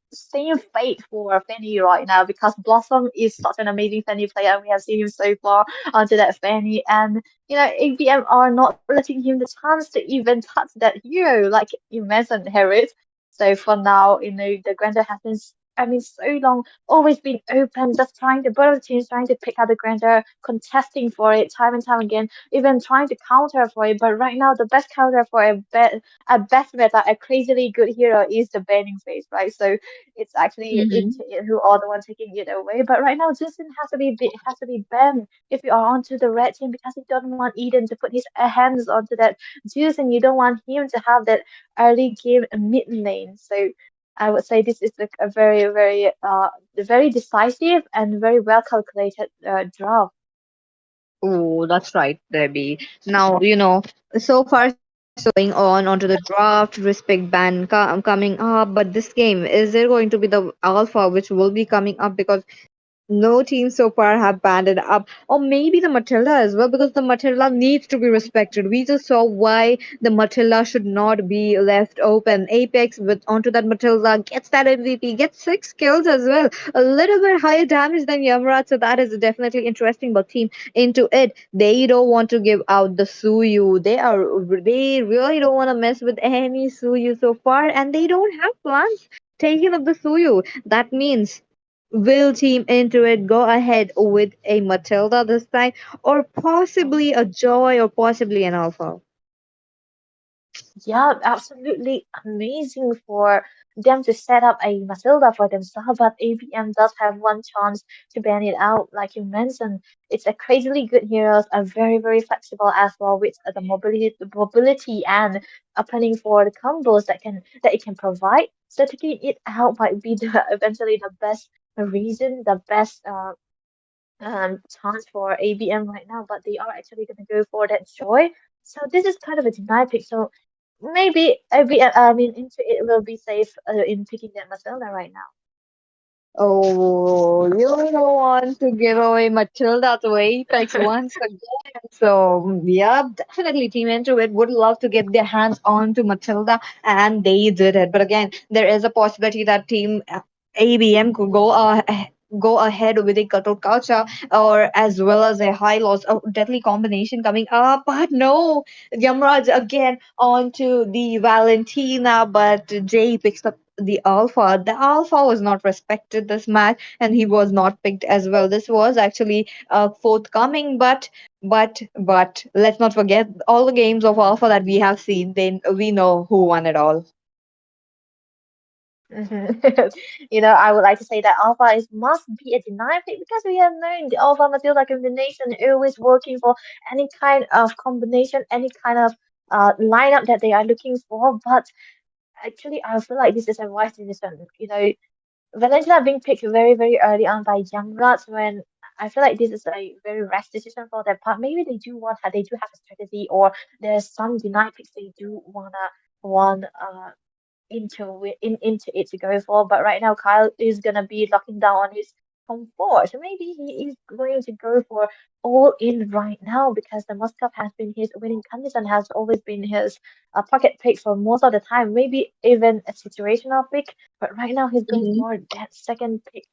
fate for Fanny right now because Blossom is such an amazing Fanny player, and we have seen him so far onto that Fanny, and ABM are not letting him the chance to even touch that hero like you mentioned, Harriet. So for now, the Grander has been, I mean, so long, always been open, just trying to both teams trying to pick out the Grander, contesting for it time and time again, even trying to counter for it. But right now, the best counter for a best meta, a crazily good hero is the banning phase, right? So it's actually Mm-hmm. into it who are the ones taking it away. But right now, Justin has to be banned if you are onto the red team because you don't want Eden to put his hands onto that juice, and you don't want him to have that early game mid lane. So I would say this is a very, very decisive and very well calculated draft. Oh, that's right, Debbie. Now, so far so good going on onto the draft, respect ban coming up, but this game, is there going to be the alpha which will be coming up? Because no team so far have banned it up, or maybe the Matilda as well, because the Matilda needs to be respected. We just saw why the Matilda should not be left open. Apex with onto that Matilda gets that MVP, gets 6 kills as well, a little bit higher damage than Yamrat, so that is definitely interesting. But team into it, they don't want to give out the Suyu. They really don't want to mess with any Suyu so far, and they don't have plans taking up the Suyu. That means, will Team Intuit go ahead with a Matilda this time, or possibly a Joy, or possibly an Alpha? Yeah, absolutely amazing for them to set up a Matilda for themselves, but ABM does have one chance to ban it out. Like you mentioned, it's a crazily good heroes, are very, very flexible as well with the mobility and planning for the combos that it can provide. So taking it out might be the eventually the best reason, the best chance for ABM right now, but they are actually going to go for that joy. So this is kind of a deny pick. So maybe ABM, I mean, into it will be safe in picking that Matilda right now. Oh, you don't want to give away Matilda to Apex once again. So, yeah, definitely Team Intuit would love to get their hands on to Matilda, and they did it. But again, there is a possibility that Team ABM could go ahead with a cutout culture or as well as a high loss, a deadly combination coming up. But no, Yamraj again onto the Valentina, but Jay picks up the alpha. The alpha was not respected this match, and he was not picked as well. This was actually forthcoming, but let's not forget all the games of alpha that we have seen. Then we know who won it all. I would like to say that Alpha is must be a denied pick because we have known the Alpha Matilda combination always working for any kind of combination, any kind of lineup that they are looking for. But actually, I feel like this is a wise decision. Valentina being picked very, very early on by Young Bloods when I feel like this is a very rash decision for their part. Maybe they do have a strategy, or there's some denied picks they do want into it to go for. But right now, Kyle is gonna be locking down on his comfort. So maybe he is going to go for all in right now because the Muscat has been his winning condition, has always been his pocket pick for most of the time. Maybe even a situational pick. But right now, he's going for that second pick.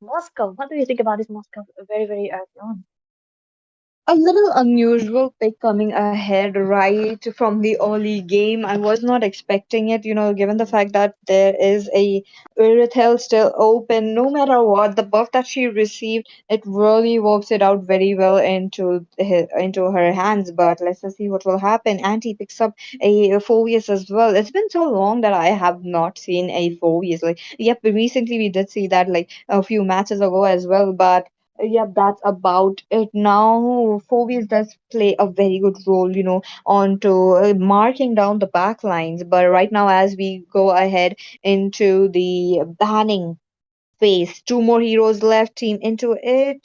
Moscow. What do you think about this Moscow very, very early on? A little unusual pick coming ahead right from the early game. I was not expecting it, given the fact that there is a Irithel still open. No matter what, the buff that she received, it really works it out very well into her hands. But let's just see what will happen. Anti picks up a Phobius as well. It's been so long that I have not seen a Phobius. Like, yep, recently we did see that like a few matches ago as well, but yeah, that's about it now. Phobias does play a very good role, onto marking down the back lines. But right now, as we go ahead into the banning phase, two more heroes left. Team into it.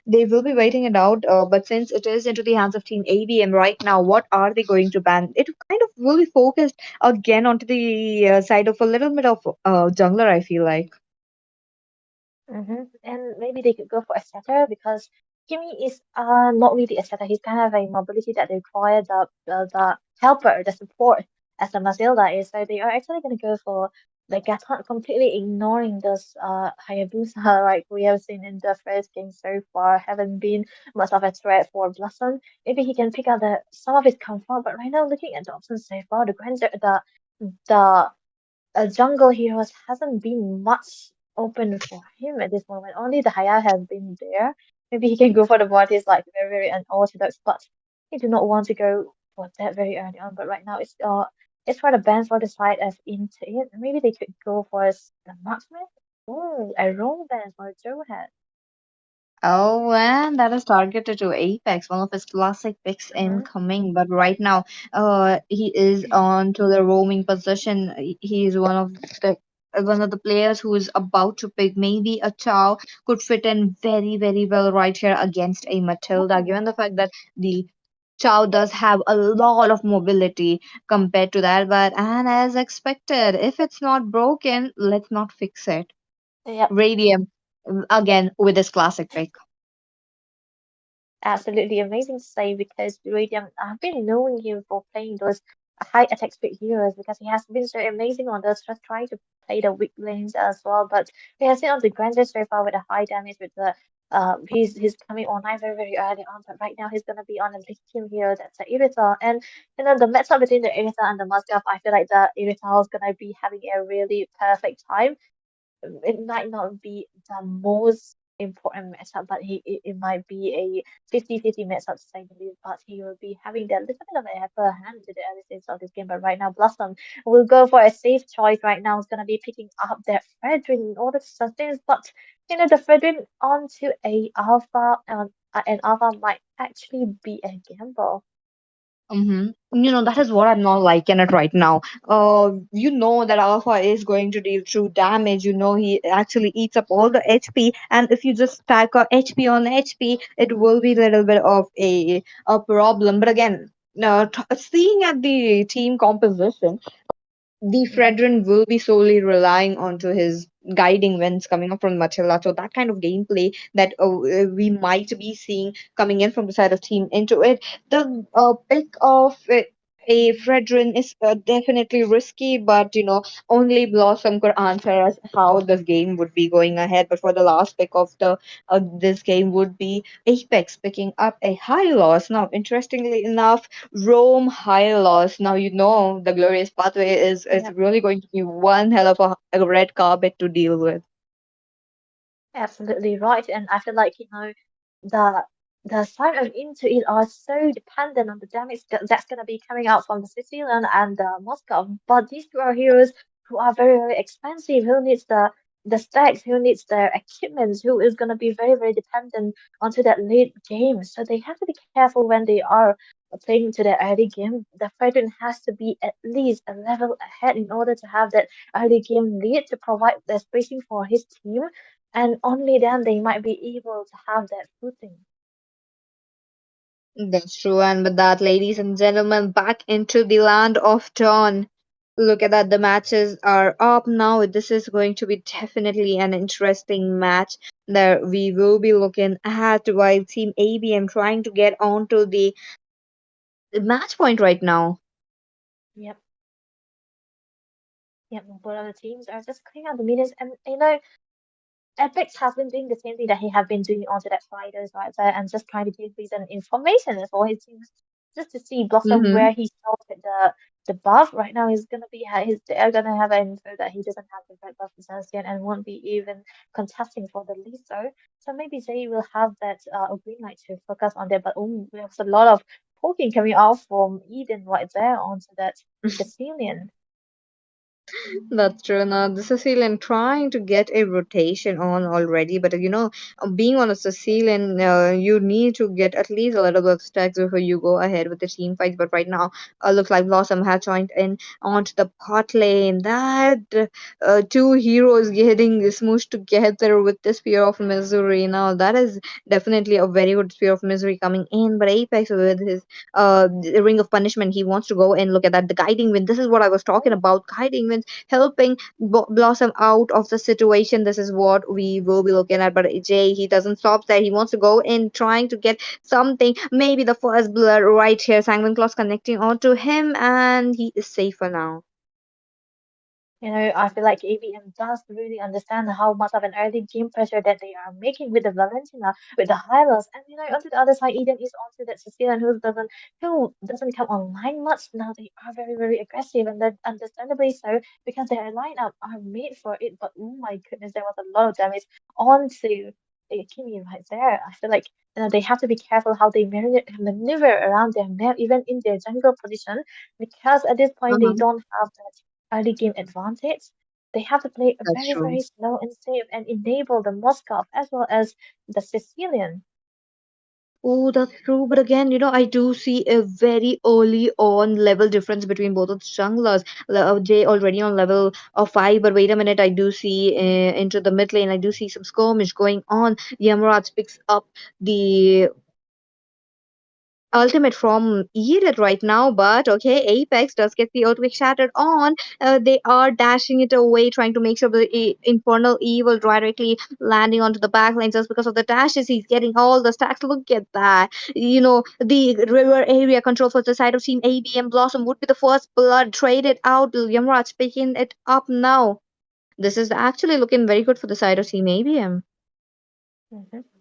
They will be waiting it out. But since it is into the hands of Team ABM right now, what are they going to ban? It kind of really focused again onto the side of a little bit of jungler, I feel like. And maybe they could go for a setter because Kimi is not really a setter. He's kind of a mobility that require the helper, the support as a Mazilda is. So they are actually going to go for the Gatot, completely ignoring this Hayabusa like we have seen in the first game so far. Haven't been much of a threat for Blossom. Maybe he can pick out some of his comfort, but right now looking at the options so far, the jungle heroes hasn't been much open for him at this moment. Only the Haya has been there. Maybe he can go for the Vortex like very, very unorthodox, but he do not want to go for that very early on. But right now it's for the bans for the side of into it. Maybe they could go for the marksman. Oh, a roll ban for Joe head. Oh, and that is targeted to Apex, one of his classic picks Mm-hmm. incoming. But right now, he is on to the roaming position. He is one of the players who is about to pick. Maybe a Chow could fit in very, very well right here against a Matilda, given the fact that the Chow does have a lot of mobility compared to that. But and as expected, if it's not broken, let's not fix it. Yep. Radium again with his classic pick. Absolutely amazing to say because Radiant, I've been knowing him for playing those high attack speed heroes because he has been so amazing on those, just trying to play the weak lanes as well. But he has been on the Grand so far with the high damage with the he's coming online very very early on, but right now he's gonna be on a big team hero that's the Irithel. And the matchup between the Irithel and the Musgrave, I feel like the Irithel is gonna be having a really perfect time. It might not be the most important matchup, but it might be a 50-50 matchup to say the least. But he will be having that little bit of an upper hand to the early stage of this game. But right now, Blossom will go for a safe choice. Right now, is gonna be picking up that Fredrin in order to sustain. But the Fredrin onto a Alpha, and Alpha might actually be a gamble. That is what I'm not liking it right now. That Alpha is going to deal true damage. He actually eats up all the HP, and if you just stack a HP on HP, it will be a little bit of a problem. But again, seeing at the team composition, the Fredrin will be solely relying onto his guiding winds coming up from Matilda. So that kind of gameplay that we might be seeing coming in from the side of Team into it. The pick of a Fredrin is definitely risky, but only Blossom could answer us how this game would be going ahead. But for the last pick of the this game would be Apex picking up a high loss. Now, interestingly enough, Rome high loss. Now the glorious pathway is Yeah, really going to be one hell of a red carpet to deal with. absolutely right. And I feel like, the the side of into it are so dependent on the damage that's gonna be coming out from the Sicilian and the Moscow. But these two are heroes who are very, very expensive, who needs the stacks, who needs their equipment, who is gonna be very, very dependent onto that late game. So they have to be careful when they are playing into the early game. The fighter has to be at least a level ahead in order to have that early game lead to provide the spacing for his team, and only then they might be able to have that footing. That's true. And with that, ladies and gentlemen, back into the land of Dawn. Look at that. The matches are up now. This is going to be definitely an interesting match that we will be looking at while Team ABM trying to get onto the match point right now. Yep, yep. Both of the teams are just clearing out the minutes, and Epic has been doing the same thing that he have been doing onto that fighters right there, and just trying to give reason information for his teams, just to see Blossom Mm-hmm. where he started the buff. Right now he's gonna be they're gonna have an info that he doesn't have the red buff just yet, and won't be even contesting for the lead. So maybe they will have that green light to focus on that. But there's a lot of poking coming out from Eden right there onto that Sicilian. That's true. Now, the Sicilian trying to get a rotation on already, but being on a Sicilian, you need to get at least a little bit of stacks before you go ahead with the team fights. But right now, looks like Blossom has joined in onto the pot lane. That two heroes getting smooshed together with the Spear of Misery. Now, that is definitely a very good Spear of Misery coming in. But Apex with his Ring of Punishment, he wants to go and look at that. The Guiding Wind. This is what I was talking about. Guiding Wind helping Blossom out of the situation. This is what we will be looking at. But Jay, he doesn't stop there. He wants to go in trying to get something. Maybe the first blood right here. Sanguine Claws connecting onto him, and he is safe for now. I feel like ABM does really understand how much of an early game pressure that they are making with the Valentina, with the Hylos, and onto the other side, Eden is onto that Cecilia who doesn't come online much. Now they are very, very aggressive, and that understandably so because their lineup are made for it. But oh my goodness, there was a lot of damage onto Kimi right there. I feel like they have to be careful how they maneuver around their map, even in their jungle position, because at this point they Uh-huh. don't have that early game advantage. They have to play That's very, true. very slow and safe and enable the Moskov as well as the Sicilian. Oh, that's true. But again, I do see a very early on level difference between both of the junglers. Jay already on level of 5, but wait a minute, I do see into the mid lane, I do see some skirmish going on. Yamraj picks up the ultimate from Edith right now, but okay, Apex does get the earthquake shattered on. They are dashing it away, trying to make sure the infernal evil directly landing onto the backline just because of the dashes. He's getting all the stacks. Look at that. The river area control for the side of Team ABM Blossom would be the first blood traded out. Yamraj picking it up now. This is actually looking very good for the side of Team ABM.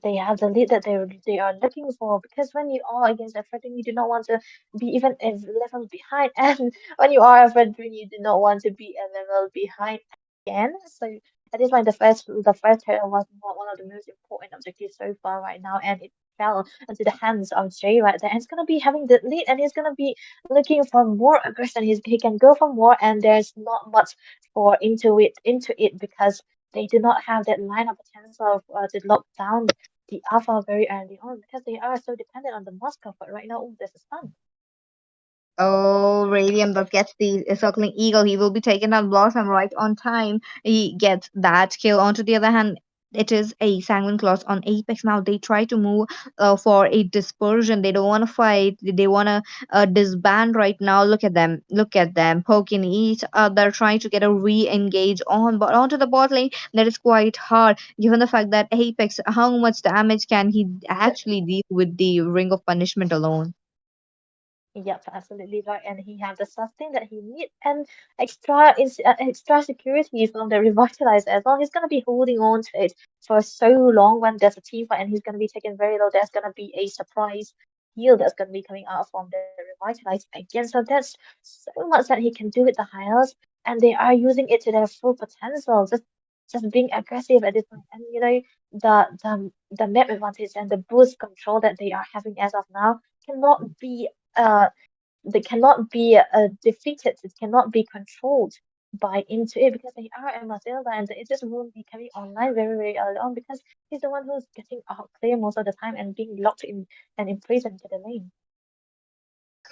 They have the lead that they are looking for, because when you are against a veteran, you do not want to be even a level behind, and when you are a veteran, you do not want to be a level behind again. So at this point, the first hurdle was not one of the most important objectives so far right now, and it fell into the hands of Jay right there. And he's gonna be having the lead, and he's gonna be looking for more aggression. He can go for more, and there's not much for into it because they do not have that line of potential to lock down the alpha very early on, because they are so dependent on the Moscow. But right now, oh, there's a stun. Oh, Radium that gets the circling eagle. He will be taken down Blossom right on time. He gets that kill. On to the other hand, it is a Sanguine Claws on Apex now. They try to move for a dispersion. They don't want to fight. They want to disband right now. Look at them. Look at them poking each other, trying to get a re-engage on. But onto the bot lane, that is quite hard given the fact that Apex, how much damage can he actually deal with the Ring of Punishment alone? Yep, absolutely right. And he has the sustain that he needs and extra security from the revitalizer as well. He's gonna be holding on to it for so long when there's a team fight and he's gonna be taken very low. There's gonna be a surprise heal that's gonna be coming out from the revitalizer again. So that's so much that he can do with the highlights, and they are using it to their full potential. Just being aggressive at this point, and the map advantage and the boost control that they are having as of now cannot be uh they cannot be defeated. It cannot be controlled by into it because they are a Matilda and it just won't be coming online very early on because he's the one who's getting outplayed most of the time and being locked in and imprisoned to the lane.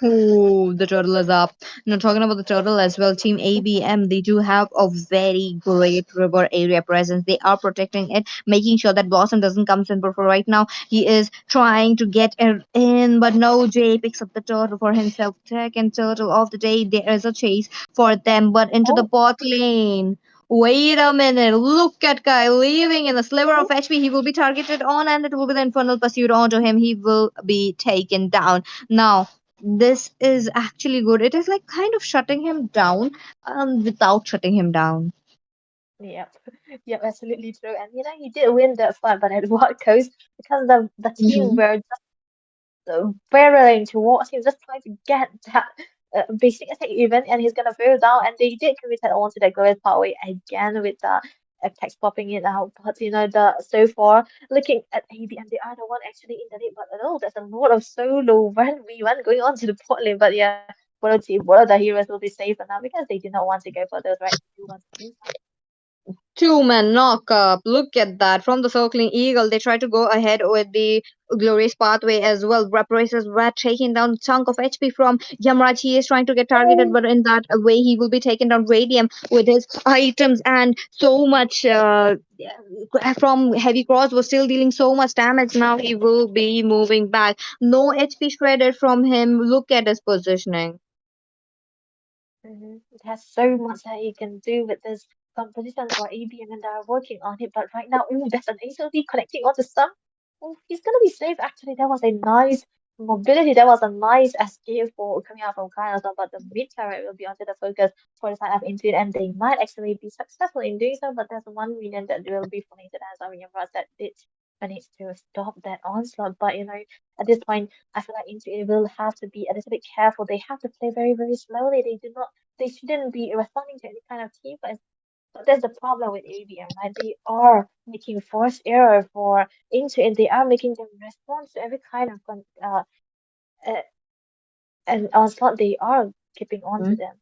Oh, the turtle is up. Now, talking about the turtle as well, Team ABM, they do have a very great river area presence. They are protecting it, making sure that Blossom doesn't come in. But for right now, he is trying to get in. But no, Jay picks up the turtle for himself. Second turtle of the day. There is a chase for them, but into the Oh, bot lane. Wait a minute. Look at Kai leaving in a sliver of HP. He will be targeted on, and it will be the infernal pursuit onto him. He will be taken down. Now, this is actually good. It is like kind of shutting him down without shutting him down. yep, yep, absolutely true. And he did win that fight, but at what cost? Because the team Mhm. were barreling towards him, just trying to get that basic attack even, and he's gonna fall down. And they did commit it onto the glorious pathway again with the attacks popping it out. But the so far looking at ABM, they are the one actually in the lead. But no, there's a lot of solo 1v1 going on to the bot lane. But yeah, one of the heroes will be safe for now because they do not want to go for those right. They do want to win. Two-man knock up. Look at that. From the circling eagle, they try to go ahead with the glorious pathway as well. Rapaces were taking down chunk of HP from Yamraj. He is trying to get targeted, but in that way, he will be taken down Radium with his items and so much from Heavy Cross was still dealing so much damage. Now he will be moving back. No HP shredded from him. Look at his positioning. It has so much that you can do with this composition for ABM and they're working on it. But right now, there's an HLD connecting onto some. Oh, he's gonna be safe. Actually, that was a nice mobility. That was a nice escape for coming out from Carnival. But the mid turret will be onto the focus for the side of IN2IT, and they might actually be successful in doing so. But there's one minion that will be falling to as Arian Russ that did manage to stop that onslaught. But at this point, I feel like IN2IT will have to be a little bit careful. They have to play very slowly. They shouldn't be responding to any kind of team fights. But that's the problem with ABM, right? They are making forced error for into it. They are making them respond to every kind of uh and onslaught. They are keeping on to them.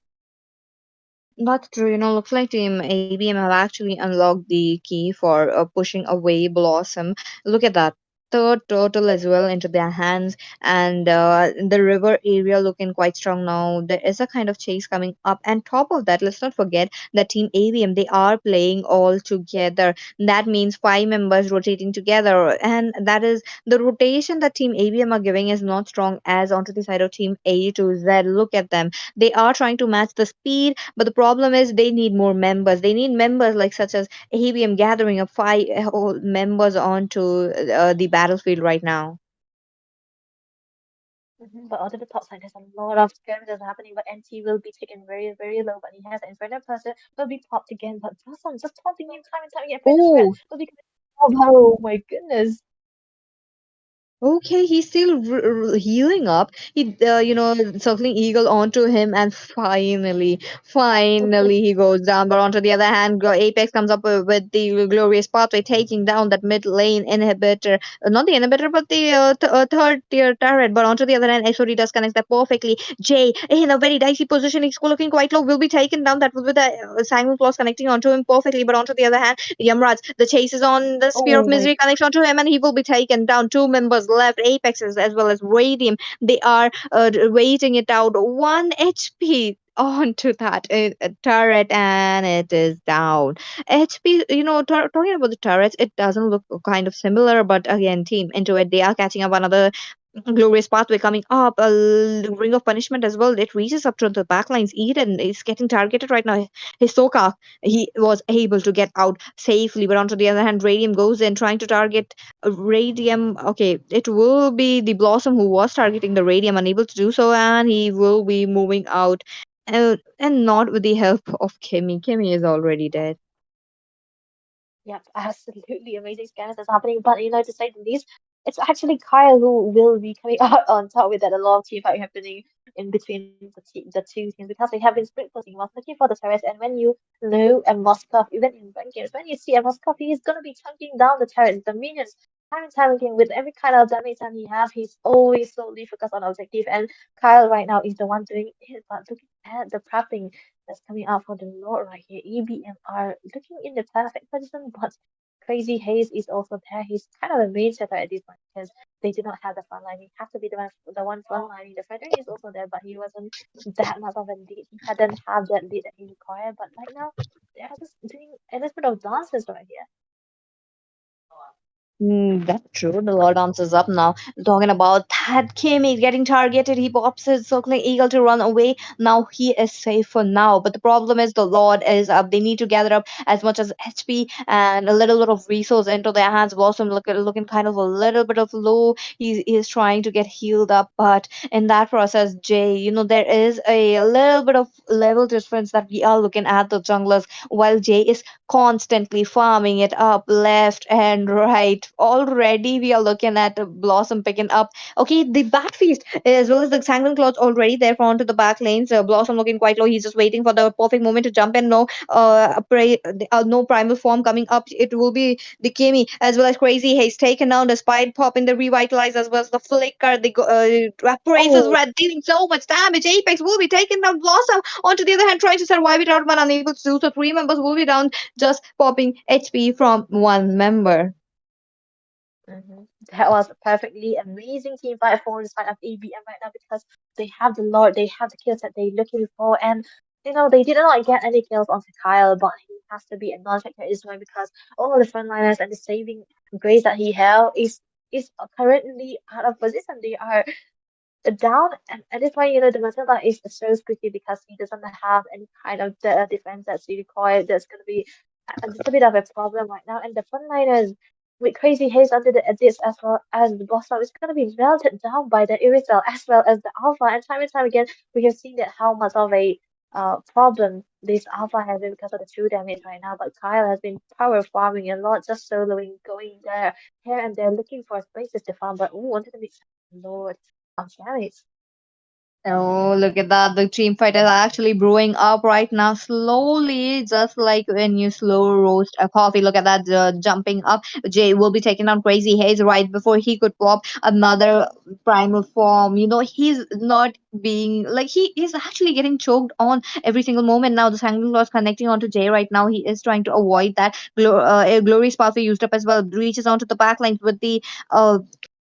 That's true. Looks like Team ABM have actually unlocked the key for pushing away Blossom. Look at that. Third turtle as well into their hands, and the river area looking quite strong now. There is a kind of chase coming up, and top of that, let's not forget that Team ABM they are playing all together. That means five members rotating together, and that is the rotation that Team ABM are giving is not strong as onto the side of Team A to Z. Look at them; they are trying to match the speed, but the problem is they need more members. They need members like such as ABM gathering up five whole members onto the battlefield right now. But onto the top side, there's a lot of skirmishes happening. But NT will be taken very low. But he has an Inferno person will be popped again. But Blossom just taunting him time and time again. Inferno threat Oh, will be coming. Oh my goodness. okay, he's still healing up. He, circling eagle onto him, and finally, he goes down. But onto the other hand, Apex comes up with the glorious pathway, taking down that mid lane inhibitor. Not the inhibitor, but the third tier turret. But onto the other hand, XOD does connect that perfectly. Jay, in a very dicey position, he's looking quite low, will be taken down. That was with the Simon Claus connecting onto him perfectly. But onto the other hand, Yamraj, the chase is on. The Spear of Oh my Misery connects onto him, and he will be taken down. Two members was left. Apex as well as Radium, they are waiting it out. 1 HP onto that turret, and it is down. HP, talking about the turrets, it doesn't look kind of similar, but again, Team Into It, they are catching up another glorious pathway coming up. A ring of punishment as well. It reaches up to the backlines. Eden is getting targeted right now. Hisoka, he was able to get out safely, but onto the other hand, Radium goes in trying to target Radium. Okay, it will be the Blossom who was targeting the Radium, unable to do so, and he will be moving out. And not with the help of Kimmy. Kimmy is already dead. Yep, absolutely amazing scams that's happening. But to say the least, it's actually Kyle who will be coming out on top with that. A lot of team fight happening in between the two teams because they have been split pushing, was looking for the turrets. And when you know a Moskov, even in ranked games, when you see a Moskov, he's gonna be chunking down the turrets, the minions. Time and time again, with every kind of damage that he has, he's always solely focused on objective. And Kyle right now is the one doing it. But looking at the prepping that's coming out for the Lord right here. ABM are looking in the perfect position, but Crazy Haze is also there. He's kind of a main setter at this point because they do not have the front line. He has to be the one front lining. The Frederick is also there, but he wasn't that much of a lead. He hadn't have that lead that he required. But right now, they are just doing a little bit of dances right here. That's true. The Lord answers up now. Talking about that Kimmy getting targeted, he pops his circling eagle to run away. Now he is safe for now. But the problem is the Lord is up. They need to gather up as much as HP and a little bit of resource into their hands. Blossom looking kind of a little bit of low. He is trying to get healed up, but in that process, Jay, there is a little bit of level difference that we are looking at the junglers, while Jay is constantly farming it up left and right. Already we are looking at Blossom picking up. Okay, the Bat Feast as well as the Sanguine Clouds already there for onto the back lanes. Blossom looking quite low. He's just waiting for the perfect moment to jump in. No primal form coming up. It will be the Kimi as well as Crazy Haze taken down despite popping the Revitalize as well as the Flicker. The Praise is Oh, dealing so much damage. Apex will be taking down Blossom. Onto the other hand, trying to survive it out but unable to do so. Three members will be down, just popping HP from one member. That was a perfectly amazing team fight for the side of ABM right now because they have the Lord, they have the kills that they're looking for, and they did not get any kills onto Kyle, but he has to be a non-factor at this point because all the frontliners and the saving grace that he held is currently out of position. They are down, and at this point, the Matilda is so squishy because he doesn't have any kind of defense that's required. There's going to be a little bit of a problem right now, and the frontliners with Crazy Haze under the edges as well as the boss is going to be melted down by the Irisel as well as the Alpha. And time again, we have seen that how much of a problem this Alpha has been because of the true damage right now. But Kyle has been power farming a lot, just soloing, going there, here and there, looking for spaces to farm. But wanted to be Lord. Damage. Oh, look at that. The team fight is actually brewing up right now, slowly, just like when you slow roast a coffee. Look at that, jumping up. Jay will be taking on Crazy Haze right before he could pop another primal form. He's not being like he is actually getting choked on every single moment now. The Sanguine Claw is connecting onto Jay right now. He is trying to avoid that. A glorious pathway used up as well. Reaches onto the back lines with the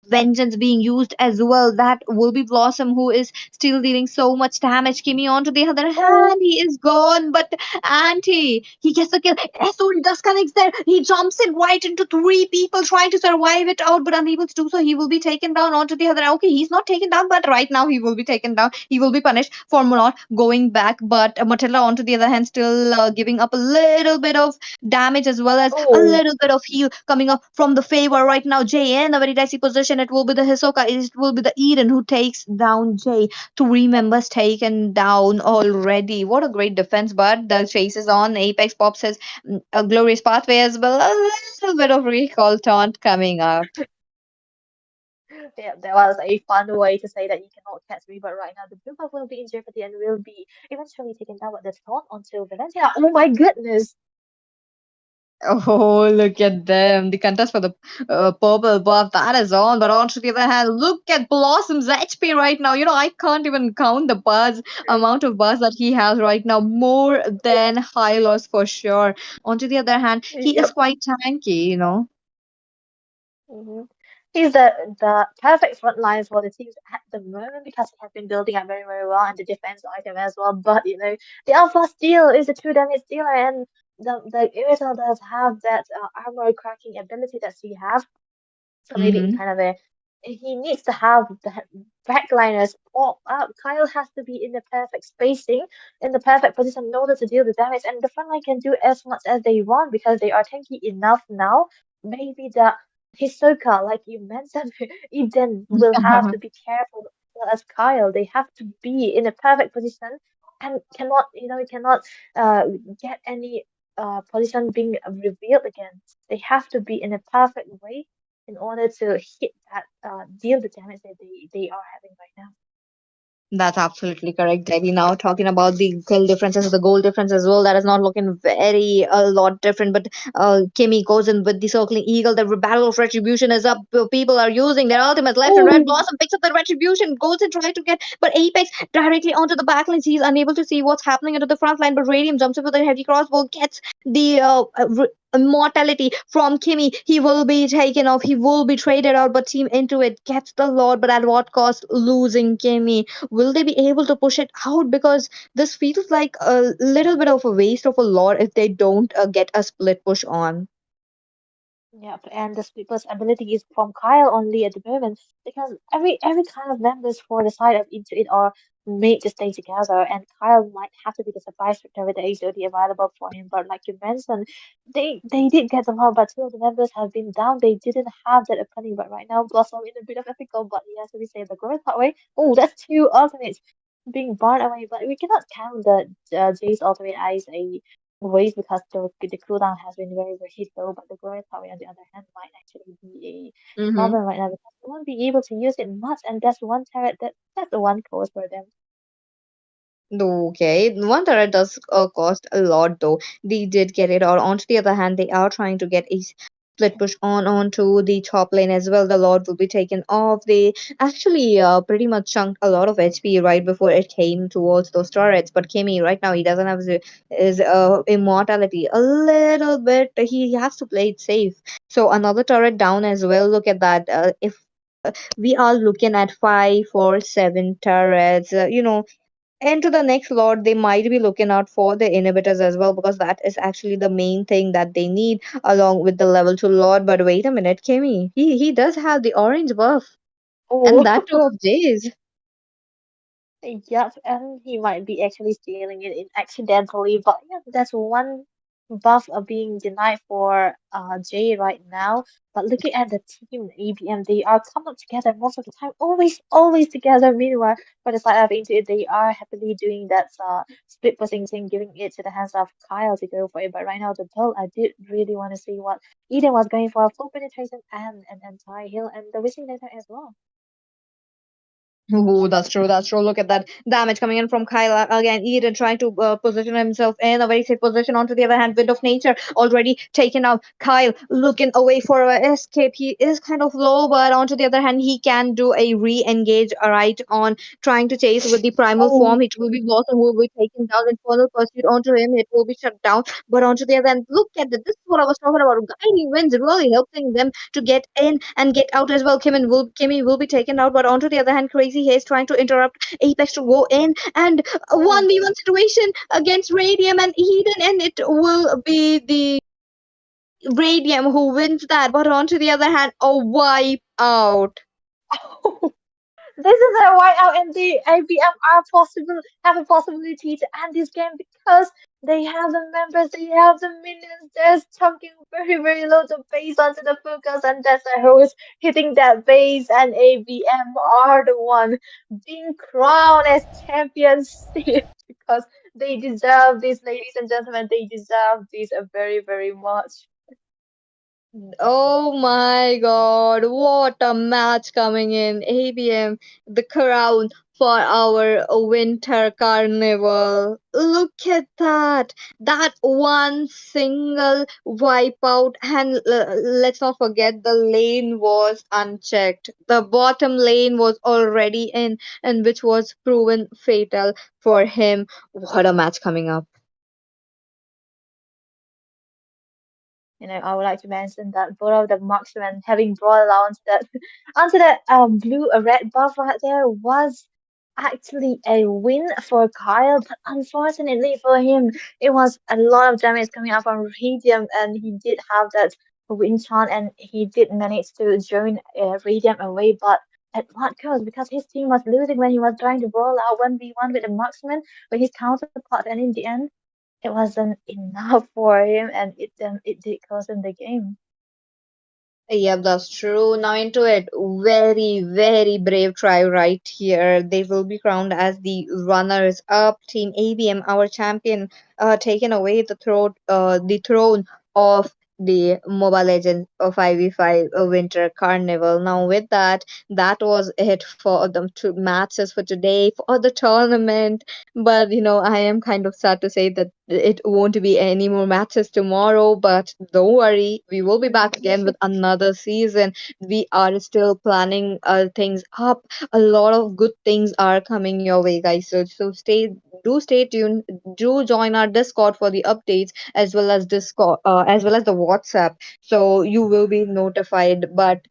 vengeance being used as well. That will be Blossom who is still dealing so much damage. Kimmy, on to the other hand, he is gone, but Auntie, he gets the kill. SOD disconnects there. He jumps in right into three people trying to survive it out, but unable to do so. He will be taken down onto the other. Okay, he's not taken down, but right now he will be taken down. He will be punished for not going back. But Matilda, on to the other hand, still giving up a little bit of damage as well as a Oh, little bit of heal coming up from the favor right now. Jay in a very dicey position. It will be the Hisoka. It will be the Eden who takes down Jay. Three members taken down already. What a great defense, but the chase is on. Apex pops his a glorious pathway as well. A little bit of recall taunt coming up. yeah, that was a fun way to say that you cannot catch me. But right now, the blue buff will be in jeopardy and will be eventually taken down with the taunt onto Valentina. Oh my goodness! Oh, look at them. The contest for the purple buff, that is on. But on to the other hand, look at Blossom's HP right now. I can't even count the amount of buzz that he has right now. More than high loss for sure. On to the other hand, he is Yep. quite tanky. hmm He's the perfect front line for the teams at the moment because he has been building up very, very well and the defense item as well. But the Alpha Steel is a true damage dealer, and the Irithel does have that armor cracking ability that she has. So maybe in Mm-hmm. kind of a he needs to have the backliners all up. Kyle has to be in the perfect spacing, in the perfect position in order to deal the damage, and the front line can do as much as they want because they are tanky enough now. Maybe the Hisoka, like you mentioned, Eden will have to be careful as well as Kyle. They have to be in a perfect position and cannot uh get any position being revealed again. They have to be in a perfect way in order to hit that deal the damage that they are having right now. That's absolutely correct, Debbie. Now talking about the kill differences, the goal difference as well, that is not looking very a lot different. But Kimmy goes in with the circling eagle. The battle of retribution is up. People are using their ultimates left and right. Oh, Blossom picks up the retribution, goes and tries to get, but Apex directly onto the backlines. He's unable to see what's happening into the front line. But Radium jumps in with a heavy crossbow, gets the immortality from Kimmy. He will be taken off. He will be traded out. But Team Into It gets the Lord. But at what cost? Losing Kimmy. Will they be able to push it out? Because this feels like a little bit of a waste of a lot if they don't get a split push on. yep, and the Sweeper's ability is from Kyle only at the moment because every kind of members for the side of Into It are made to stay together, and Kyle might have to be the surprise victor with the HOD available for him. But like you mentioned, they did get them out, but two of the members have been down. They didn't have that opening, but right now Blossom in a bit of a pickle, but he has to be saved the growth that way. Oh, that's two ultimates being burned away, but we cannot count the Jay's ultimate as a waste because the cooldown has been very, very low, but the growth power on the other hand might actually be a Mm-hmm. problem right now because they won't be able to use it much, and that's one turret that's the one cause for them. Okay, one turret does cost a lot though. They did get it out. On the other hand, they are trying to get a split push on onto the top lane as well. The Lord will be taken off. They actually pretty much chunked a lot of HP right before it came towards those turrets. But Kimmy right now he doesn't have his immortality a little bit. He has to play it safe. So another turret down as well. Look at that. If we are looking at 5 or 7 turrets, into the next lot, they might be looking out for the inhibitors as well because that is actually the main thing that they need along with the level 2 lord. But wait a minute, Kimmy, he does have the orange buff and Oh, that too of Jays. yep, and he might be actually stealing it in accidentally, but yeah, that's one buff of being denied for Jay right now. But looking at the team ABM, they are coming together most of the time, always together. Meanwhile, for the side of Into It, they are happily doing that split pushing thing, giving it to the hands of Kyle to go for it. But right now, the build, I did really want to see what Eden was going for, full penetration and an entire heal, and the wishing later as well. Oh, that's true. That's true. Look at that damage coming in from Kyla again. Eden trying to position himself in a very safe position. On to the other hand, Wind of Nature already taken out. Kyle looking away for a escape. He is kind of low, but on to the other hand, he can do a re-engage right on trying to chase with the primal Oh, form. It will be Blossom who will be taken down in further pursuit onto him. It will be shut down. But onto the other hand, look at that. This is what I was talking about. Guiding winds really helping them to get in and get out as well. Kimmy will be taken out, but onto the other hand, Crazy Haze trying to interrupt Apex to go in and a oh. 1v1 situation against Radium and Eden, and it will be the Radium who wins that. But onto the other hand, a wipe out. This is a whiteout, and the IBM are possible have a possibility to end this game because they have the members, they have the minions. They're chunking very, very low the base onto the focus, and that's a host hitting that base, and ABM are the one being crowned as champions because they deserve this, ladies and gentlemen. They deserve this very, very much. Oh my god, what a match coming in. ABM, the crown for our winter carnival. Look at that. That one single wipeout, and let's not forget the lane was unchecked. The bottom lane was already in, and which was proven fatal for him. What a match coming up. I would like to mention that both of the marksmen having brought along that onto that blue or red buff right there was actually a win for Kyle, but unfortunately for him, it was a lot of damage coming out from Radium, and he did have that win chance, and he did manage to join Radium away, but at what cost? Because his team was losing when he was trying to roll out 1v1 with the marksman with his counterpart, and in the end, it wasn't enough for him, and it did cost him the game. Yep, that's true. Now into it. Very, very brave try right here. They will be crowned as the runners up. Team ABM, our champion, taken away the throne of the Mobile Legends 5v5 Winter Carnival. Now with that, that was it for the two matches for today for the tournament. But I am kind of sad to say that it won't be any more matches tomorrow. But don't worry, we will be back again with another season. We are still planning things up. A lot of good things are coming your way, guys. So stay tuned. Do join our Discord for the updates as well as Discord as well as the WhatsApp. So you will be notified. But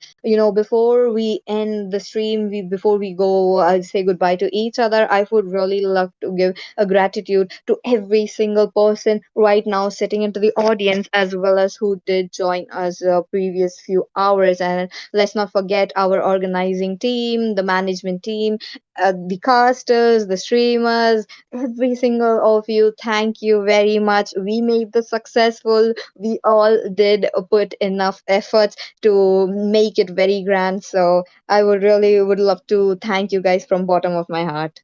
before we end the stream, before we go say goodbye to each other, I would really love to give a gratitude to every single person right now sitting into the audience as well as who did join us previous few hours. And let's not forget our organizing team, the management team, the casters, the streamers, every single of you. Thank you very much. We made this successful. We all did put enough efforts to make it very grand. So I would love to thank you guys from bottom of my heart.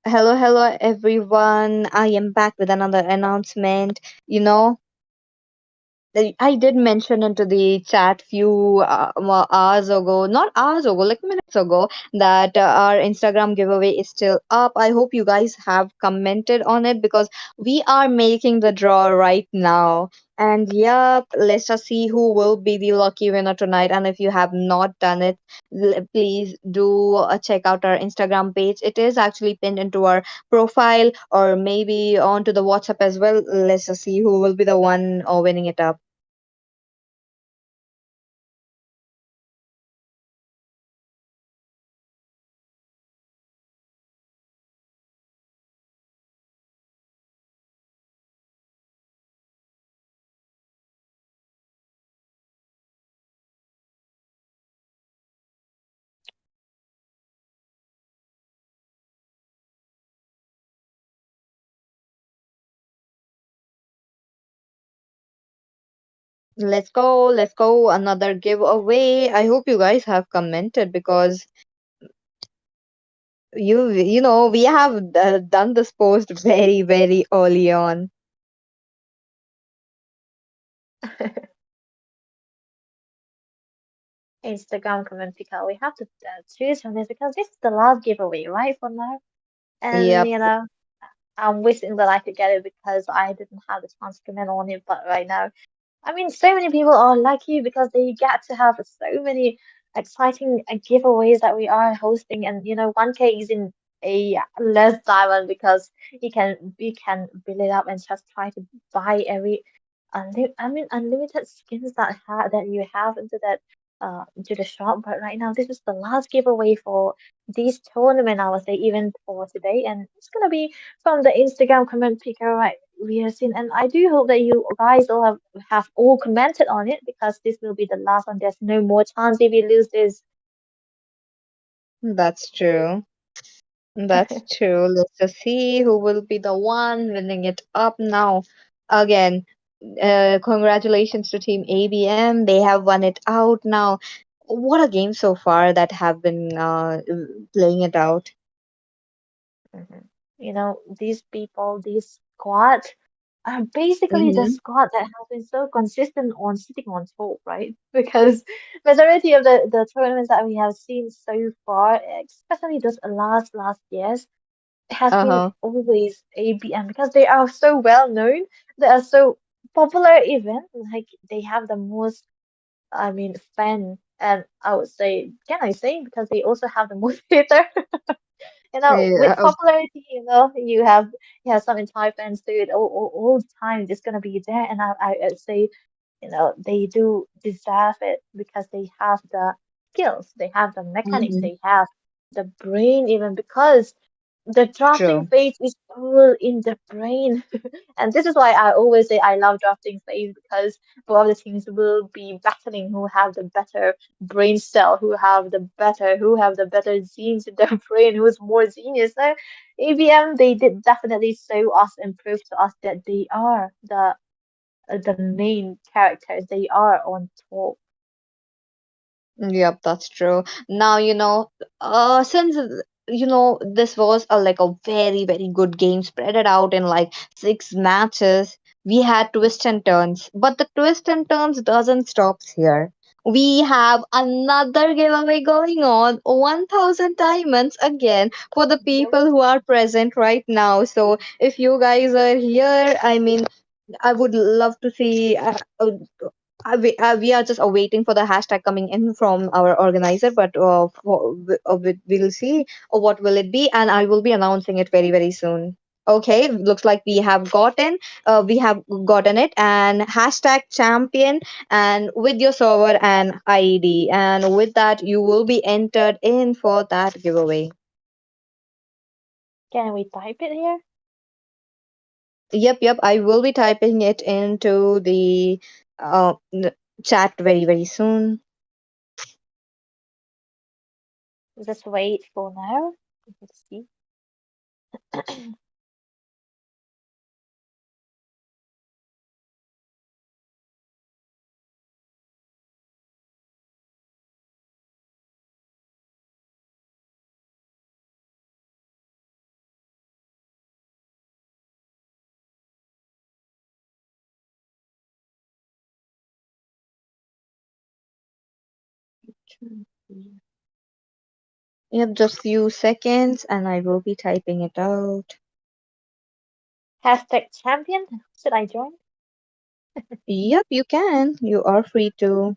Hello, hello, everyone. I am back with another announcement. You know, I did mention into the chat few hours ago, not hours ago, like minutes ago, that our Instagram giveaway is still up. I hope you guys have commented on it because we are making the draw right now. And yep, let's just see who will be the lucky winner tonight. And if you have not done it, please do check out our Instagram page. It is actually pinned into our profile or maybe onto the WhatsApp as well. Let's just see who will be the one winning it up. Let's go, let's go. Another giveaway. I hope you guys have commented because we have done this post very, very early on. Instagram comment picker. We have to choose from this because this is the last giveaway, right, for now. And Yep. I'm wishing that I could get it because I didn't have the chance to comment on it. But right now, I mean, so many people are lucky because they get to have so many exciting giveaways that we are hosting, and 1K is in a less diamond because we can build it up and just try to buy every unlimited skins that you have into the shop. But right now, this is the last giveaway for this tournament. I would say even for today, and it's gonna be from the Instagram comment picker, right? we have seen, and I do hope that you guys all have all commented on it because this will be the last one. There's no more chance if we lose this. That's true. That's true. Let's just see who will be the one winning it up now. Again, congratulations to Team ABM. They have won it out now. What a game so far that have been playing it out. Mhm. You know, these people, these squad are basically the Mm-hmm. squad that has been so consistent on sitting on top, right? Because majority of the tournaments that we have seen so far, especially those last years, it has been Uh-huh. always ABM because they are so well known. They are so popular even. Like they have the most, I mean, fan, and I would say, can I say, because they also have the most hater. With Yeah, popularity, you have some entire fans do it all the time. It's gonna be there, and I'd say, they do deserve it because they have the skills, they have the mechanics, mm-hmm. they have the brain even because the drafting True. phase is all in the brain. And this is why I always say I love drafting phase because both of the teams will be battling who have the better brain cell, who have the better genes in their brain, who's more genius. So ABM, they did definitely show us and prove to us that they are the main characters. They are on top. Yep, that's true. Now, since this was a like a very, very good game, spread it out in like 6 matches. We had twists and turns, but the twist and turns doesn't stop here. We have another giveaway going on, 1,000 diamonds again for the Yep. people who are present right now. So if you guys are here, I mean, I would love to see. We are just awaiting for the hashtag coming in from our organizer, but we'll see what will it be, and I will be announcing it very, very soon. Okay, looks like we have gotten it, and hashtag champion, and with your server and ID, and with that you will be entered in for that giveaway. Can we type it here? Yep, I will be typing it into the chat very, very soon. Just wait for now. Let's see. Yep, just few seconds and I will be typing it out. Hashtag champion. Should I join? Yep, you can. You are free to.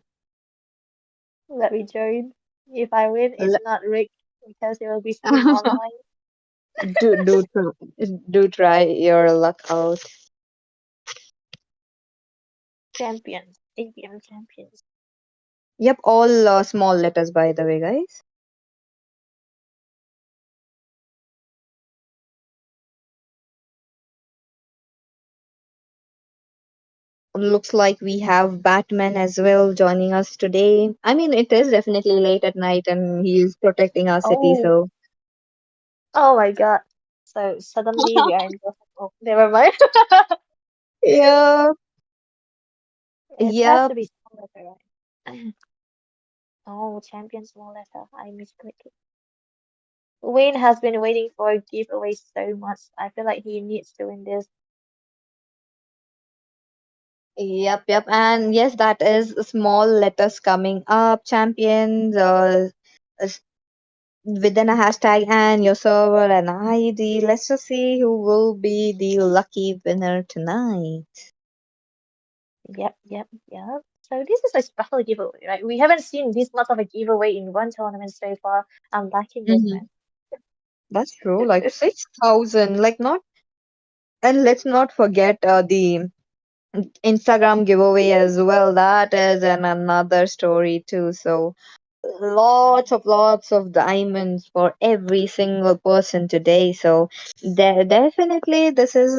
Let me join. If I win, it's L- not rigged because it will be streamed online. do do try your luck out. Champions. ABM champions. Yep, all small letters by the way, guys. Looks like we have Batman as well joining us today. I mean, it is definitely late at night and he is protecting our city, Oh, so. oh my God. So suddenly we are in the. Oh, never mind. Yep, It has to yep. be small letter, right? Oh, champion small letter. I misclicked it. Wayne has been waiting for a giveaway so much. I feel like he needs to win this. Yep. And yes, that is small letters coming up. Champions, within a hashtag and your server and ID. Let's just see who will be the lucky winner tonight. Yep. So this is a special giveaway, right? We haven't seen this much of a giveaway in one tournament so far. I'm liking this, Hmm. man. That's true. Like 6,000. Like not, and let's not forget the Instagram giveaway as well. That is another story too. So lots of diamonds for every single person today. So definitely this is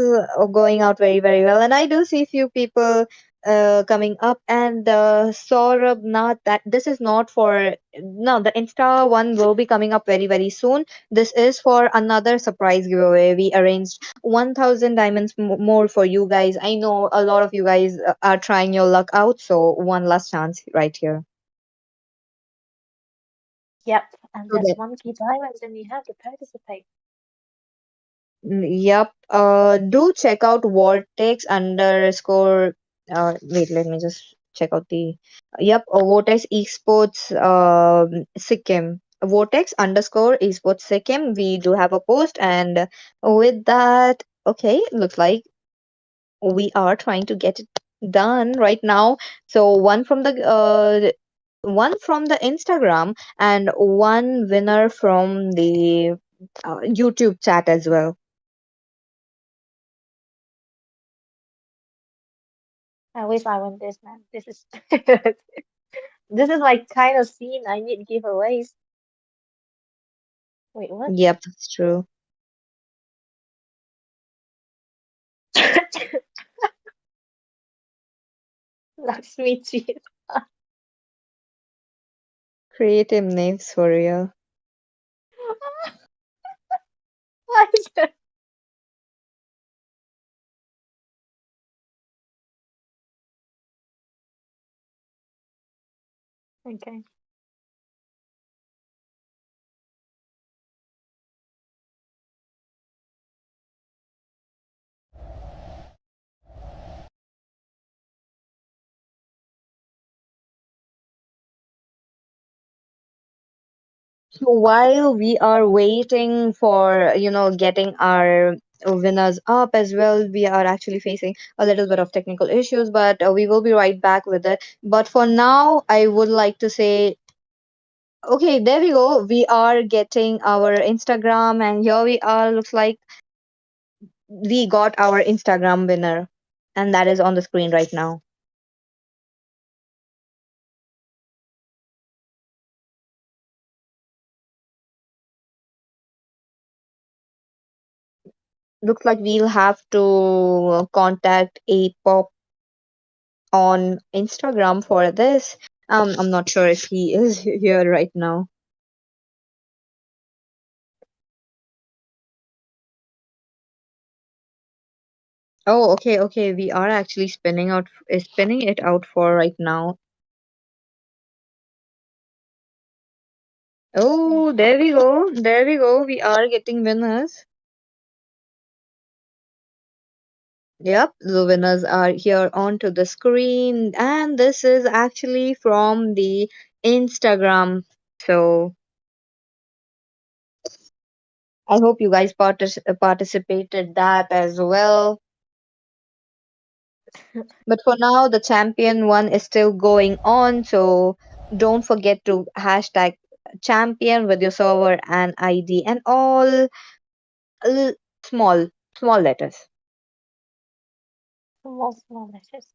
going out very well. And I do see few people coming up. And Saurabh, not that this is not for, no, the Insta one will be coming up very soon. This is for another surprise giveaway. We arranged 1000 diamonds more for you guys. I know a lot of you guys are trying your luck out, so one last chance right here. Yep, and So that's one key diamonds, and you have to participate. Yep. Do check out Vortex underscore. Wait, let me just check out the. Yep, Vortex Esports Sikkim. Vortex underscore Esports Sikkim. We do have a post, and with that, okay, looks like we are trying to get it done right now. So one from the Instagram and one winner from the YouTube chat as well. I wish I won this, man. This is this is like kind of scene I need giveaways. Wait, what? Yep, that's true. Lakshmi cheat. Creative names for real. Okay. So while we are waiting for, getting our winners up as well, we are actually facing a little bit of technical issues, but we will be right back with it. But for now, I would like to say, okay, there we go. We are getting our Instagram, and here we are. Looks like we got our Instagram winner, and that is on the screen right now. Looks like we'll have to contact a pop on Instagram for this. I'm not sure if he is here right now. Oh, okay. We are actually spinning it out for right now. Oh, there we go. There we go. We are getting winners. Yep, the winners are here onto the screen, and this is actually from the Instagram. So I hope you guys participated that as well. But for now, the champion one is still going on. So don't forget to hashtag champion with your server and ID and all l- small, small letters. Small letters.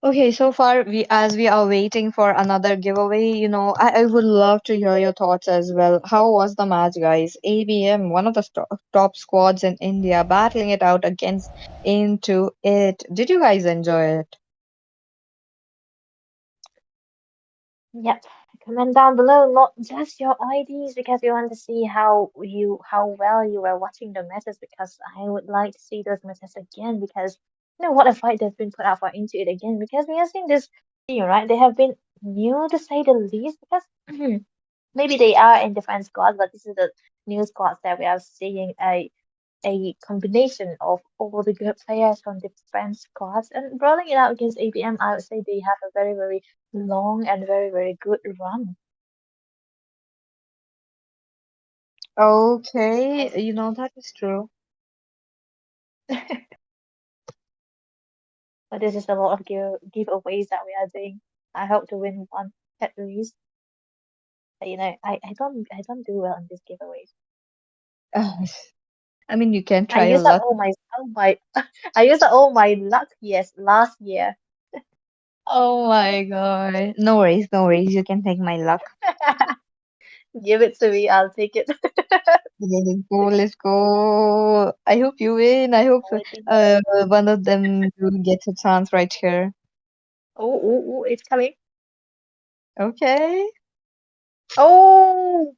Okay, so far as we are waiting for another giveaway, I would love to hear your thoughts as well. How was the match, guys? ABM, one of the top squads in India, battling it out against Into It. Did you guys enjoy it? Yep. Comment down below, not just your IDs, because we want to see how well you were watching the matches. Because I would like to see those matches again. Because what a fight that's been put out for Into It again. Because we have seen this team, right? They have been new to say the least. Because maybe they are in different squads, but this is the new squads that we are seeing. a combination of all the good players from different squads and rolling it out against ABM. I would say they have a very, very long and very, very good run. Okay, Yes. that is true. But this is a lot of giveaways that we are doing. I hope to win one at least. But I don't do well in these giveaways. I mean, you can I try your used up luck. all my I used up all my luck, yes, last year. Oh my God. No worries, no worries. You can take my luck. Give it to me, I'll take it. Let's go, let's go. I hope you win. I hope Waiting. one of them will get a chance right here. Oh, oh, oh, it's coming. Okay. Oh,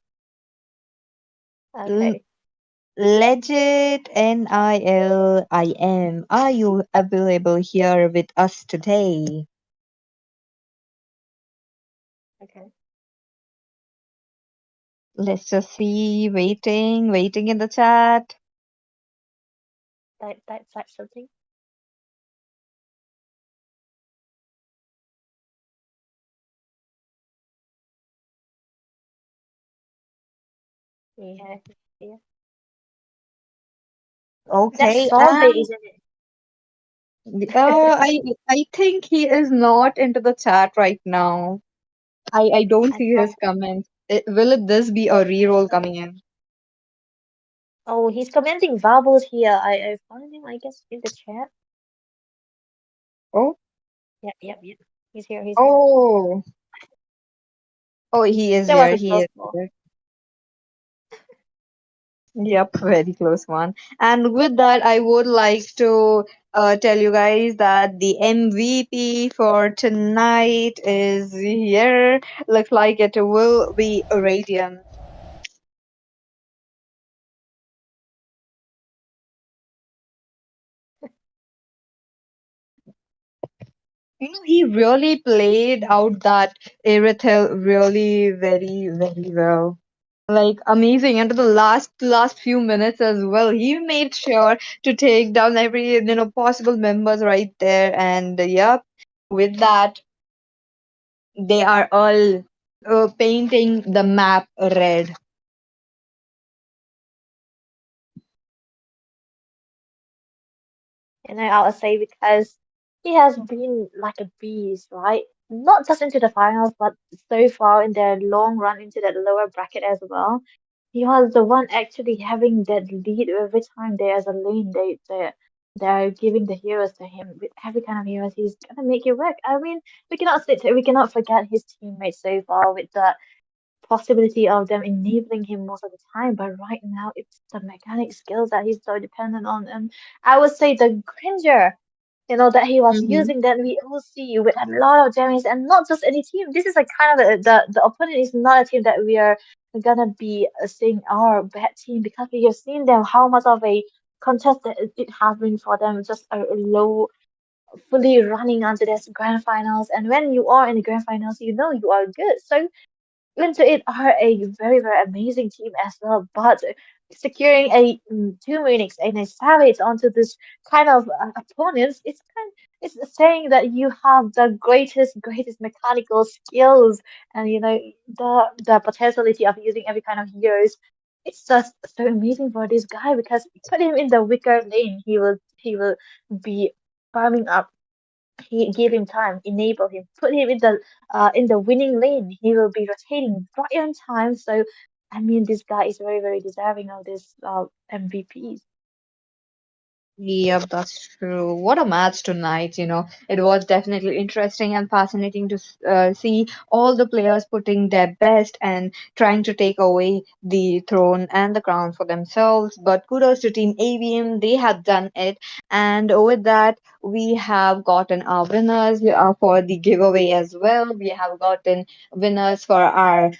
L okay, Legit NILIM. Are you available here with us today? okay. Let's just see. Waiting in the chat. That's something. Yeah, yeah. That's Okay, Solvay, and isn't it? I think he is not into the chat right now. I don't I see his thought. comments. Will this be a reroll coming in? Oh, he's commenting Bubbles here. I found him, I guess, in the chat. Oh, Yep, yep, yep. He's here. He's here. oh, oh, he is That was here. a He close is call. here. Yep, very close one. And with that, I would like to tell you guys that the MVP for tonight is here. Looks like it will be Radiant. He really played out that Irithel really very, very well. Like amazing. And to the last few minutes as well, he made sure to take down every possible members right there. And yep, with that, they are all painting the map red. I'll say because he has been like a beast, right? Not just into the finals, but so far in their long run into that lower bracket as well. He was the one actually having that lead every time there's a lane. They're giving the heroes to him with every kind of heroes. He's gonna make it work. I mean, we cannot forget his teammates so far with the possibility of them enabling him most of the time. But right now, it's the mechanic skills that he's so dependent on, and I would say the grandeur, that he was Mm-hmm. using that we all see with a lot of damage, and not just any team. This is like kind of the opponent is not a team that we are gonna be saying our bad team because we have seen them how much of a contest that it has been for them, just a low fully running onto this grand finals. And when you are in the grand finals, you know you are good. So IN2IT are a very, very amazing team as well, but securing a 2 minutes and a savage onto this kind of opponents, it's saying that you have the greatest mechanical skills, and the potentiality of using every kind of heroes. It's just so amazing for this guy because put him in the weaker lane, he will be farming up. He give him time, enable him, put him in the winning lane. He will be rotating right on time. So I mean, this guy is very, very deserving of this MVPs. Yep, that's true. What a match tonight, It was definitely interesting and fascinating to see all the players putting their best and trying to take away the throne and the crown for themselves. But kudos to Team ABM, they have done it. And with that, we have gotten our winners for the giveaway as well. We have gotten winners for our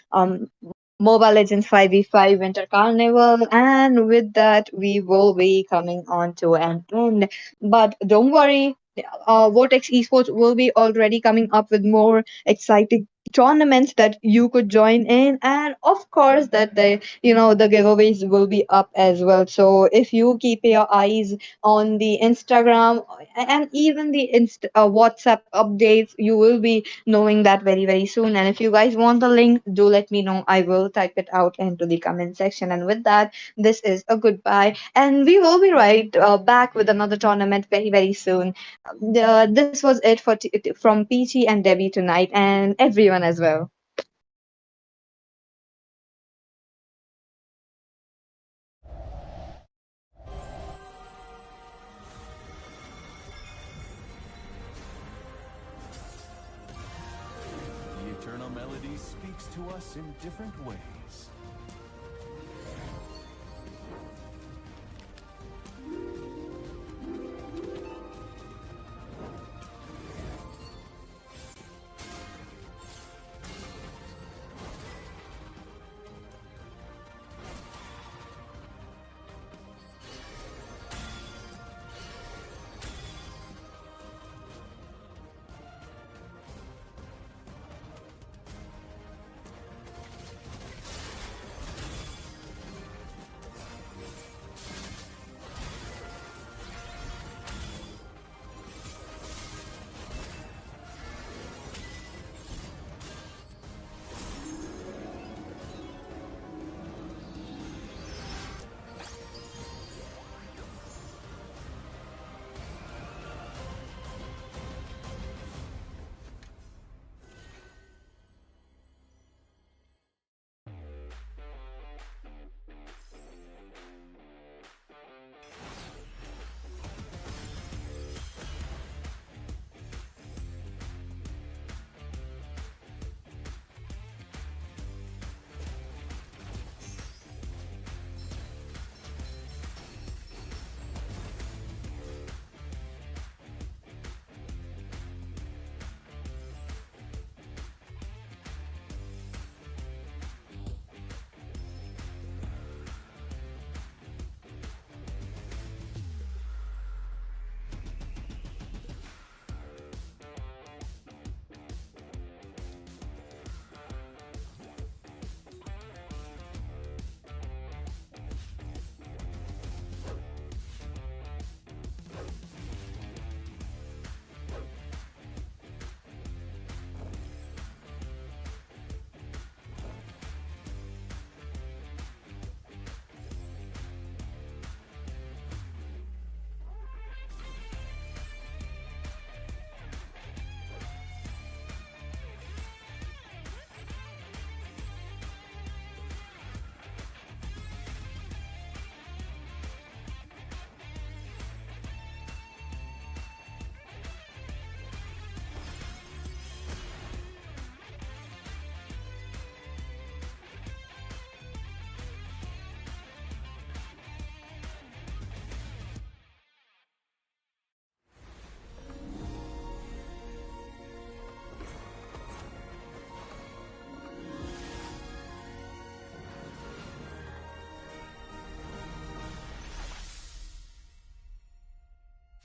Mobile Legends 5v5 Winter Carnival, and with that, we will be coming on to an end. But don't worry, Vortex Esports will be already coming up with more exciting tournaments that you could join in, and of course that the giveaways will be up as well. So if you keep your eyes on the Instagram and even the WhatsApp updates, you will be knowing that very very soon. And if you guys want the link, do let me know. I will type it out into the comment section. And with that, this is a goodbye, and we will be right back with another tournament very very soon. This was it from Peachy and Debbie tonight, and everyone as well. The eternal melody speaks to us in different ways.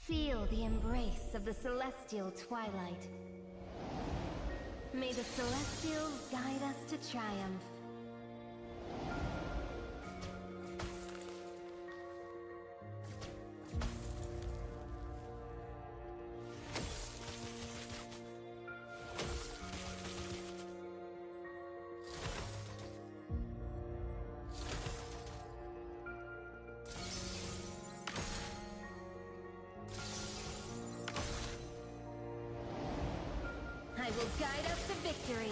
Feel the embrace of the celestial twilight. May the celestials guide us to triumph. I will guide us to victory.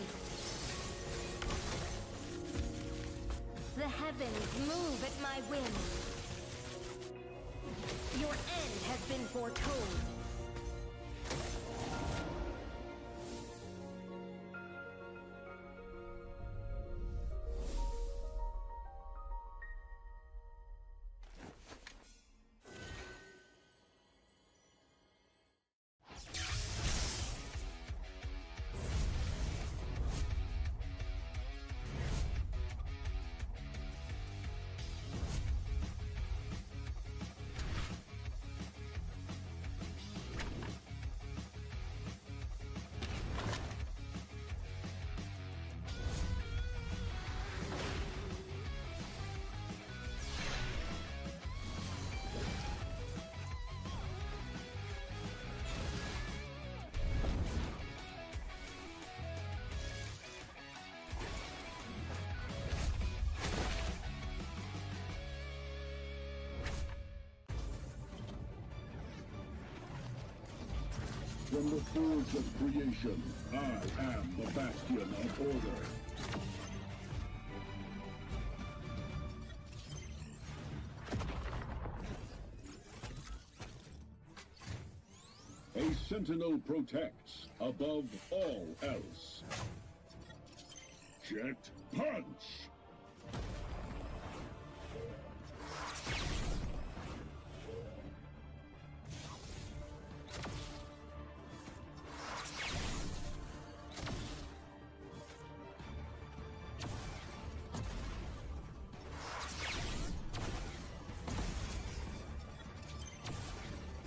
The heavens move at my whim. Your end has been foretold. from the forge of creation. I am the bastion of order. A sentinel protects above all else. Jet punch!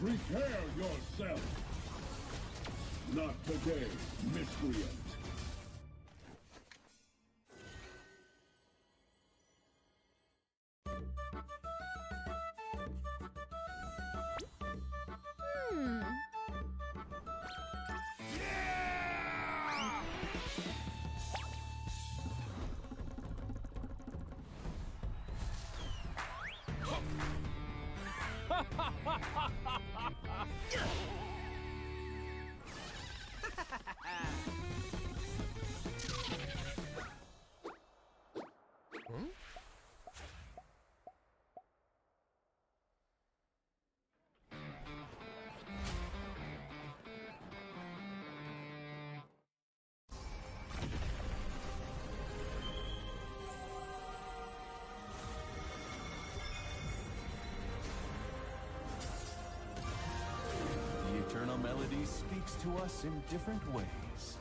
Prepare yourself! Not today, miscreant! The eternal melody speaks to us in different ways.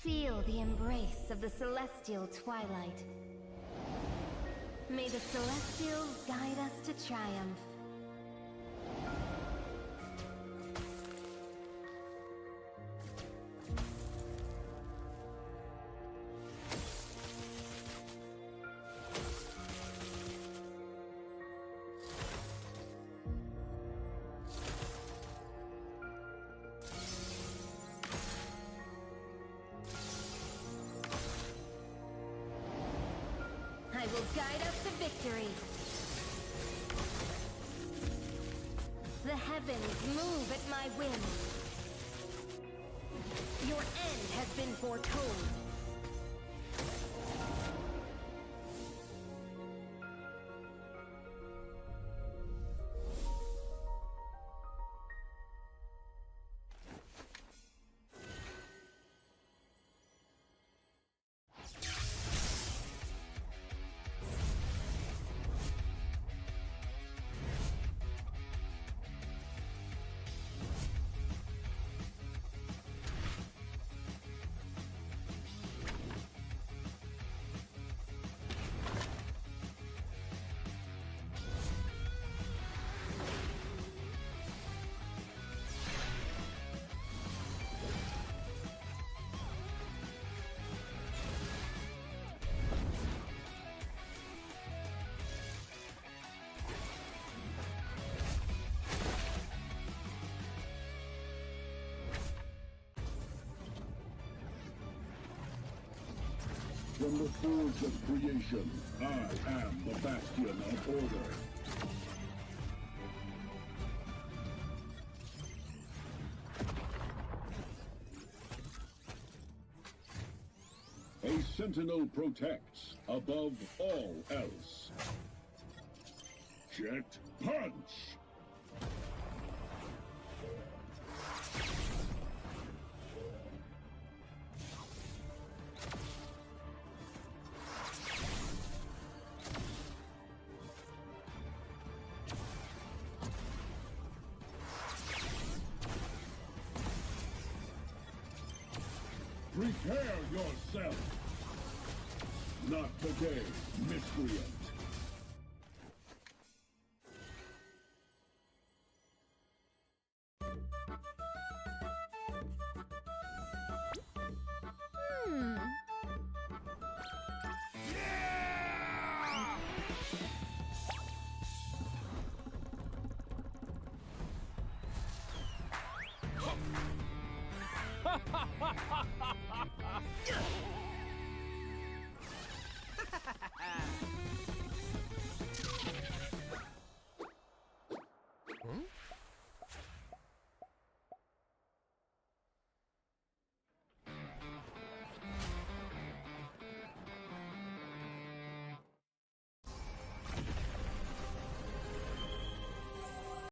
Feel the embrace of the celestial twilight. May the celestials guide us to triumph. will guide us to victory. The heavens move at my whim. Your end has been foretold. From the forge of creation, I am the bastion of order. A sentinel protects above all else. Jet punch! Prepare yourself! Not today, miscreant!